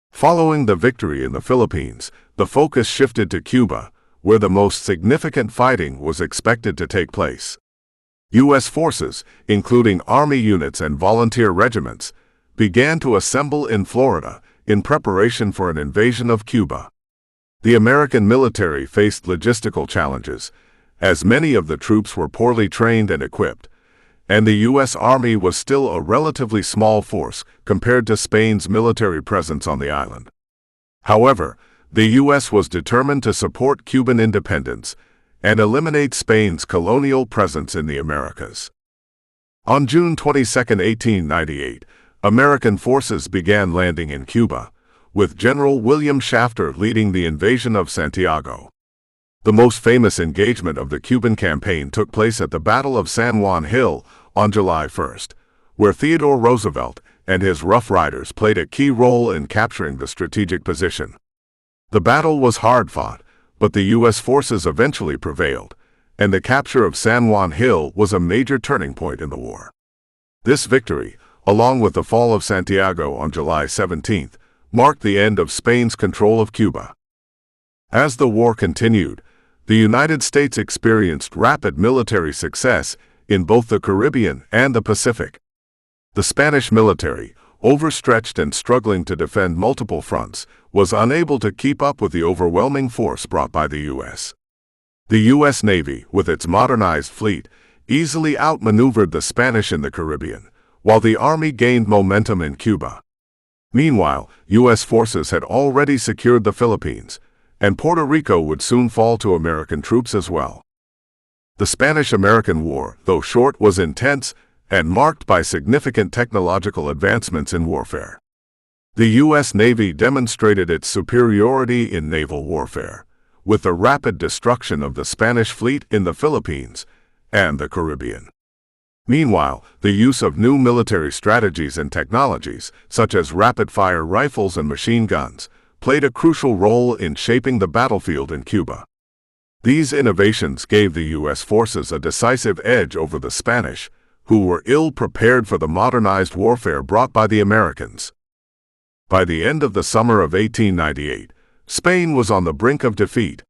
Following the victory in the Philippines, the focus shifted to Cuba, where the most significant fighting was expected to take place. U.S. forces, including Army units and volunteer regiments, began to assemble in Florida in preparation for an invasion of Cuba. The American military faced logistical challenges, as many of the troops were poorly trained and equipped, and the U.S. Army was still a relatively small force compared to Spain's military presence on the island. However, the U.S. was determined to support Cuban independence and eliminate Spain's colonial presence in the Americas. On June 22, 1898, American forces began landing in Cuba, with General William Shafter leading the invasion of Santiago. The most famous engagement of the Cuban campaign took place at the Battle of San Juan Hill on July 1, where Theodore Roosevelt and his Rough Riders played a key role in capturing the strategic position. The battle was hard-fought, but the U.S. forces eventually prevailed, and the capture of San Juan Hill was a major turning point in the war. This victory, along with the fall of Santiago on July 17, marked the end of Spain's control of Cuba. As the war continued, the United States experienced rapid military success in both the Caribbean and the Pacific. The Spanish military, overstretched and struggling to defend multiple fronts, was unable to keep up with the overwhelming force brought by the U.S. The U.S. Navy, with its modernized fleet, easily outmaneuvered the Spanish in the Caribbean, while the Army gained momentum in Cuba. Meanwhile, U.S. forces had already secured the Philippines, and Puerto Rico would soon fall to American troops as well. The Spanish-American War, though short, was intense and marked by significant technological advancements in warfare. The U.S. Navy demonstrated its superiority in naval warfare, with the rapid destruction of the Spanish fleet in the Philippines and the Caribbean. Meanwhile, the use of new military strategies and technologies, such as rapid-fire rifles and machine guns, played a crucial role in shaping the battlefield in Cuba. These innovations gave the U.S. forces a decisive edge over the Spanish, who were ill-prepared for the modernized warfare brought by the Americans. By the end of the summer of 1898, Spain was on the brink of defeat.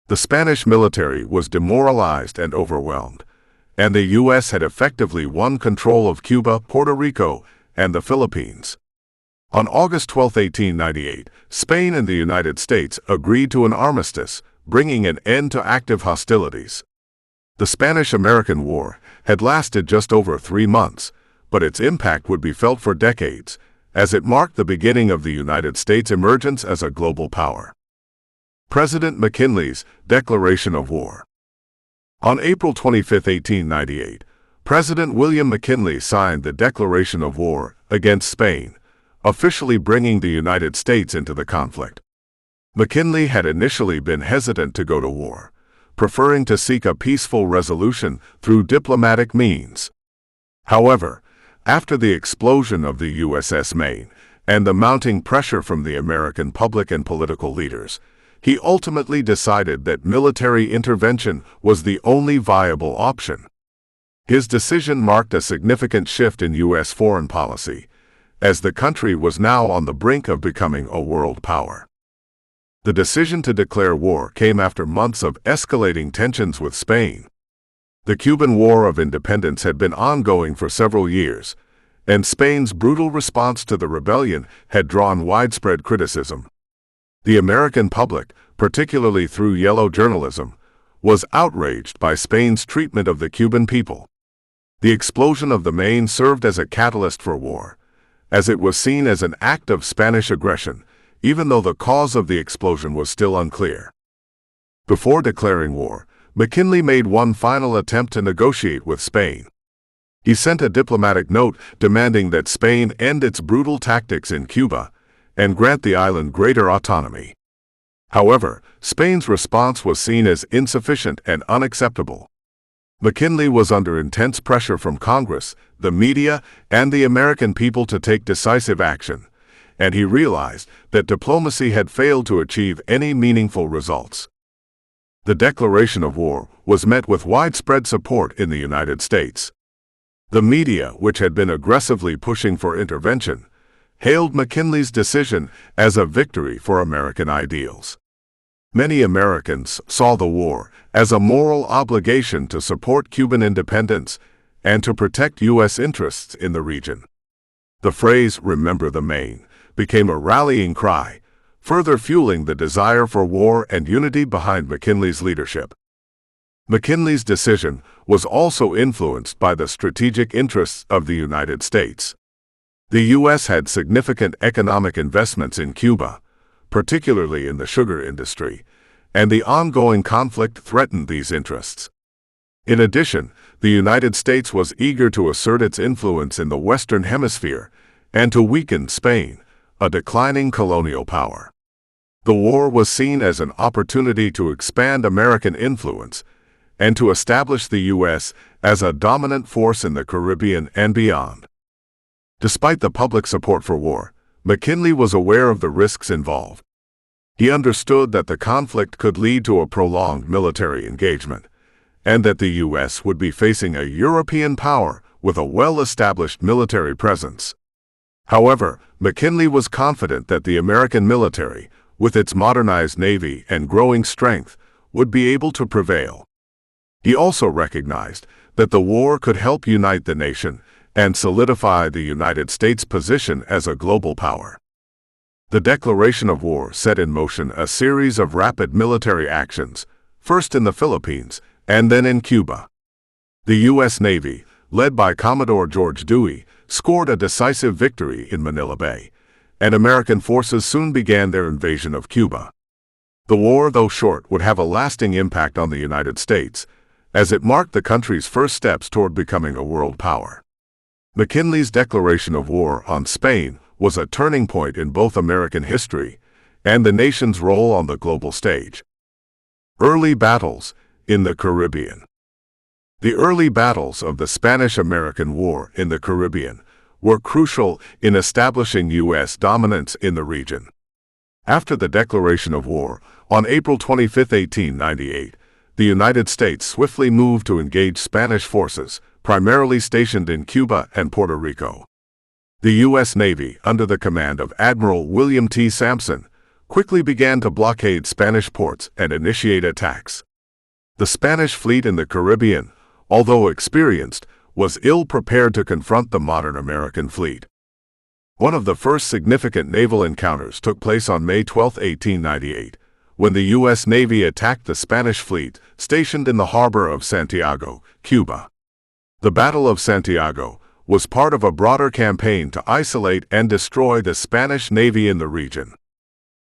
The Spanish military was demoralized and overwhelmed, and the U.S. had effectively won control of Cuba, Puerto Rico, and the Philippines. On August 12, 1898, Spain and the United States agreed to an armistice, bringing an end to active hostilities. The Spanish-American War had lasted just over 3 months, but its impact would be felt for decades, as it marked the beginning of the United States' emergence as a global power. President McKinley's Declaration of War. On April 25, 1898, President William McKinley signed the Declaration of War against Spain, officially bringing the United States into the conflict. McKinley had initially been hesitant to go to war, preferring to seek a peaceful resolution through diplomatic means. However, after the explosion of the USS Maine and the mounting pressure from the American public and political leaders, he ultimately decided that military intervention was the only viable option. His decision marked a significant shift in U.S. foreign policy, as the country was now on the brink of becoming a world power. The decision to declare war came after months of escalating tensions with Spain. The Cuban War of Independence had been ongoing for several years, and Spain's brutal response to the rebellion had drawn widespread criticism. The American public, particularly through yellow journalism, was outraged by Spain's treatment of the Cuban people. The explosion of the Maine served as a catalyst for war, as it was seen as an act of Spanish aggression, even though the cause of the explosion was still unclear. Before declaring war, McKinley made one final attempt to negotiate with Spain. He sent a diplomatic note demanding that Spain end its brutal tactics in Cuba and grant the island greater autonomy. However, Spain's response was seen as insufficient and unacceptable. McKinley was under intense pressure from Congress, the media, and the American people to take decisive action, and he realized that diplomacy had failed to achieve any meaningful results. The declaration of war was met with widespread support in the United States. The media, which had been aggressively pushing for intervention, hailed McKinley's decision as a victory for American ideals. Many Americans saw the war as a moral obligation to support Cuban independence and to protect U.S. interests in the region. The phrase, "Remember the Maine," became a rallying cry, further fueling the desire for war and unity behind McKinley's leadership. McKinley's decision was also influenced by the strategic interests of the United States. The U.S. had significant economic investments in Cuba, particularly in the sugar industry, and the ongoing conflict threatened these interests. In addition, the United States was eager to assert its influence in the Western Hemisphere and to weaken Spain, a declining colonial power. The war was seen as an opportunity to expand American influence and to establish the U.S. as a dominant force in the Caribbean and beyond. Despite the public support for war, McKinley was aware of the risks involved. He understood that the conflict could lead to a prolonged military engagement, and that the U.S. would be facing a European power with a well-established military presence. However, McKinley was confident that the American military, with its modernized navy and growing strength, would be able to prevail. He also recognized that the war could help unite the nation and solidify the United States' position as a global power. The declaration of war set in motion a series of rapid military actions, first in the Philippines and then in Cuba. The U.S. Navy, led by Commodore George Dewey, scored a decisive victory in Manila Bay, and American forces soon began their invasion of Cuba. The war, though short, would have a lasting impact on the United States, as it marked the country's first steps toward becoming a world power. McKinley's declaration of war on Spain was a turning point in both American history and the nation's role on the global stage. Early battles in the Caribbean. The early battles of the Spanish-American War in the Caribbean were crucial in establishing U.S. dominance in the region. After the declaration of war, on April 25, 1898, the United States swiftly moved to engage Spanish forces, primarily stationed in Cuba and Puerto Rico. The U.S. Navy, under the command of Admiral William T. Sampson, quickly began to blockade Spanish ports and initiate attacks. The Spanish fleet in the Caribbean, although experienced, was ill-prepared to confront the modern American fleet. One of the first significant naval encounters took place on May 12, 1898, when the U.S. Navy attacked the Spanish fleet stationed in the harbor of Santiago, Cuba. The Battle of Santiago was part of a broader campaign to isolate and destroy the Spanish Navy in the region.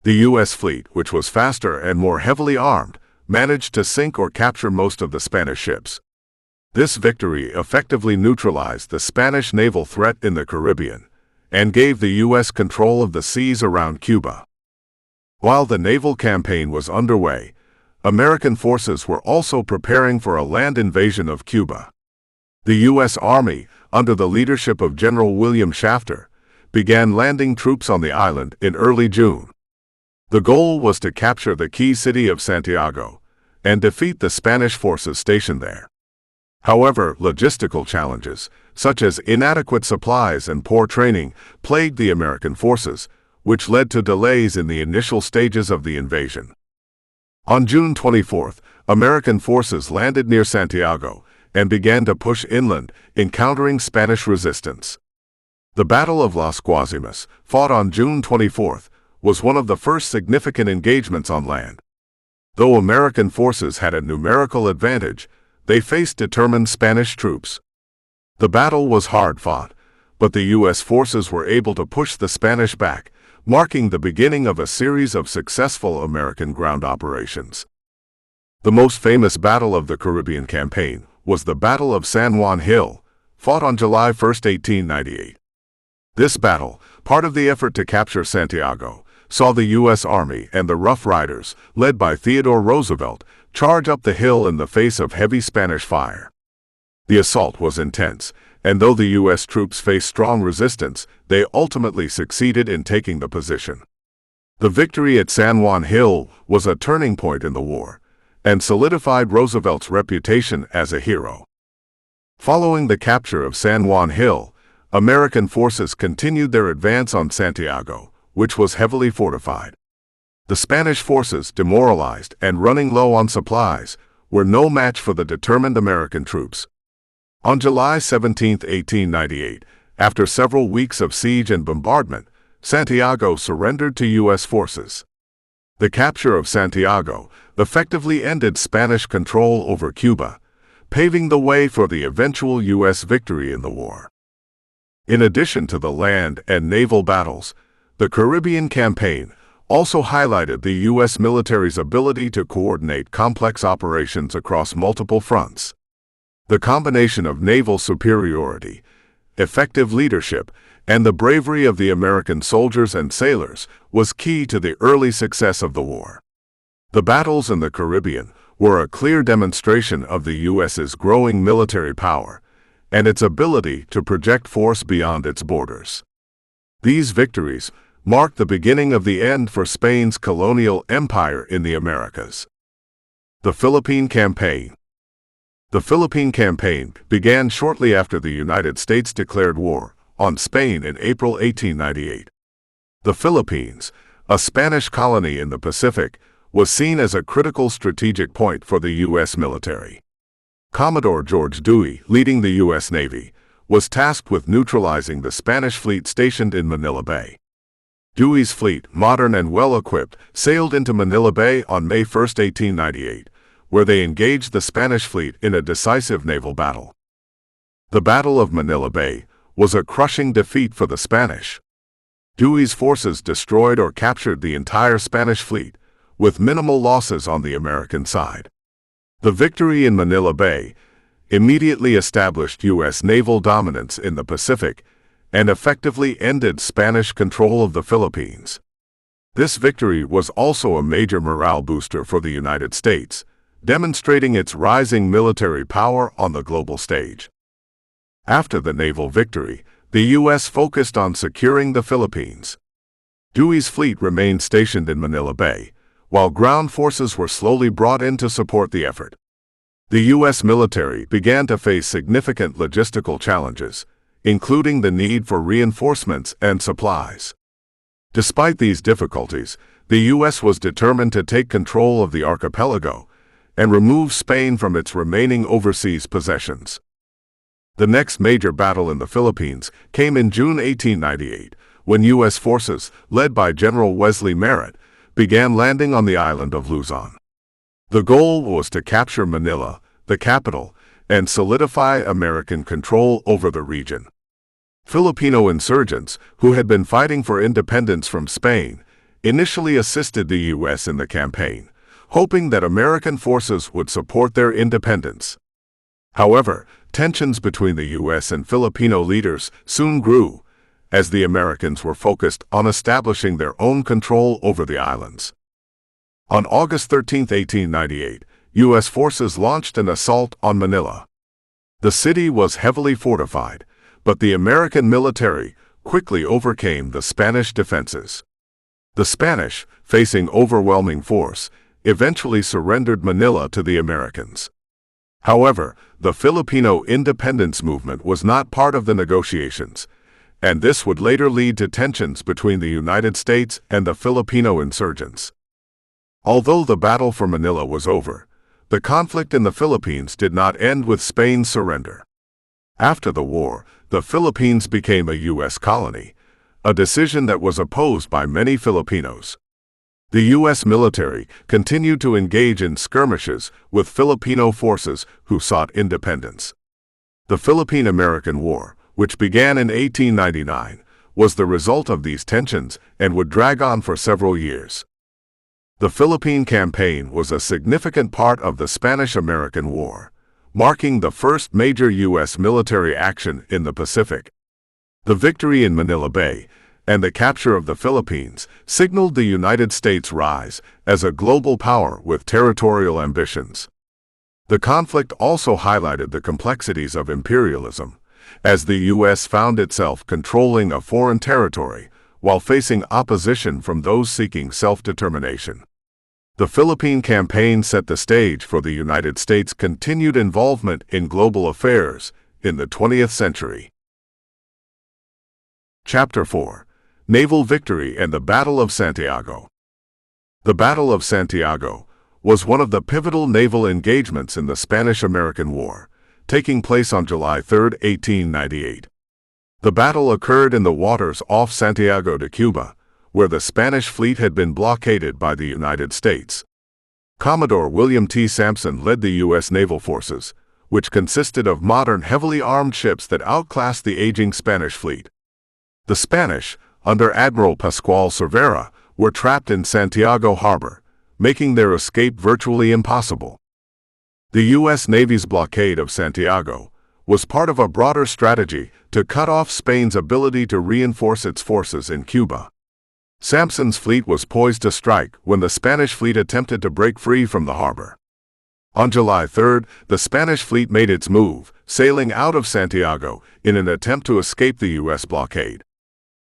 The U.S. fleet, which was faster and more heavily armed, managed to sink or capture most of the Spanish ships. This victory effectively neutralized the Spanish naval threat in the Caribbean and gave the U.S. control of the seas around Cuba. While the naval campaign was underway, American forces were also preparing for a land invasion of Cuba. The U.S. Army, under the leadership of General William Shafter, began landing troops on the island in early June. The goal was to capture the key city of Santiago and defeat the Spanish forces stationed there. However, logistical challenges, such as inadequate supplies and poor training, plagued the American forces, which led to delays in the initial stages of the invasion. On June 24, American forces landed near Santiago and began to push inland, encountering Spanish resistance. The Battle of Las Guasimas, fought on June 24, was one of the first significant engagements on land. Though American forces had a numerical advantage, they faced determined Spanish troops. The battle was hard-fought, but the U.S. forces were able to push the Spanish back, marking the beginning of a series of successful American ground operations. The most famous battle of the Caribbean campaign was the Battle of San Juan Hill, fought on July 1, 1898. This battle, part of the effort to capture Santiago, saw the U.S. Army and the Rough Riders, led by Theodore Roosevelt, charge up the hill in the face of heavy Spanish fire. The assault was intense, and though the U.S. troops faced strong resistance, they ultimately succeeded in taking the position. The victory at San Juan Hill was a turning point in the war, and solidified Roosevelt's reputation as a hero. Following the capture of San Juan Hill, American forces continued their advance on Santiago, which was heavily fortified. The Spanish forces, demoralized and running low on supplies, were no match for the determined American troops. On July 17, 1898, after several weeks of siege and bombardment, Santiago surrendered to U.S. forces. The capture of Santiago effectively ended Spanish control over Cuba, paving the way for the eventual U.S. victory in the war. In addition to the land and naval battles, the Caribbean campaign also highlighted the U.S. military's ability to coordinate complex operations across multiple fronts. The combination of naval superiority, effective leadership, and the bravery of the American soldiers and sailors was key to the early success of the war. The battles in the Caribbean were a clear demonstration of the U.S.'s growing military power and its ability to project force beyond its borders. These victories marked the beginning of the end for Spain's colonial empire in the Americas. The Philippine Campaign. The Philippine Campaign began shortly after the United States declared war on Spain in April 1898. The Philippines, a Spanish colony in the Pacific, was seen as a critical strategic point for the U.S. military. Commodore George Dewey, leading the U.S. Navy, was tasked with neutralizing the Spanish fleet stationed in Manila Bay. Dewey's fleet, modern and well-equipped, sailed into Manila Bay on May 1, 1898, where they engaged the Spanish fleet in a decisive naval battle. The Battle of Manila Bay was a crushing defeat for the Spanish. Dewey's forces destroyed or captured the entire Spanish fleet, with minimal losses on the American side. The victory in Manila Bay immediately established U.S. naval dominance in the Pacific and effectively ended Spanish control of the Philippines. This victory was also a major morale booster for the United States, demonstrating its rising military power on the global stage. After the naval victory, the U.S. focused on securing the Philippines. Dewey's fleet remained stationed in Manila Bay, while ground forces were slowly brought in to support the effort. The U.S. military began to face significant logistical challenges, including the need for reinforcements and supplies. Despite these difficulties, the U.S. was determined to take control of the archipelago and remove Spain from its remaining overseas possessions. The next major battle in the Philippines came in June 1898, when U.S. forces, led by General Wesley Merritt, began landing on the island of Luzon. The goal was to capture Manila, the capital, and solidify American control over the region. Filipino insurgents, who had been fighting for independence from Spain, initially assisted the U.S. in the campaign, hoping that American forces would support their independence. However, tensions between the U.S. and Filipino leaders soon grew, as the Americans were focused on establishing their own control over the islands. On August 13, 1898, U.S. forces launched an assault on Manila. The city was heavily fortified, but the American military quickly overcame the Spanish defenses. The Spanish, facing overwhelming force, eventually surrendered Manila to the Americans. However, the Filipino independence movement was not part of the negotiations, and this would later lead to tensions between the United States and the Filipino insurgents. Although the battle for Manila was over, the conflict in the Philippines did not end with Spain's surrender. After the war, the Philippines became a U.S. colony, a decision that was opposed by many Filipinos. The U.S. military continued to engage in skirmishes with Filipino forces who sought independence. The Philippine-American War, which began in 1899, was the result of these tensions and would drag on for several years. The Philippine Campaign was a significant part of the Spanish-American War, marking the first major U.S. military action in the Pacific. The victory in Manila Bay and the capture of the Philippines signaled the United States' rise as a global power with territorial ambitions. The conflict also highlighted the complexities of imperialism, as the U.S. found itself controlling a foreign territory while facing opposition from those seeking self-determination. The Philippine Campaign set the stage for the United States' continued involvement in global affairs in the 20th century. Chapter 4: Naval Victory and the Battle of Santiago. The Battle of Santiago was one of the pivotal naval engagements in the Spanish-American War, taking place on July 3, 1898. The battle occurred in the waters off Santiago de Cuba, where the Spanish fleet had been blockaded by the United States. Commodore William T. Sampson led the U.S. naval forces, which consisted of modern, heavily armed ships that outclassed the aging Spanish fleet. The Spanish, under Admiral Pascual Cervera, were trapped in Santiago Harbor, making their escape virtually impossible. The U.S. Navy's blockade of Santiago was part of a broader strategy to cut off Spain's ability to reinforce its forces in Cuba. Sampson's fleet was poised to strike when the Spanish fleet attempted to break free from the harbor. On July 3, the Spanish fleet made its move, sailing out of Santiago in an attempt to escape the U.S. blockade.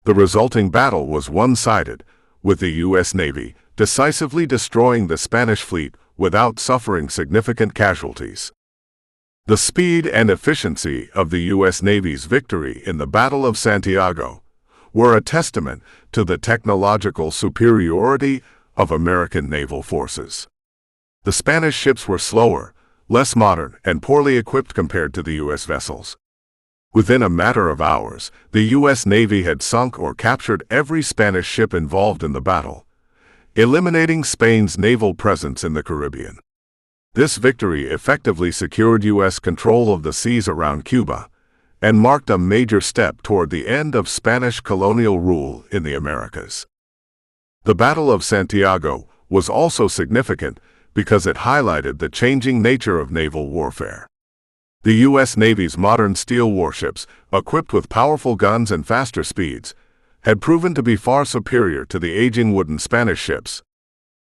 The resulting battle was one-sided, with the U.S. Navy decisively destroying the Spanish fleet without suffering significant casualties. The speed and efficiency of the U.S. Navy's victory in the Battle of Santiago were a testament to the technological superiority of American naval forces. The Spanish ships were slower, less modern, and poorly equipped compared to the U.S. vessels. Within a matter of hours, the U.S. Navy had sunk or captured every Spanish ship involved in the battle, eliminating Spain's naval presence in the Caribbean. This victory effectively secured U.S. control of the seas around Cuba and marked a major step toward the end of Spanish colonial rule in the Americas. The Battle of Santiago was also significant because it highlighted the changing nature of naval warfare. The U.S. Navy's modern steel warships, equipped with powerful guns and faster speeds, had proven to be far superior to the aging wooden Spanish ships.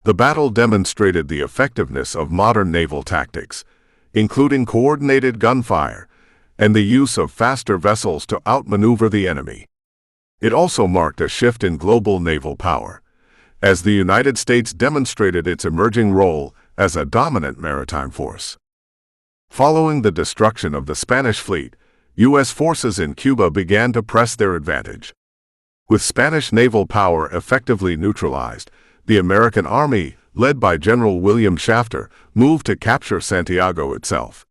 The battle demonstrated the effectiveness of modern naval tactics, including coordinated gunfire and the use of faster vessels to outmaneuver the enemy. It also marked a shift in global naval power, as the United States demonstrated its emerging role as a dominant maritime force. Following the destruction of the Spanish fleet, U.S. forces in Cuba began to press their advantage. With Spanish naval power effectively neutralized, the American Army, led by General William Shafter, moved to capture Santiago itself.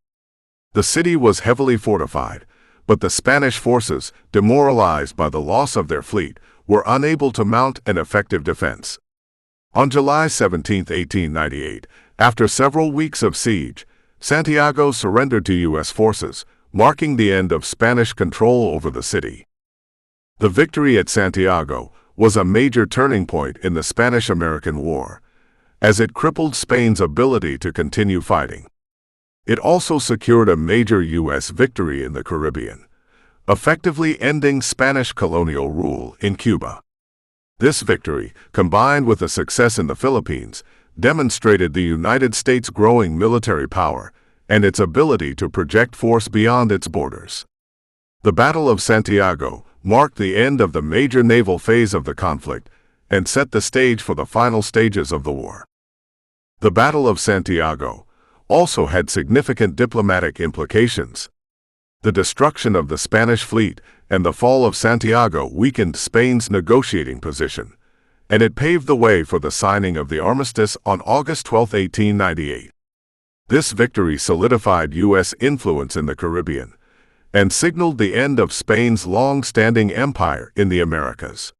The city was heavily fortified, but the Spanish forces, demoralized by the loss of their fleet, were unable to mount an effective defense. On July 17, 1898, after several weeks of siege, Santiago surrendered to U.S. forces, marking the end of Spanish control over the city. The victory at Santiago was a major turning point in the Spanish-American War, as it crippled Spain's ability to continue fighting. It also secured a major U.S. victory in the Caribbean, effectively ending Spanish colonial rule in Cuba. This victory, combined with a success in the Philippines, demonstrated the United States' growing military power and its ability to project force beyond its borders. The Battle of Santiago marked the end of the major naval phase of the conflict and set the stage for the final stages of the war. The Battle of Santiago also had significant diplomatic implications. The destruction of the Spanish fleet and the fall of Santiago weakened Spain's negotiating position, and it paved the way for the signing of the armistice on August 12, 1898. This victory solidified U.S. influence in the Caribbean and signaled the end of Spain's long-standing empire in the Americas.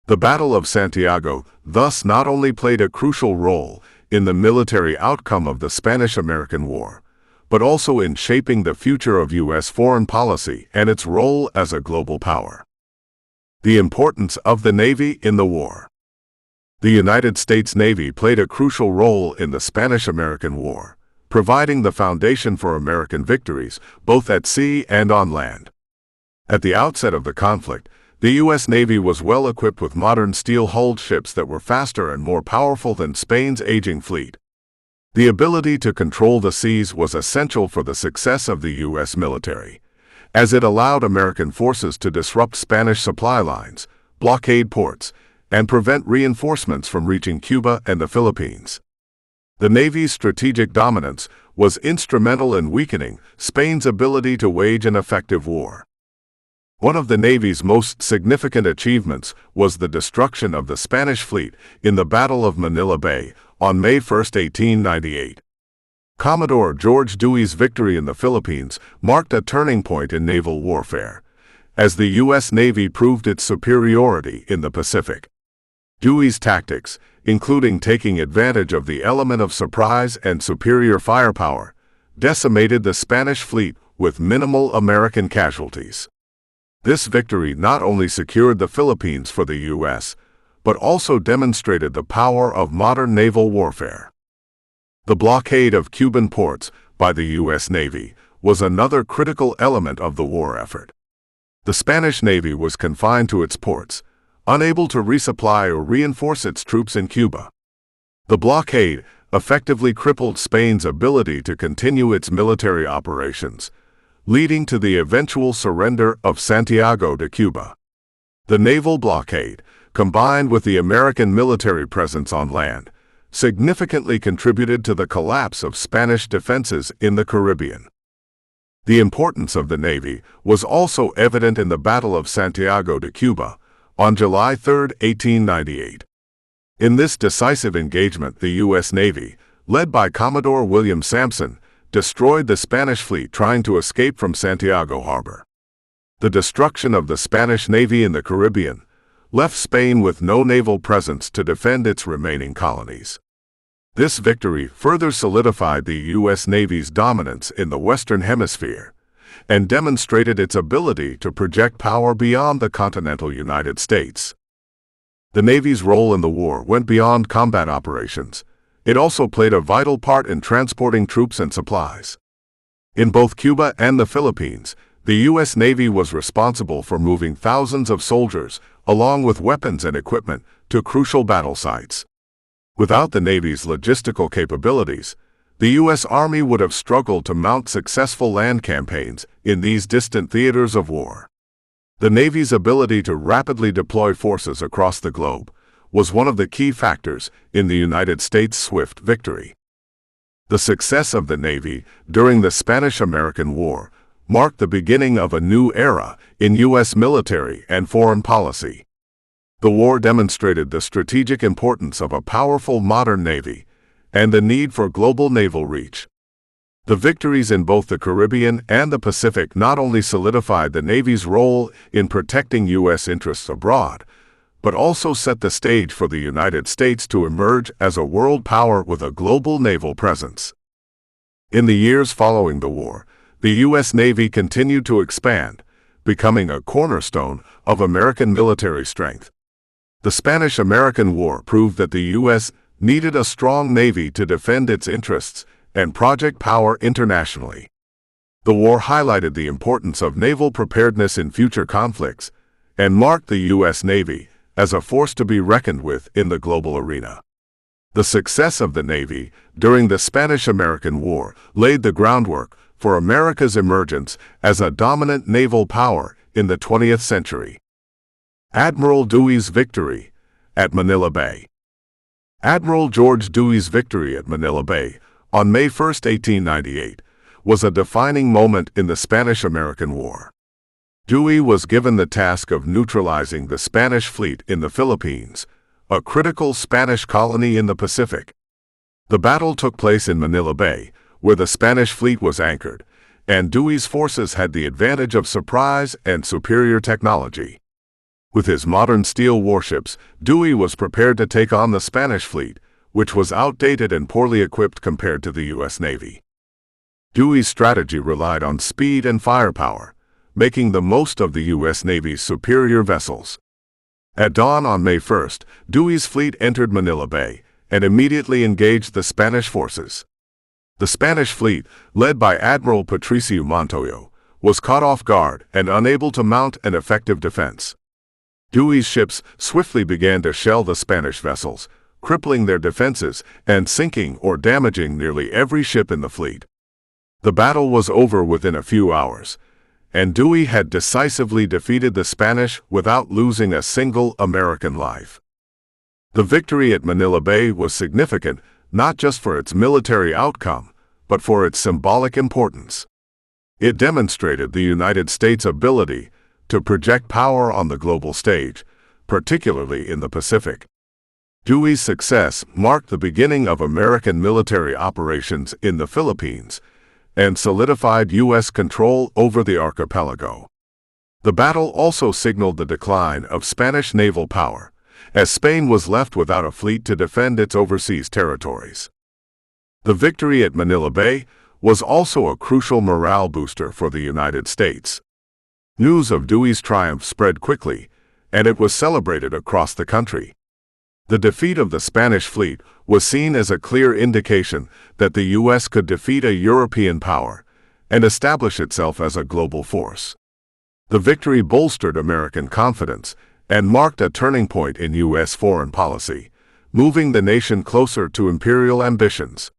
The Battle of Santiago thus not only played a crucial role in the military outcome of the Spanish-American War, but also in shaping the future of U.S. foreign policy and its role as a global power. The importance of the Navy in the war. The United States Navy played a crucial role in the Spanish-American War, providing the foundation for American victories both at sea and on land. At the outset of the conflict, the U.S. Navy was well equipped with modern steel-hulled ships that were faster and more powerful than Spain's aging fleet. The ability to control the seas was essential for the success of the U.S. military, as it allowed American forces to disrupt Spanish supply lines, blockade ports, and prevent reinforcements from reaching Cuba and the Philippines. The Navy's strategic dominance was instrumental in weakening Spain's ability to wage an effective war. One of the Navy's most significant achievements was the destruction of the Spanish fleet in the Battle of Manila Bay on May 1, 1898. Commodore George Dewey's victory in the Philippines marked a turning point in naval warfare, as the U.S. Navy proved its superiority in the Pacific. Dewey's tactics, including taking advantage of the element of surprise and superior firepower, decimated the Spanish fleet with minimal American casualties. This victory not only secured the Philippines for the U.S., but also demonstrated the power of modern naval warfare. The blockade of Cuban ports by the U.S. Navy was another critical element of the war effort. The Spanish Navy was confined to its ports, unable to resupply or reinforce its troops in Cuba. The blockade effectively crippled Spain's ability to continue its military operations, leading to the eventual surrender of Santiago de Cuba. The naval blockade, combined with the American military presence on land, significantly contributed to the collapse of Spanish defenses in the Caribbean. The importance of the Navy was also evident in the Battle of Santiago de Cuba on July 3, 1898. In this decisive engagement, the U.S. Navy, led by Commodore William Sampson, destroyed the Spanish fleet trying to escape from Santiago Harbor. The destruction of the Spanish Navy in the Caribbean left Spain with no naval presence to defend its remaining colonies. This victory further solidified the U.S. Navy's dominance in the Western Hemisphere and demonstrated its ability to project power beyond the continental United States. The Navy's role in the war went beyond combat operations. It also played a vital part in transporting troops and supplies. In both Cuba and the Philippines, the U.S. Navy was responsible for moving thousands of soldiers, along with weapons and equipment, to crucial battle sites. Without the Navy's logistical capabilities, the U.S. Army would have struggled to mount successful land campaigns in these distant theaters of war. The Navy's ability to rapidly deploy forces across the globe was one of the key factors in the United States' swift victory. The success of the Navy during the Spanish-American War marked the beginning of a new era in U.S. military and foreign policy. The war demonstrated the strategic importance of a powerful modern Navy and the need for global naval reach. The victories in both the Caribbean and the Pacific not only solidified the Navy's role in protecting U.S. interests abroad, but also set the stage for the United States to emerge as a world power with a global naval presence. In the years following the war, the U.S. Navy continued to expand, becoming a cornerstone of American military strength. The Spanish-American War proved that the U.S. needed a strong Navy to defend its interests and project power internationally. The war highlighted the importance of naval preparedness in future conflicts and marked the U.S. Navy as a force to be reckoned with in the global arena. The success of the Navy during the Spanish-American War laid the groundwork for America's emergence as a dominant naval power in the 20th century. Admiral Dewey's victory at Manila Bay. Admiral George Dewey's victory at Manila Bay on May 1, 1898, was a defining moment in the Spanish-American War. Dewey was given the task of neutralizing the Spanish fleet in the Philippines, a critical Spanish colony in the Pacific. The battle took place in Manila Bay, where the Spanish fleet was anchored, and Dewey's forces had the advantage of surprise and superior technology. With his modern steel warships, Dewey was prepared to take on the Spanish fleet, which was outdated and poorly equipped compared to the U.S. Navy. Dewey's strategy relied on speed and firepower, making the most of the U.S. Navy's superior vessels. At dawn on May 1st, Dewey's fleet entered Manila Bay and immediately engaged the Spanish forces. The Spanish fleet, led by Admiral Patricio Montoyo, was caught off guard and unable to mount an effective defense. Dewey's ships swiftly began to shell the Spanish vessels, crippling their defenses and sinking or damaging nearly every ship in the fleet. The battle was over within a few hours, and Dewey had decisively defeated the Spanish without losing a single American life. The victory at Manila Bay was significant not just for its military outcome, but for its symbolic importance. It demonstrated the United States' ability to project power on the global stage, particularly in the Pacific. Dewey's success marked the beginning of American military operations in the Philippines and solidified U.S. control over the archipelago. The battle also signaled the decline of Spanish naval power as Spain was left without a fleet to defend its overseas territories. The victory at Manila Bay was also a crucial morale booster for the United States. News of Dewey's triumph spread quickly, and it was celebrated across the country. The defeat of the Spanish fleet was seen as a clear indication that the U.S. could defeat a European power and establish itself as a global force. The victory bolstered American confidence and marked a turning point in U.S. foreign policy, moving the nation closer to imperial ambitions.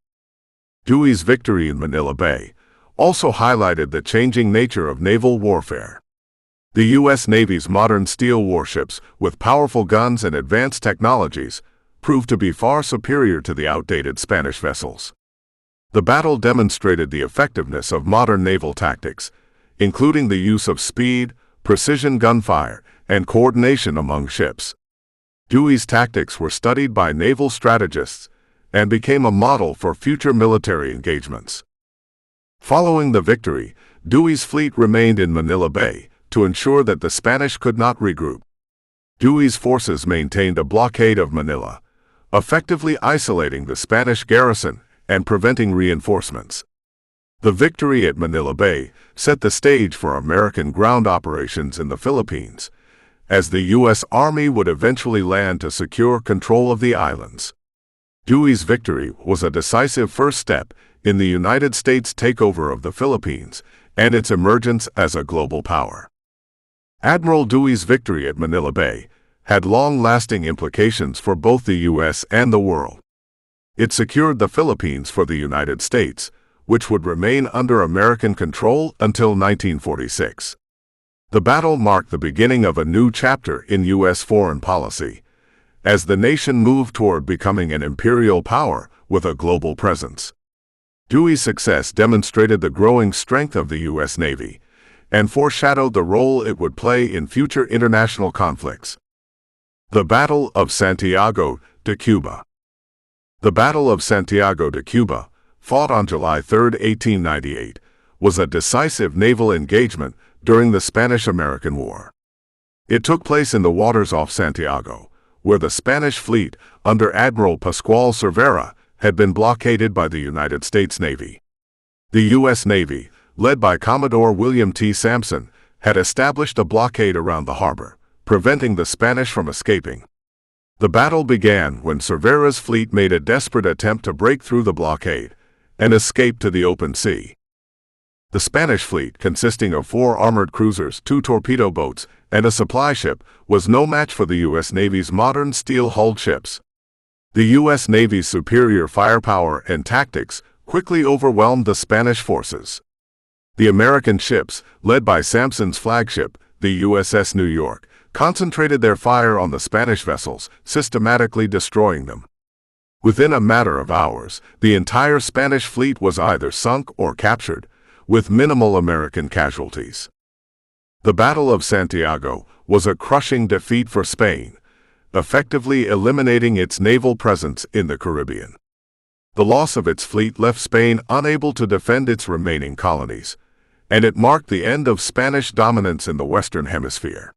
Dewey's victory in Manila Bay also highlighted the changing nature of naval warfare. The U.S. Navy's modern steel warships, with powerful guns and advanced technologies, proved to be far superior to the outdated Spanish vessels. The battle demonstrated the effectiveness of modern naval tactics, including the use of speed, precision gunfire, and coordination among ships. Dewey's tactics were studied by naval strategists and became a model for future military engagements. Following the victory, Dewey's fleet remained in Manila Bay to ensure that the Spanish could not regroup. Dewey's forces maintained a blockade of Manila, effectively isolating the Spanish garrison and preventing reinforcements. The victory at Manila Bay set the stage for American ground operations in the Philippines, as the U.S. Army would eventually land to secure control of the islands. Dewey's victory was a decisive first step in the United States' takeover of the Philippines and its emergence as a global power. Admiral Dewey's victory at Manila Bay had long-lasting implications for both the U.S. and the world. It secured the Philippines for the United States, which would remain under American control until 1946. The battle marked the beginning of a new chapter in U.S. foreign policy, as the nation moved toward becoming an imperial power with a global presence. Dewey's success demonstrated the growing strength of the U.S. Navy and foreshadowed the role it would play in future international conflicts. The Battle of Santiago de Cuba. The Battle of Santiago de Cuba, fought on July 3, 1898, was a decisive naval engagement during the Spanish-American War. It took place in the waters off Santiago, where the Spanish fleet, under Admiral Pascual Cervera, had been blockaded by the United States Navy. The U.S. Navy, led by Commodore William T. Sampson, had established a blockade around the harbor, preventing the Spanish from escaping. The battle began when Cervera's fleet made a desperate attempt to break through the blockade and escape to the open sea. The Spanish fleet, consisting of 4 armored cruisers, 2 torpedo boats, and a supply ship, was no match for the U.S. Navy's modern steel-hulled ships. The U.S. Navy's superior firepower and tactics quickly overwhelmed the Spanish forces. The American ships, led by Sampson's flagship, the USS New York, concentrated their fire on the Spanish vessels, systematically destroying them. Within a matter of hours, the entire Spanish fleet was either sunk or captured, with minimal American casualties. The Battle of Santiago was a crushing defeat for Spain, effectively eliminating its naval presence in the Caribbean. The loss of its fleet left Spain unable to defend its remaining colonies, and it marked the end of Spanish dominance in the Western Hemisphere.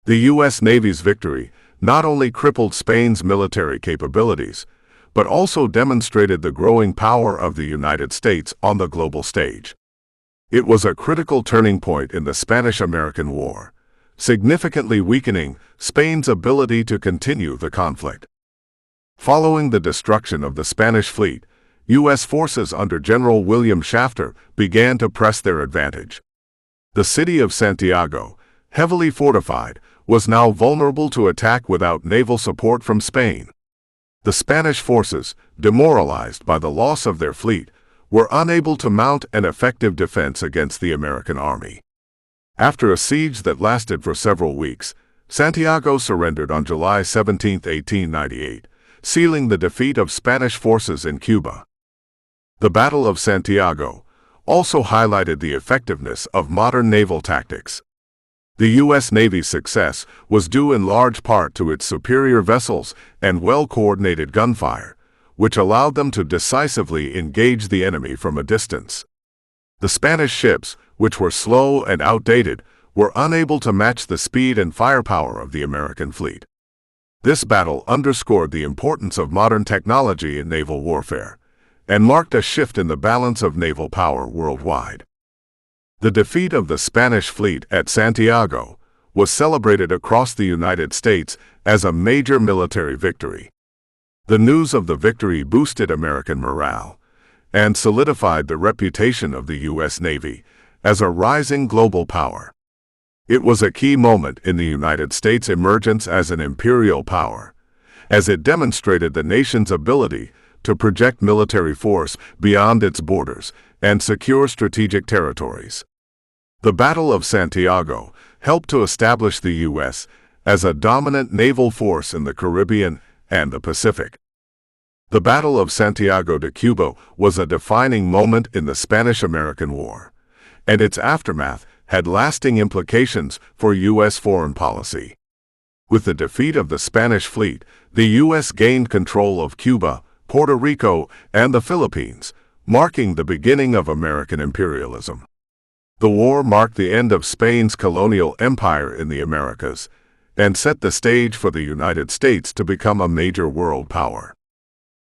The U.S. Navy's victory not only crippled Spain's military capabilities, but also demonstrated the growing power of the United States on the global stage. It was a critical turning point in the Spanish-American War, significantly weakening Spain's ability to continue the conflict. Following the destruction of the Spanish fleet, U.S. forces under General William Shafter began to press their advantage. The city of Santiago, heavily fortified, was now vulnerable to attack without naval support from Spain. The Spanish forces, demoralized by the loss of their fleet, were unable to mount an effective defense against the American army. After a siege that lasted for several weeks, Santiago surrendered on July 17, 1898, sealing the defeat of Spanish forces in Cuba. The Battle of Santiago also highlighted the effectiveness of modern naval tactics. The U.S. Navy's success was due in large part to its superior vessels and well-coordinated gunfire, which allowed them to decisively engage the enemy from a distance. The Spanish ships, which were slow and outdated, were unable to match the speed and firepower of the American fleet. This battle underscored the importance of modern technology in naval warfare and marked a shift in the balance of naval power worldwide. The defeat of the Spanish fleet at Santiago was celebrated across the United States as a major military victory. The news of the victory boosted American morale and solidified the reputation of the U.S. Navy as a rising global power. It was a key moment in the United States' emergence as an imperial power, as it demonstrated the nation's ability to project military force beyond its borders and secure strategic territories. The Battle of Santiago helped to establish the U.S. as a dominant naval force in the Caribbean and the Pacific. The Battle of Santiago de Cuba was a defining moment in the Spanish-American War, and its aftermath had lasting implications for U.S. foreign policy. With the defeat of the Spanish fleet, the U.S. gained control of Cuba, Puerto Rico, and the Philippines, marking the beginning of American imperialism. The war marked the end of Spain's colonial empire in the Americas and set the stage for the United States to become a major world power.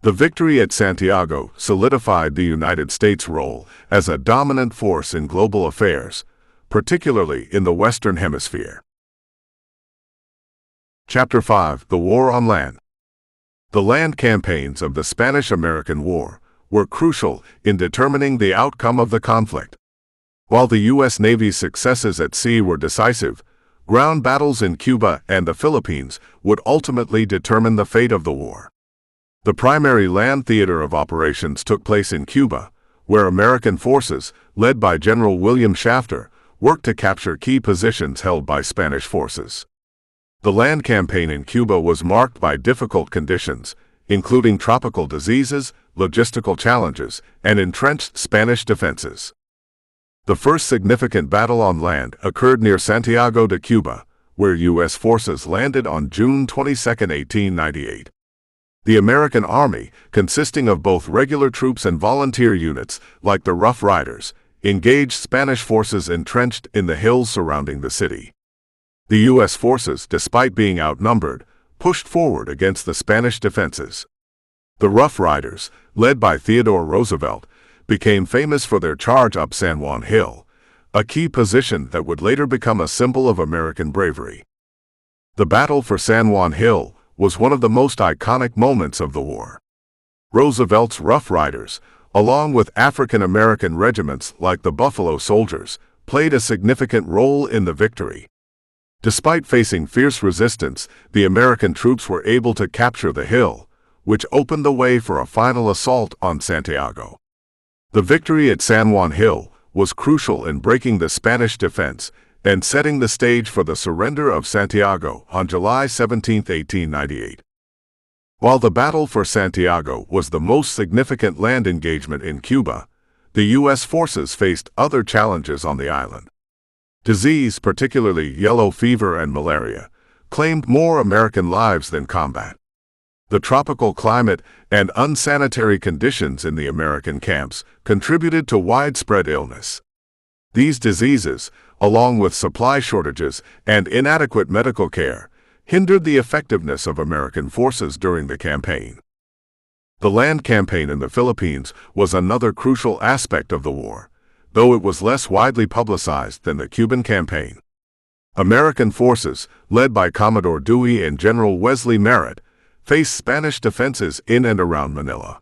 The victory at Santiago solidified the United States' role as a dominant force in global affairs, particularly in the Western Hemisphere. Chapter 5: The War on Land. The land campaigns of the Spanish-American War were crucial in determining the outcome of the conflict. While the U.S. Navy's successes at sea were decisive, ground battles in Cuba and the Philippines would ultimately determine the fate of the war. The primary land theater of operations took place in Cuba, where American forces, led by General William Shafter, worked to capture key positions held by Spanish forces. The land campaign in Cuba was marked by difficult conditions, including tropical diseases, logistical challenges, and entrenched Spanish defenses. The first significant battle on land occurred near Santiago de Cuba, where U.S. forces landed on June 22, 1898. The American Army, consisting of both regular troops and volunteer units, like the Rough Riders, engaged Spanish forces entrenched in the hills surrounding the city. The U.S. forces, despite being outnumbered, pushed forward against the Spanish defenses. The Rough Riders, led by Theodore Roosevelt, became famous for their charge up San Juan Hill, a key position that would later become a symbol of American bravery. The battle for San Juan Hill was one of the most iconic moments of the war. Roosevelt's Rough Riders, along with African-American regiments like the Buffalo Soldiers, played a significant role in the victory. Despite facing fierce resistance, the American troops were able to capture the hill, which opened the way for a final assault on Santiago. The victory at San Juan Hill was crucial in breaking the Spanish defense and setting the stage for the surrender of Santiago on July 17, 1898. While the Battle for Santiago was the most significant land engagement in Cuba, the U.S. forces faced other challenges on the island. Disease, particularly yellow fever and malaria, claimed more American lives than combat. The tropical climate and unsanitary conditions in the American camps contributed to widespread illness. These diseases, along with supply shortages and inadequate medical care, hindered the effectiveness of American forces during the campaign. The land campaign in the Philippines was another crucial aspect of the war, though it was less widely publicized than the Cuban campaign. American forces, led by Commodore Dewey and General Wesley Merritt, faced Spanish defenses in and around Manila.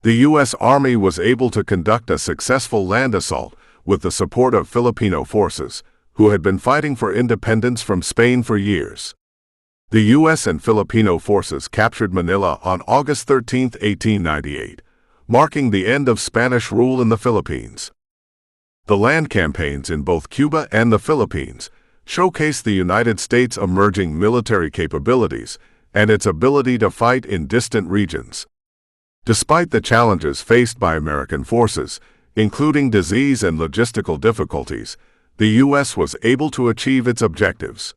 The U.S. Army was able to conduct a successful land assault with the support of Filipino forces, who had been fighting for independence from Spain for years. The U.S. and Filipino forces captured Manila on August 13, 1898, marking the end of Spanish rule in the Philippines. The land campaigns in both Cuba and the Philippines showcased the United States' emerging military capabilities and its ability to fight in distant regions. Despite the challenges faced by American forces, including disease and logistical difficulties, the U.S. was able to achieve its objectives.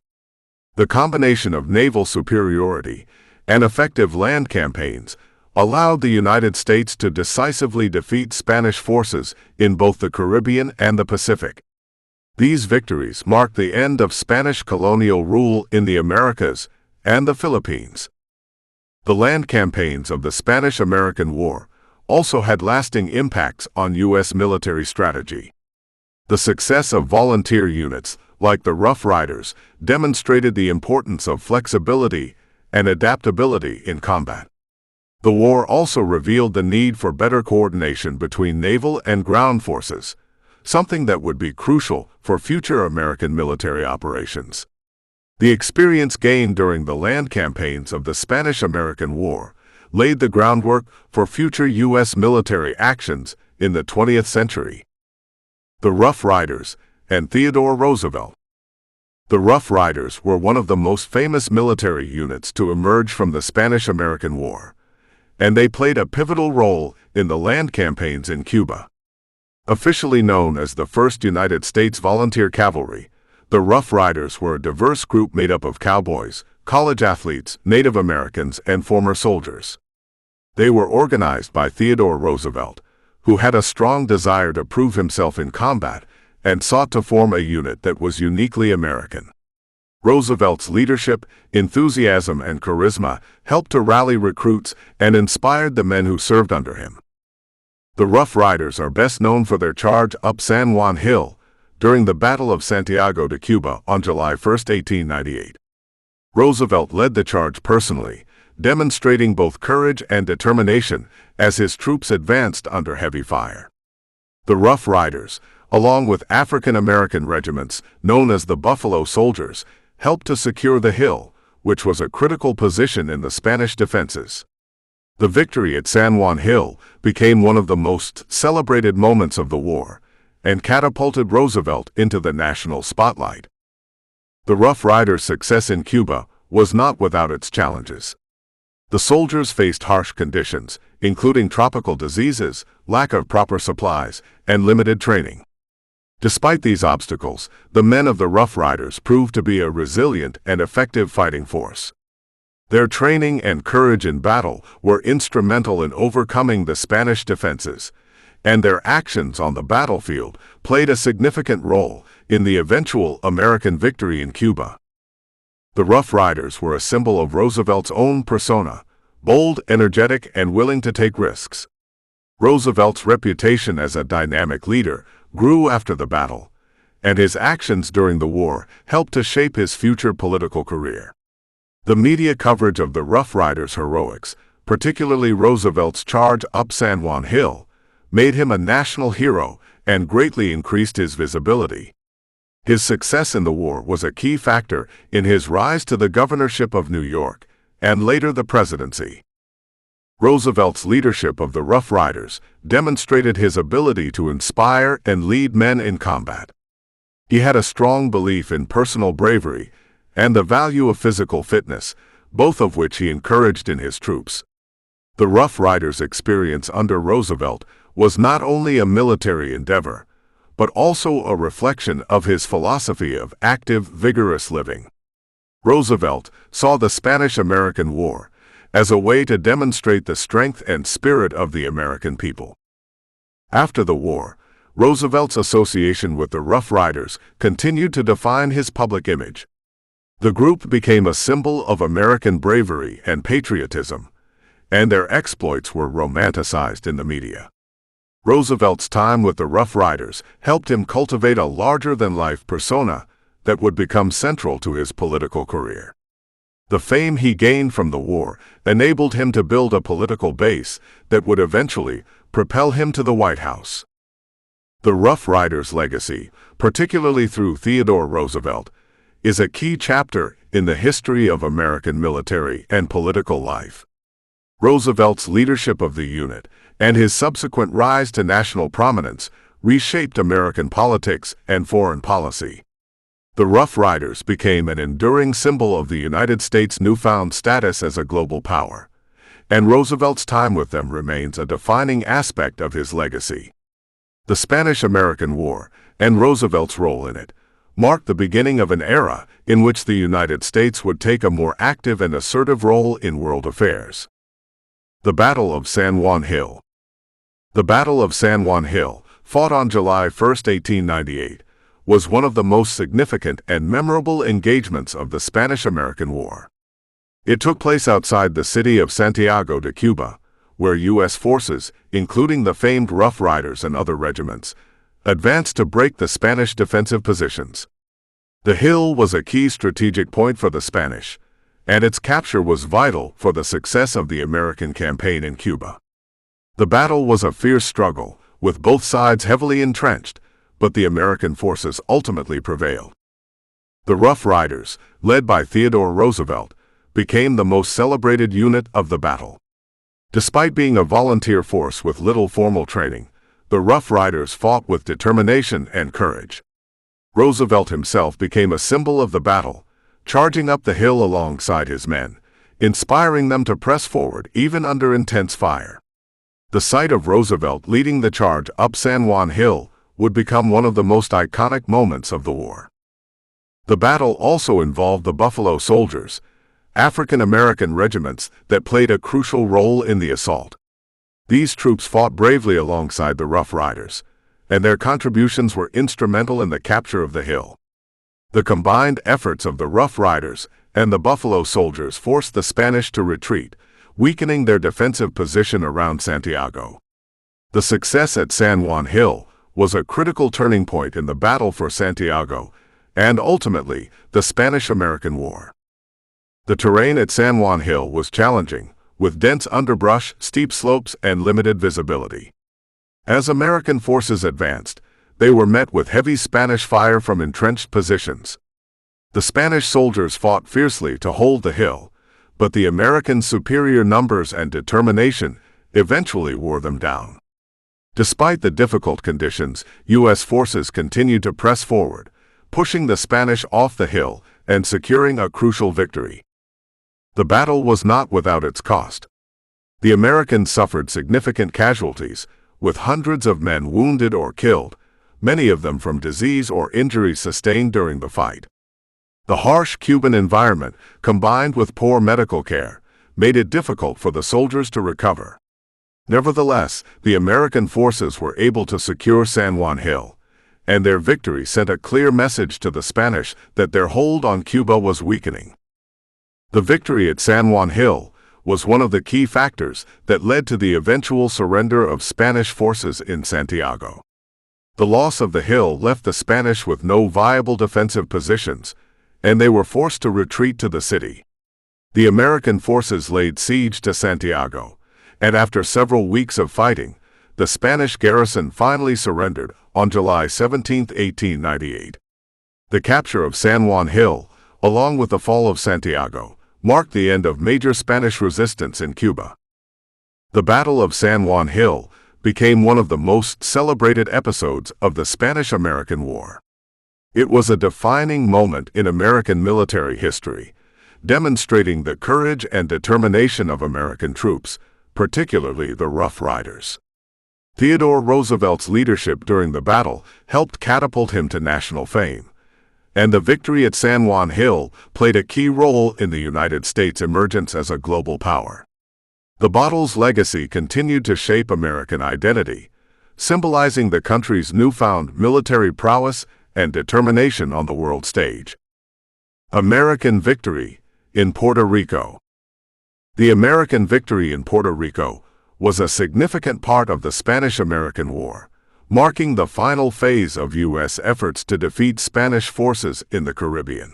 The combination of naval superiority and effective land campaigns allowed the United States to decisively defeat Spanish forces in both the Caribbean and the Pacific. These victories marked the end of Spanish colonial rule in the Americas and the Philippines. The land campaigns of the Spanish-American War also had lasting impacts on U.S. military strategy. The success of volunteer units, like the Rough Riders, demonstrated the importance of flexibility and adaptability in combat. The war also revealed the need for better coordination between naval and ground forces, something that would be crucial for future American military operations. The experience gained during the land campaigns of the Spanish-American War laid the groundwork for future U.S. military actions in the 20th century. The Rough Riders and Theodore Roosevelt. The Rough Riders were one of the most famous military units to emerge from the Spanish-American War, and they played a pivotal role in the land campaigns in Cuba. Officially known as the 1st United States Volunteer Cavalry, the Rough Riders were a diverse group made up of cowboys, college athletes, Native Americans, and former soldiers. They were organized by Theodore Roosevelt, who had a strong desire to prove himself in combat and sought to form a unit that was uniquely American. Roosevelt's leadership, enthusiasm, and charisma helped to rally recruits and inspired the men who served under him. The Rough Riders are best known for their charge up San Juan Hill during the Battle of Santiago de Cuba on July 1, 1898. Roosevelt led the charge personally, demonstrating both courage and determination as his troops advanced under heavy fire. The Rough Riders, along with African-American regiments known as the Buffalo Soldiers, helped to secure the hill, which was a critical position in the Spanish defenses. The victory at San Juan Hill became one of the most celebrated moments of the war and catapulted Roosevelt into the national spotlight. The Rough Riders' success in Cuba was not without its challenges. The soldiers faced harsh conditions, including tropical diseases, lack of proper supplies, and limited training. Despite these obstacles, the men of the Rough Riders proved to be a resilient and effective fighting force. Their training and courage in battle were instrumental in overcoming the Spanish defenses, and their actions on the battlefield played a significant role in the eventual American victory in Cuba. The Rough Riders were a symbol of Roosevelt's own persona, bold, energetic, and willing to take risks. Roosevelt's reputation as a dynamic leader grew after the battle, and his actions during the war helped to shape his future political career. The media coverage of the Rough Riders' heroics, particularly Roosevelt's charge up San Juan Hill, made him a national hero and greatly increased his visibility. His success in the war was a key factor in his rise to the governorship of New York and later the presidency. Roosevelt's leadership of the Rough Riders demonstrated his ability to inspire and lead men in combat. He had a strong belief in personal bravery and the value of physical fitness, both of which he encouraged in his troops. The Rough Riders' experience under Roosevelt was not only a military endeavor, but also a reflection of his philosophy of active, vigorous living. Roosevelt saw the Spanish-American War as a way to demonstrate the strength and spirit of the American people. After the war, Roosevelt's association with the Rough Riders continued to define his public image. The group became a symbol of American bravery and patriotism, and their exploits were romanticized in the media. Roosevelt's time with the Rough Riders helped him cultivate a larger-than-life persona that would become central to his political career. The fame he gained from the war enabled him to build a political base that would eventually propel him to the White House. The Rough Riders' legacy, particularly through Theodore Roosevelt, is a key chapter in the history of American military and political life. Roosevelt's leadership of the unit and his subsequent rise to national prominence reshaped American politics and foreign policy. The Rough Riders became an enduring symbol of the United States' newfound status as a global power, and Roosevelt's time with them remains a defining aspect of his legacy. The Spanish-American War, and Roosevelt's role in it, marked the beginning of an era in which the United States would take a more active and assertive role in world affairs. The Battle of San Juan Hill. The Battle of San Juan Hill, fought on July 1, 1898, was one of the most significant and memorable engagements of the Spanish-American War. It took place outside the city of Santiago de Cuba, where U.S. forces, including the famed Rough Riders and other regiments, advanced to break the Spanish defensive positions. The hill was a key strategic point for the Spanish, and its capture was vital for the success of the American campaign in Cuba. The battle was a fierce struggle, with both sides heavily entrenched, but the American forces ultimately prevailed. The Rough Riders, led by Theodore Roosevelt, became the most celebrated unit of the battle. Despite being a volunteer force with little formal training, the Rough Riders fought with determination and courage. Roosevelt himself became a symbol of the battle, charging up the hill alongside his men, inspiring them to press forward even under intense fire. The sight of Roosevelt leading the charge up San Juan Hill would become one of the most iconic moments of the war. The battle also involved the Buffalo Soldiers, African-American regiments that played a crucial role in the assault. These troops fought bravely alongside the Rough Riders, and their contributions were instrumental in the capture of the hill. The combined efforts of the Rough Riders and the Buffalo Soldiers forced the Spanish to retreat, weakening their defensive position around Santiago. The success at San Juan Hill was a critical turning point in the battle for Santiago and ultimately the Spanish-American War. The terrain at San Juan Hill was challenging, with dense underbrush, steep slopes, and limited visibility. As American forces advanced, they were met with heavy Spanish fire from entrenched positions. The Spanish soldiers fought fiercely to hold the hill, but the Americans' superior numbers and determination eventually wore them down. Despite the difficult conditions, U.S. forces continued to press forward, pushing the Spanish off the hill and securing a crucial victory. The battle was not without its cost. The Americans suffered significant casualties, with hundreds of men wounded or killed, many of them from disease or injuries sustained during the fight. The harsh Cuban environment, combined with poor medical care, made it difficult for the soldiers to recover. Nevertheless, the American forces were able to secure San Juan Hill, and their victory sent a clear message to the Spanish that their hold on Cuba was weakening. The victory at San Juan Hill was one of the key factors that led to the eventual surrender of Spanish forces in Santiago. The loss of the hill left the Spanish with no viable defensive positions, and they were forced to retreat to the city. The American forces laid siege to Santiago, and after several weeks of fighting, the Spanish garrison finally surrendered on July 17, 1898. The capture of San Juan Hill, along with the fall of Santiago, marked the end of major Spanish resistance in Cuba. The Battle of San Juan Hill became one of the most celebrated episodes of the Spanish-American War. It was a defining moment in American military history, demonstrating the courage and determination of American troops, particularly the Rough Riders. Theodore Roosevelt's leadership during the battle helped catapult him to national fame, and the victory at San Juan Hill played a key role in the United States' emergence as a global power. The battle's legacy continued to shape American identity, symbolizing the country's newfound military prowess and determination on the world stage. American victory in Puerto Rico. The American victory in Puerto Rico was a significant part of the Spanish-American War, marking the final phase of U.S. efforts to defeat Spanish forces in the Caribbean.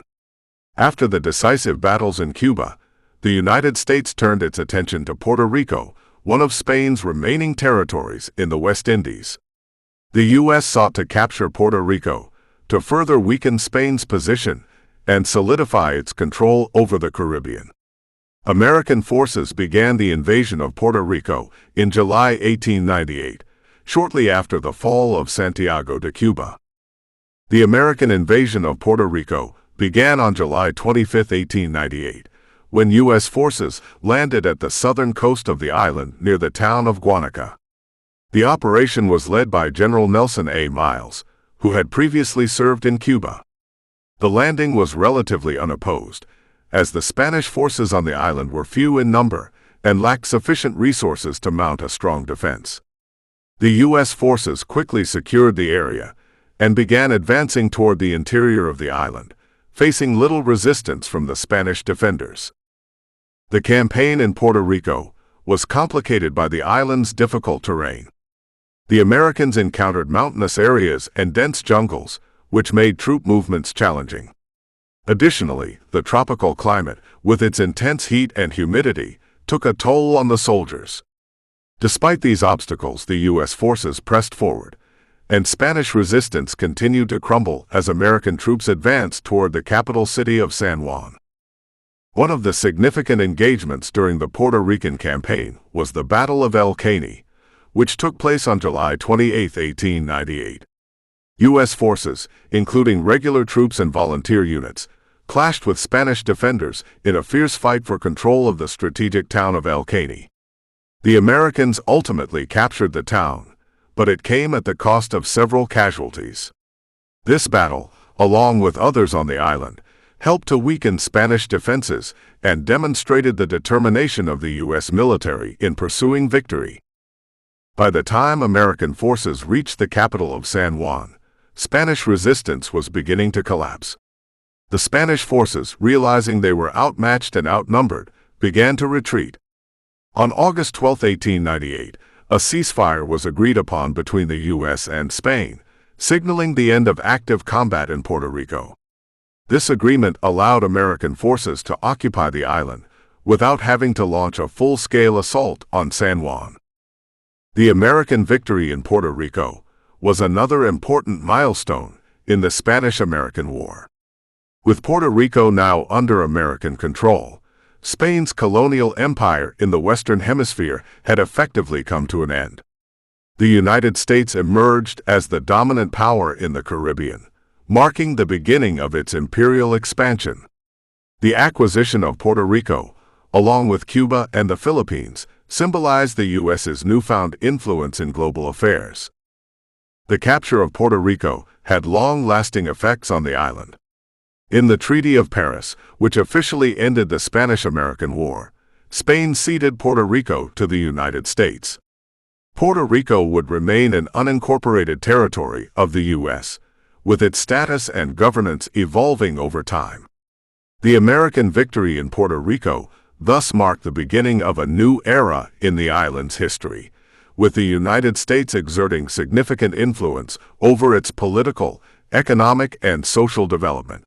After the decisive battles in Cuba, the United States turned its attention to Puerto Rico, one of Spain's remaining territories in the West Indies. The U.S. sought to capture Puerto Rico to further weaken Spain's position and solidify its control over the Caribbean. American forces began the invasion of Puerto Rico in July 1898, shortly after the fall of Santiago de Cuba. The American invasion of Puerto Rico began on July 25, 1898, when U.S. forces landed at the southern coast of the island near the town of Guanica. The operation was led by General Nelson A. Miles, who had previously served in Cuba. The landing was relatively unopposed, as the Spanish forces on the island were few in number and lacked sufficient resources to mount a strong defense. The U.S. forces quickly secured the area and began advancing toward the interior of the island, facing little resistance from the Spanish defenders. The campaign in Puerto Rico was complicated by the island's difficult terrain. The Americans encountered mountainous areas and dense jungles, which made troop movements challenging. Additionally, the tropical climate, with its intense heat and humidity, took a toll on the soldiers. Despite these obstacles, the U.S. forces pressed forward, and Spanish resistance continued to crumble as American troops advanced toward the capital city of San Juan. One of the significant engagements during the Puerto Rican campaign was the Battle of El Caney, which took place on July 28, 1898. U.S. forces, including regular troops and volunteer units, clashed with Spanish defenders in a fierce fight for control of the strategic town of El Caney. The Americans ultimately captured the town, but it came at the cost of several casualties. This battle, along with others on the island, helped to weaken Spanish defenses and demonstrated the determination of the U.S. military in pursuing victory. By the time American forces reached the capital of San Juan, Spanish resistance was beginning to collapse. The Spanish forces, realizing they were outmatched and outnumbered, began to retreat. On August 12, 1898, a ceasefire was agreed upon between the U.S. and Spain, signaling the end of active combat in Puerto Rico. This agreement allowed American forces to occupy the island without having to launch a full-scale assault on San Juan. The American victory in Puerto Rico was another important milestone in the Spanish-American War. With Puerto Rico now under American control, Spain's colonial empire in the Western Hemisphere had effectively come to an end. The United States emerged as the dominant power in the Caribbean, marking the beginning of its imperial expansion. The acquisition of Puerto Rico, along with Cuba and the Philippines, symbolized the U.S.'s newfound influence in global affairs. The capture of Puerto Rico had long-lasting effects on the island. In the Treaty of Paris, which officially ended the Spanish-American War, Spain ceded Puerto Rico to the United States. Puerto Rico would remain an unincorporated territory of the U.S., with its status and governance evolving over time. The American victory in Puerto Rico thus marked the beginning of a new era in the island's history, with the United States exerting significant influence over its political, economic, and social development.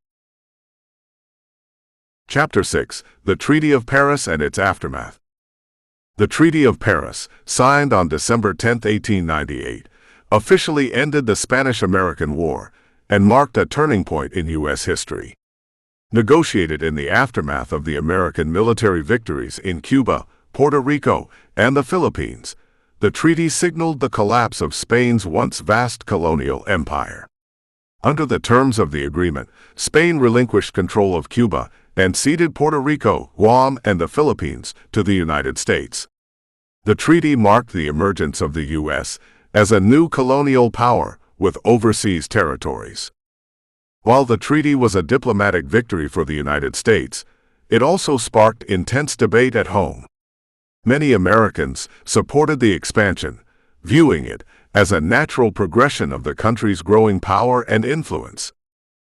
Chapter 6: The Treaty of Paris and its Aftermath. The Treaty of Paris, signed on December 10, 1898, officially ended the Spanish-American War and marked a turning point in U.S. history. Negotiated in the aftermath of the American military victories in Cuba, Puerto Rico, and the Philippines, the treaty signaled the collapse of Spain's once vast colonial empire. Under the terms of the agreement, Spain relinquished control of Cuba and ceded Puerto Rico, Guam, and the Philippines to the United States. The treaty marked the emergence of the U.S. as a new colonial power with overseas territories. While the treaty was a diplomatic victory for the United States, it also sparked intense debate at home. Many Americans supported the expansion, viewing it as a natural progression of the country's growing power and influence.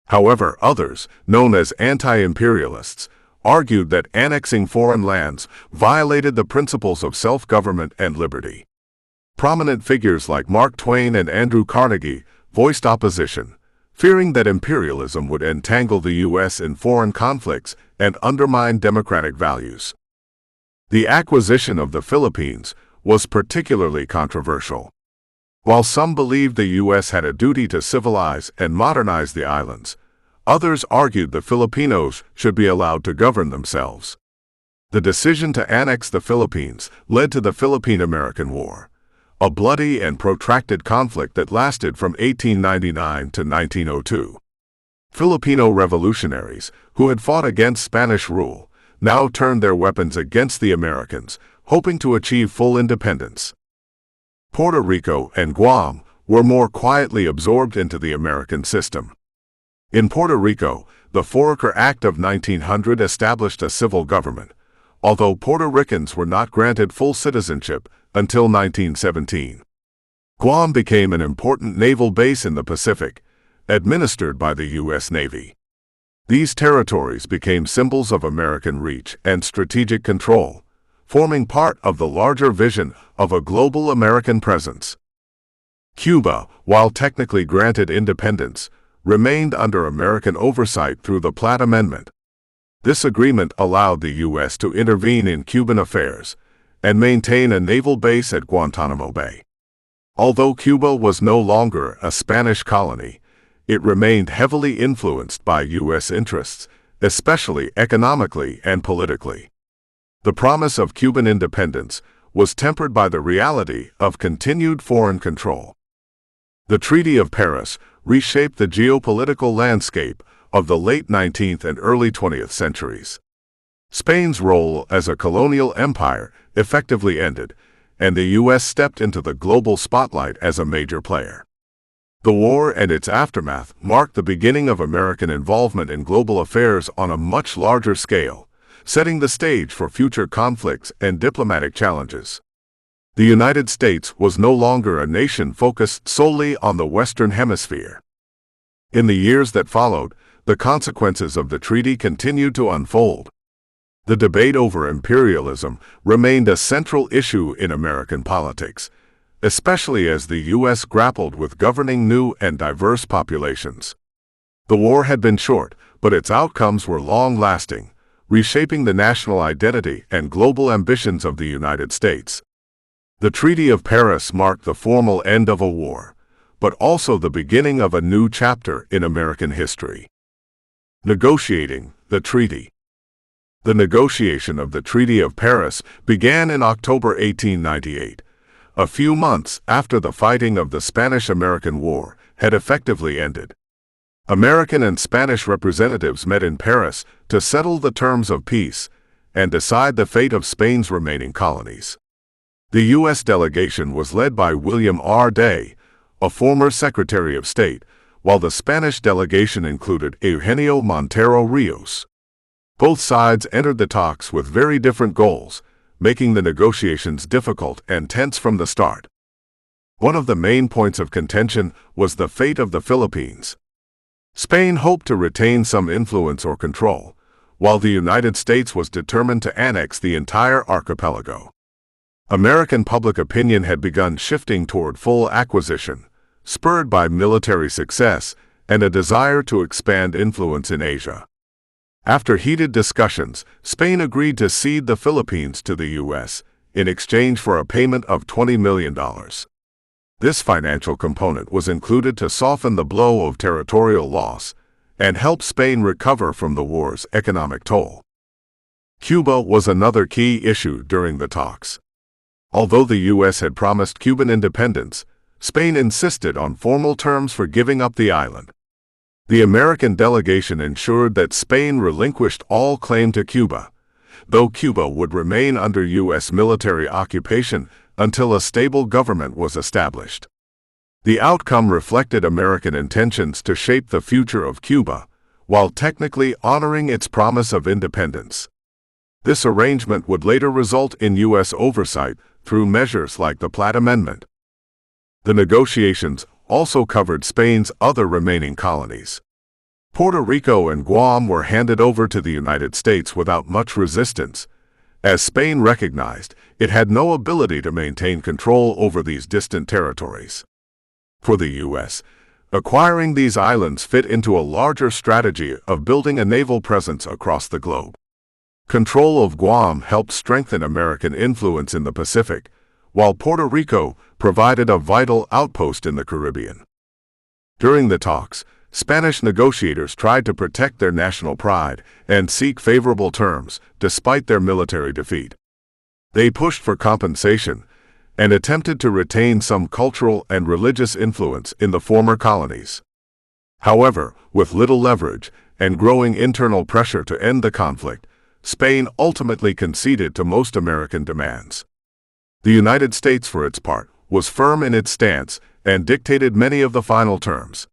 However, others, known as anti-imperialists, argued that annexing foreign lands violated the principles of self-government and liberty. Prominent figures like Mark Twain and Andrew Carnegie voiced opposition, fearing that imperialism would entangle the U.S. in foreign conflicts and undermine democratic values. The acquisition of the Philippines was particularly controversial. While some believed the U.S. had a duty to civilize and modernize the islands, others argued the Filipinos should be allowed to govern themselves. The decision to annex the Philippines led to the Philippine-American War, a bloody and protracted conflict that lasted from 1899 to 1902. Filipino revolutionaries, who had fought against Spanish rule, now turned their weapons against the Americans, hoping to achieve full independence. Puerto Rico and Guam were more quietly absorbed into the American system. In Puerto Rico, the Foraker Act of 1900 established a civil government, although Puerto Ricans were not granted full citizenship until 1917. Guam became an important naval base in the Pacific, administered by the U.S. Navy. These territories became symbols of American reach and strategic control, forming part of the larger vision of a global American presence. Cuba, while technically granted independence, remained under American oversight through the Platt Amendment. This agreement allowed the U.S. to intervene in Cuban affairs and maintain a naval base at Guantanamo Bay. Although Cuba was no longer a Spanish colony, it remained heavily influenced by U.S. interests, especially economically and politically. The promise of Cuban independence was tempered by the reality of continued foreign control. The Treaty of Paris reshaped the geopolitical landscape of the late 19th and early 20th centuries. Spain's role as a colonial empire effectively ended, and the U.S. stepped into the global spotlight as a major player. The war and its aftermath marked the beginning of American involvement in global affairs on a much larger scale, setting the stage for future conflicts and diplomatic challenges. The United States was no longer a nation focused solely on the Western Hemisphere. In the years that followed, the consequences of the treaty continued to unfold. The debate over imperialism remained a central issue in American politics, especially as the U.S. grappled with governing new and diverse populations. The war had been short, but its outcomes were long-lasting, reshaping the national identity and global ambitions of the United States. The Treaty of Paris marked the formal end of a war, but also the beginning of a new chapter in American history. Negotiating the treaty. The negotiation of the Treaty of Paris began in October 1898, a few months after the fighting of the Spanish-American War had effectively ended. American and Spanish representatives met in Paris to settle the terms of peace and decide the fate of Spain's remaining colonies. The U.S. delegation was led by William R. Day, a former Secretary of State, while the Spanish delegation included Eugenio Montero Rios. Both sides entered the talks with very different goals, making the negotiations difficult and tense from the start. One of the main points of contention was the fate of the Philippines. Spain hoped to retain some influence or control, while the United States was determined to annex the entire archipelago. American public opinion had begun shifting toward full acquisition, spurred by military success and a desire to expand influence in Asia. After heated discussions, Spain agreed to cede the Philippines to the U.S. in exchange for a payment of $20 million. This financial component was included to soften the blow of territorial loss and help Spain recover from the war's economic toll. Cuba was another key issue during the talks. Although the U.S. had promised Cuban independence, Spain insisted on formal terms for giving up the island. The American delegation ensured that Spain relinquished all claim to Cuba, though Cuba would remain under U.S. military occupation until a stable government was established. The outcome reflected American intentions to shape the future of Cuba, while technically honoring its promise of independence. This arrangement would later result in U.S. oversight through measures like the Platt Amendment. The negotiations also covered Spain's other remaining colonies. Puerto Rico and Guam were handed over to the United States without much resistance, as Spain recognized it had no ability to maintain control over these distant territories. For the U.S., acquiring these islands fit into a larger strategy of building a naval presence across the globe. Control of Guam helped strengthen American influence in the Pacific, while Puerto Rico provided a vital outpost in the Caribbean. During the talks, Spanish negotiators tried to protect their national pride and seek favorable terms despite their military defeat. They pushed for compensation and attempted to retain some cultural and religious influence in the former colonies. However, with little leverage and growing internal pressure to end the conflict, Spain ultimately conceded to most American demands. The United States, for its part, was firm in its stance and dictated many of the final terms.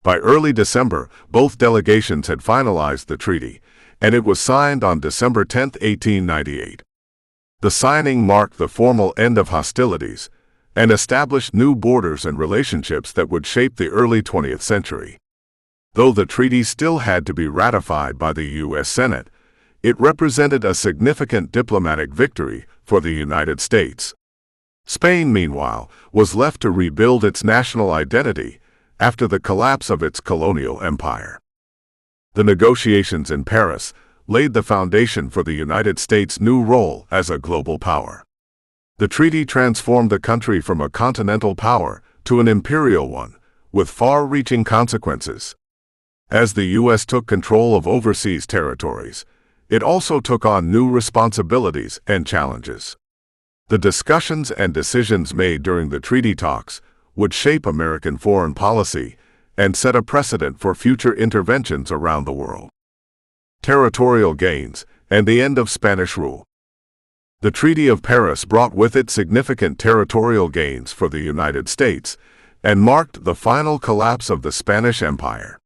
By early December, both delegations had finalized the treaty, and it was signed on December 10, 1898. The signing marked the formal end of hostilities and established new borders and relationships that would shape the early 20th century. Though the treaty still had to be ratified by the U.S. Senate, it represented a significant diplomatic victory for the United States. Spain, meanwhile, was left to rebuild its national identity after the collapse of its colonial empire. The negotiations in Paris laid the foundation for the United States' new role as a global power. The treaty transformed the country from a continental power to an imperial one, with far-reaching consequences. As the U.S. took control of overseas territories, it also took on new responsibilities and challenges. The discussions and decisions made during the treaty talks would shape American foreign policy and set a precedent for future interventions around the world. Territorial gains and the end of Spanish rule. The Treaty of Paris brought with it significant territorial gains for the United States and marked the final collapse of the Spanish Empire.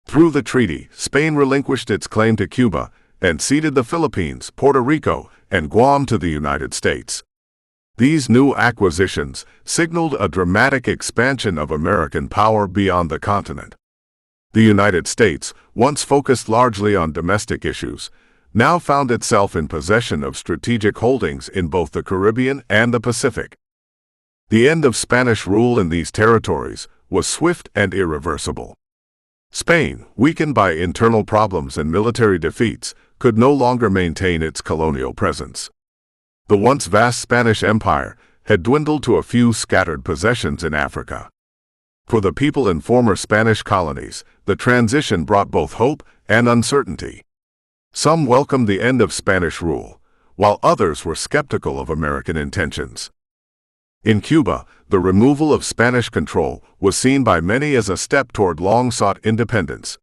Through the treaty, Spain relinquished its claim to Cuba and ceded the Philippines, Puerto Rico, and Guam to the United States. These new acquisitions signaled a dramatic expansion of American power beyond the continent. The United States, once focused largely on domestic issues, now found itself in possession of strategic holdings in both the Caribbean and the Pacific. The end of Spanish rule in these territories was swift and irreversible. Spain, weakened by internal problems and military defeats, could no longer maintain its colonial presence. The once vast Spanish Empire had dwindled to a few scattered possessions in Africa. For the people in former Spanish colonies, the transition brought both hope and uncertainty. Some welcomed the end of Spanish rule, while others were skeptical of American intentions. In Cuba, the removal of Spanish control was seen by many as a step toward long-sought independence.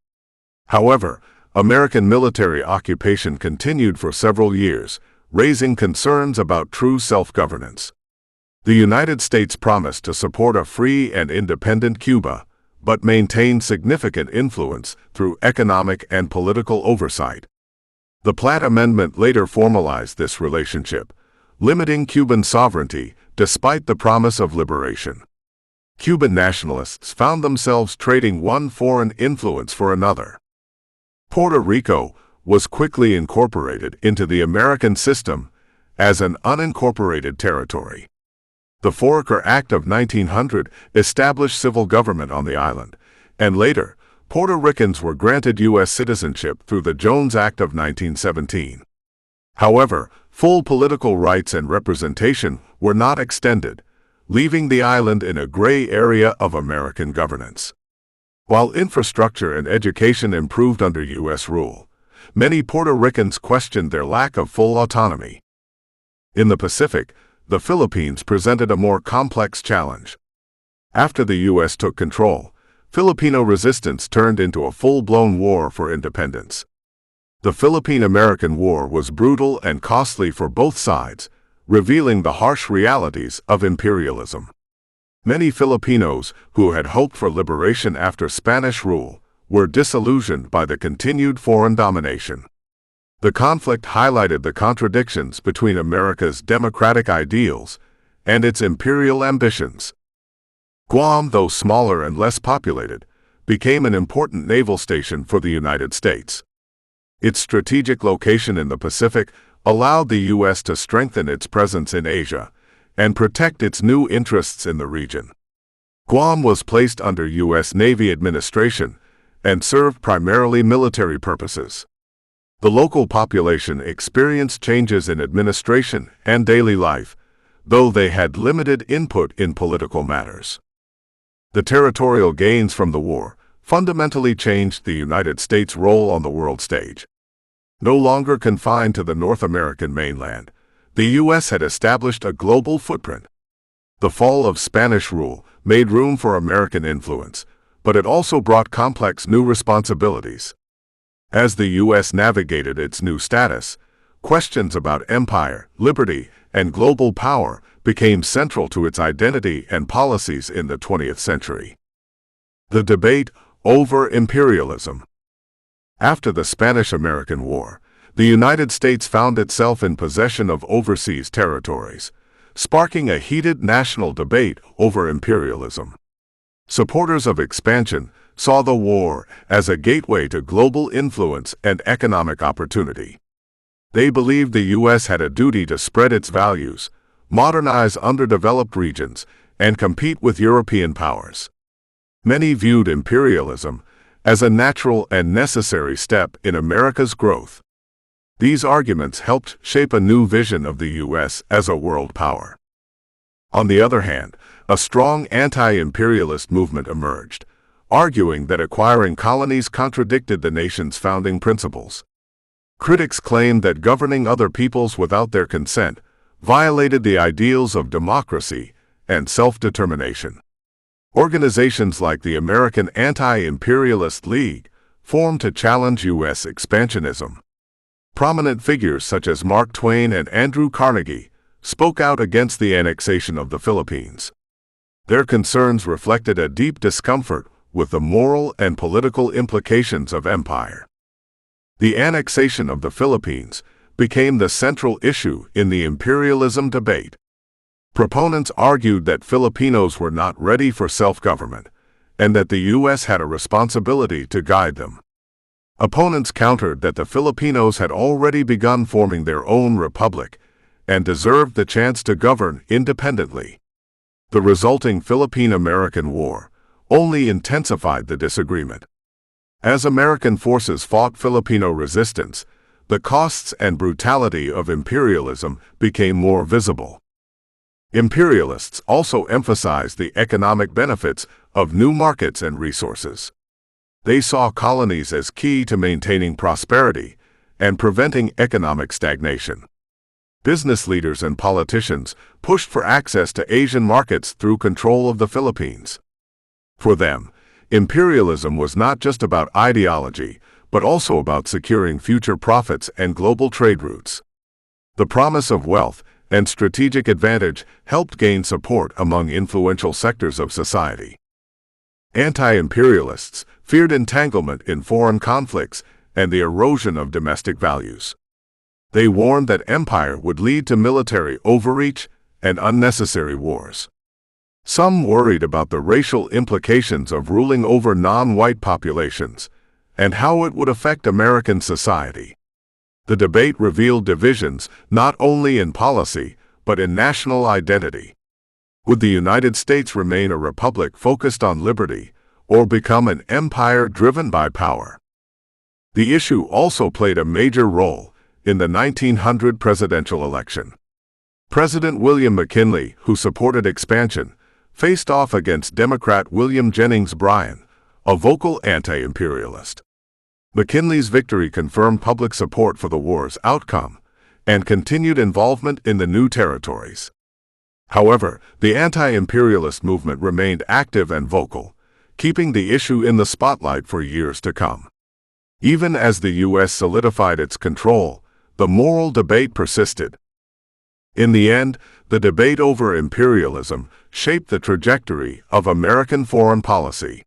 However, American military occupation continued for several years, raising concerns about true self-governance. The United States promised to support a free and independent Cuba, but maintained significant influence through economic and political oversight. The Platt Amendment later formalized this relationship, limiting Cuban sovereignty despite the promise of liberation. Cuban nationalists found themselves trading one foreign influence for another. Puerto Rico was quickly incorporated into the American system as an unincorporated territory. The Foraker Act of 1900 established civil government on the island, and later, Puerto Ricans were granted U.S. citizenship through the Jones Act of 1917. However, full political rights and representation were not extended, leaving the island in a gray area of American governance. While infrastructure and education improved under U.S. rule, many Puerto Ricans questioned their lack of full autonomy. In the Pacific, the Philippines presented a more complex challenge. After the U.S. took control, Filipino resistance turned into a full-blown war for independence. The Philippine-American War was brutal and costly for both sides, revealing the harsh realities of imperialism. Many Filipinos who had hoped for liberation after Spanish rule were disillusioned by the continued foreign domination. The conflict highlighted the contradictions between America's democratic ideals and its imperial ambitions. Guam, though smaller and less populated, became an important naval station for the United States. Its strategic location in the Pacific allowed the U.S. to strengthen its presence in Asia and protect its new interests in the region. Guam was placed under U.S. Navy administration and served primarily military purposes. The local population experienced changes in administration and daily life, though they had limited input in political matters. The territorial gains from the war fundamentally changed the United States' role on the world stage. No longer confined to the North American mainland, the U.S. had established a global footprint. The fall of Spanish rule made room for American influence, but it also brought complex new responsibilities. As the U.S. navigated its new status, questions about empire, liberty, and global power became central to its identity and policies in the 20th century. The debate over imperialism. After the Spanish-American War, the United States found itself in possession of overseas territories, sparking a heated national debate over imperialism. Supporters of expansion saw the war as a gateway to global influence and economic opportunity. They believed the U.S. had a duty to spread its values, modernize underdeveloped regions, and compete with European powers. Many viewed imperialism as a natural and necessary step in America's growth. These arguments helped shape a new vision of the U.S. as a world power. On the other hand, a strong anti-imperialist movement emerged, arguing that acquiring colonies contradicted the nation's founding principles. Critics claimed that governing other peoples without their consent violated the ideals of democracy and self-determination. Organizations like the American Anti-Imperialist League formed to challenge U.S. expansionism. Prominent figures such as Mark Twain and Andrew Carnegie spoke out against the annexation of the Philippines. Their concerns reflected a deep discomfort with the moral and political implications of empire. The annexation of the Philippines became the central issue in the imperialism debate. Proponents argued that Filipinos were not ready for self-government, and that the U.S. had a responsibility to guide them. Opponents countered that the Filipinos had already begun forming their own republic and deserved the chance to govern independently. The resulting Philippine-American War only intensified the disagreement. As American forces fought Filipino resistance, the costs and brutality of imperialism became more visible. Imperialists also emphasized the economic benefits of new markets and resources. They saw colonies as key to maintaining prosperity and preventing economic stagnation. Business leaders and politicians pushed for access to Asian markets through control of the Philippines. For them, imperialism was not just about ideology, but also about securing future profits and global trade routes. The promise of wealth and strategic advantage helped gain support among influential sectors of society. Anti-imperialists feared entanglement in foreign conflicts and the erosion of domestic values. They warned that empire would lead to military overreach and unnecessary wars. Some worried about the racial implications of ruling over non-white populations and how it would affect American society. The debate revealed divisions not only in policy, but in national identity. Would the United States remain a republic focused on liberty, or become an empire driven by power? The issue also played a major role in the 1900 presidential election. President William McKinley, who supported expansion, faced off against Democrat William Jennings Bryan, a vocal anti-imperialist. McKinley's victory confirmed public support for the war's outcome and continued involvement in the new territories. However, the anti-imperialist movement remained active and vocal, keeping the issue in the spotlight for years to come. Even as the U.S. solidified its control, the moral debate persisted. In the end, the debate over imperialism shaped the trajectory of American foreign policy.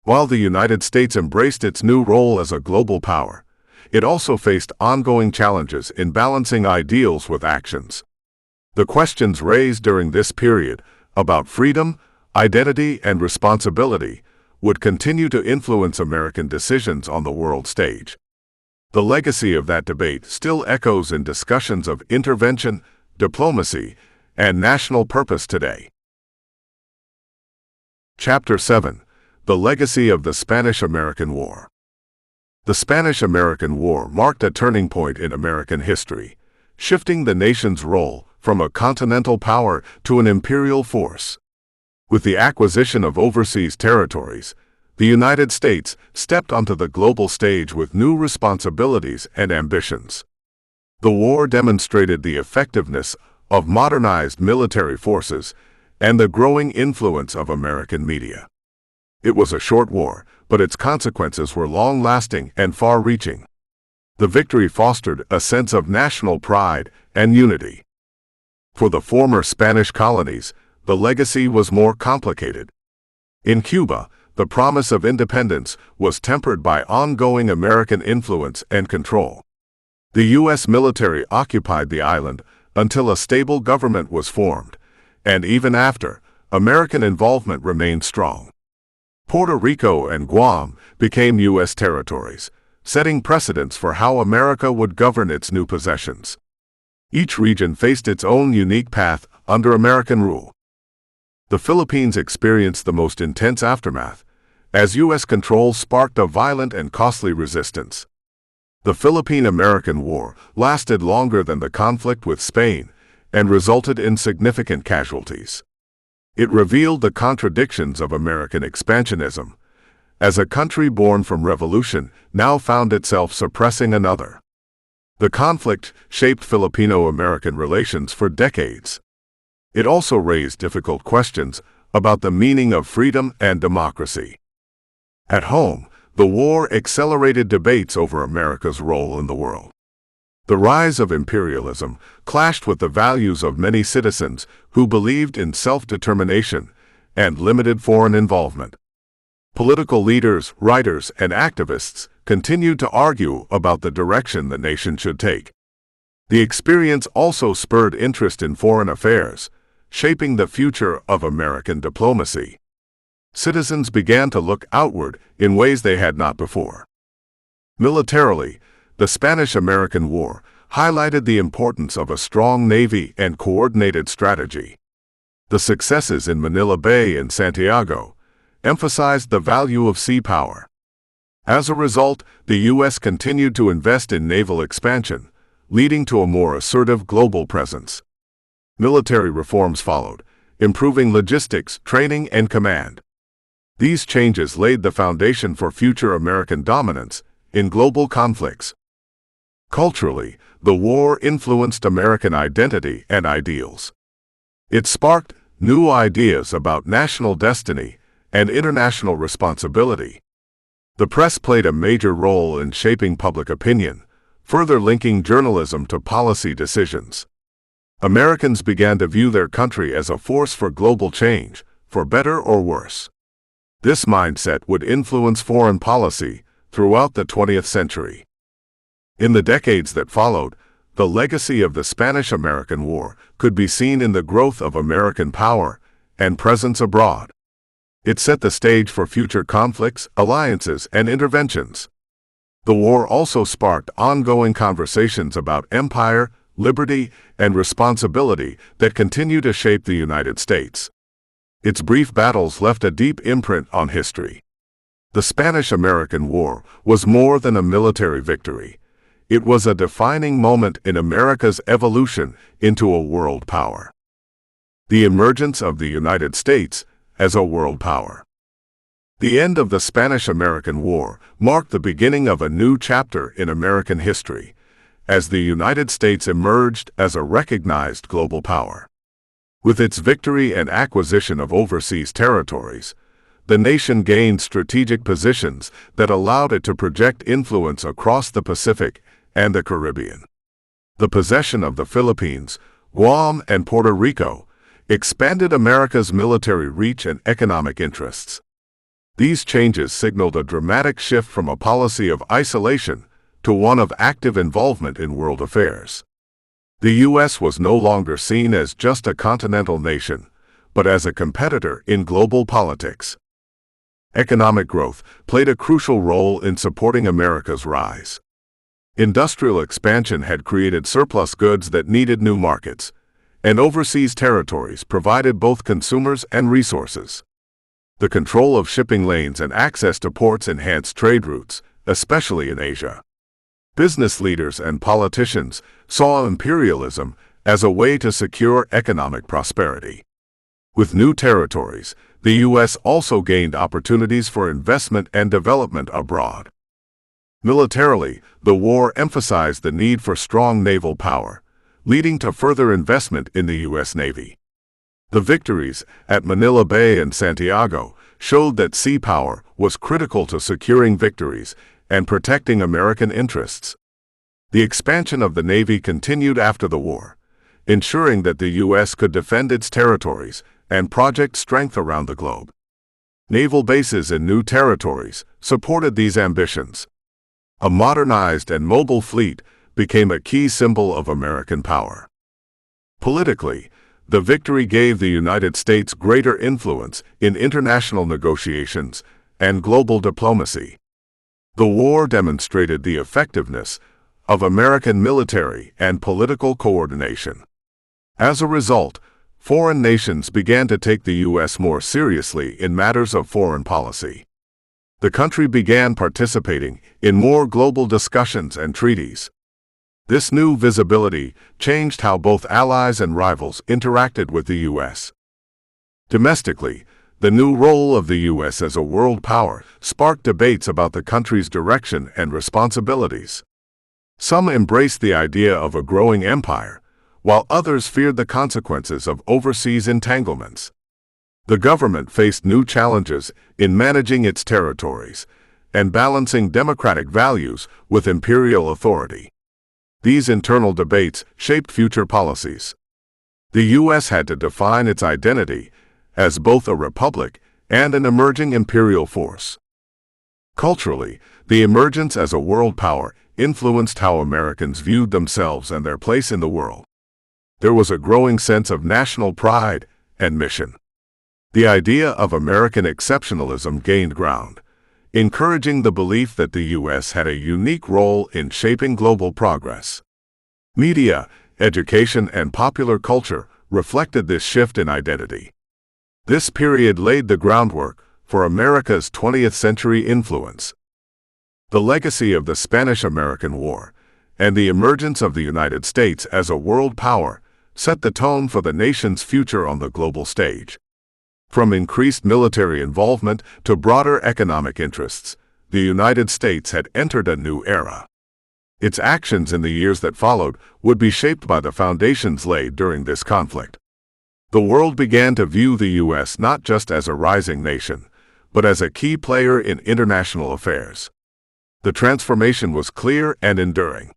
While the United States embraced its new role as a global power, it also faced ongoing challenges in balancing ideals with actions. The questions raised during this period about freedom, identity, and responsibility would continue to influence American decisions on the world stage. The legacy of that debate still echoes in discussions of intervention, diplomacy, and national purpose today. Chapter 7: The Legacy of the Spanish-American War. The Spanish-American War marked a turning point in American history, shifting the nation's role from a continental power to an imperial force. With the acquisition of overseas territories, the United States stepped onto the global stage with new responsibilities and ambitions. The war demonstrated the effectiveness of modernized military forces and the growing influence of American media. It was a short war, but its consequences were long-lasting and far-reaching. The victory fostered a sense of national pride and unity. For the former Spanish colonies, the legacy was more complicated. In Cuba, the promise of independence was tempered by ongoing American influence and control. The U.S. military occupied the island until a stable government was formed, and even after, American involvement remained strong. Puerto Rico and Guam became U.S. territories, setting precedents for how America would govern its new possessions. Each region faced its own unique path under American rule. The Philippines experienced the most intense aftermath, as U.S. control sparked a violent and costly resistance. The Philippine-American War lasted longer than the conflict with Spain and resulted in significant casualties. It revealed the contradictions of American expansionism, as a country born from revolution now found itself suppressing another. The conflict shaped Filipino-American relations for decades. It also raised difficult questions about the meaning of freedom and democracy. At home, the war accelerated debates over America's role in the world. The rise of imperialism clashed with the values of many citizens who believed in self-determination and limited foreign involvement. Political leaders, writers, and activists continued to argue about the direction the nation should take. The experience also spurred interest in foreign affairs, shaping the future of American diplomacy. Citizens began to look outward in ways they had not before. Militarily, the Spanish-American War highlighted the importance of a strong navy and coordinated strategy. The successes in Manila Bay and Santiago emphasized the value of sea power. As a result, the U.S. continued to invest in naval expansion, leading to a more assertive global presence. Military reforms followed, improving logistics, training, and command. These changes laid the foundation for future American dominance in global conflicts. Culturally, the war influenced American identity and ideals. It sparked new ideas about national destiny and international responsibility. The press played a major role in shaping public opinion, further linking journalism to policy decisions. Americans began to view their country as a force for global change, for better or worse. This mindset would influence foreign policy throughout the 20th century. In the decades that followed, the legacy of the Spanish-American War could be seen in the growth of American power and presence abroad. It set the stage for future conflicts, alliances, and interventions. The war also sparked ongoing conversations about empire, liberty, and responsibility that continue to shape the United States. Its brief battles left a deep imprint on history. The Spanish-American War was more than a military victory. It was a defining moment in America's evolution into a world power. The emergence of the United States as a world power. The end of the Spanish-American War marked the beginning of a new chapter in American history, as the United States emerged as a recognized global power. With its victory and acquisition of overseas territories, the nation gained strategic positions that allowed it to project influence across the Pacific and the Caribbean. The possession of the Philippines, Guam, and Puerto Rico expanded America's military reach and economic interests. These changes signaled a dramatic shift from a policy of isolation to one of active involvement in world affairs. The U.S. was no longer seen as just a continental nation, but as a competitor in global politics. Economic growth played a crucial role in supporting America's rise. Industrial expansion had created surplus goods that needed new markets, and overseas territories provided both consumers and resources. The control of shipping lanes and access to ports enhanced trade routes, especially in Asia. Business leaders and politicians saw imperialism as a way to secure economic prosperity. With new territories, the U.S. also gained opportunities for investment and development abroad. Militarily, the war emphasized the need for strong naval power, leading to further investment in the U.S. Navy. The victories at Manila Bay and Santiago showed that sea power was critical to securing victories and protecting American interests. The expansion of the Navy continued after the war, ensuring that the U.S. could defend its territories and project strength around the globe. Naval bases in new territories supported these ambitions. A modernized and mobile fleet became a key symbol of American power. Politically, the victory gave the United States greater influence in international negotiations and global diplomacy. The war demonstrated the effectiveness of American military and political coordination. As a result, foreign nations began to take the U.S. more seriously in matters of foreign policy. The country began participating in more global discussions and treaties. This new visibility changed how both allies and rivals interacted with the U.S. Domestically, the new role of the U.S. as a world power sparked debates about the country's direction and responsibilities. Some embraced the idea of a growing empire, while others feared the consequences of overseas entanglements. The government faced new challenges in managing its territories and balancing democratic values with imperial authority. These internal debates shaped future policies. The U.S. had to define its identity as both a republic and an emerging imperial force. Culturally, the emergence as a world power influenced how Americans viewed themselves and their place in the world. There was a growing sense of national pride and mission. The idea of American exceptionalism gained ground, encouraging the belief that the U.S. had a unique role in shaping global progress. Media, education, and popular culture reflected this shift in identity. This period laid the groundwork for America's 20th century influence. The legacy of the Spanish-American War and the emergence of the United States as a world power set the tone for the nation's future on the global stage. From increased military involvement to broader economic interests, the United States had entered a new era. Its actions in the years that followed would be shaped by the foundations laid during this conflict. The world began to view the U.S. not just as a rising nation, but as a key player in international affairs. The transformation was clear and enduring.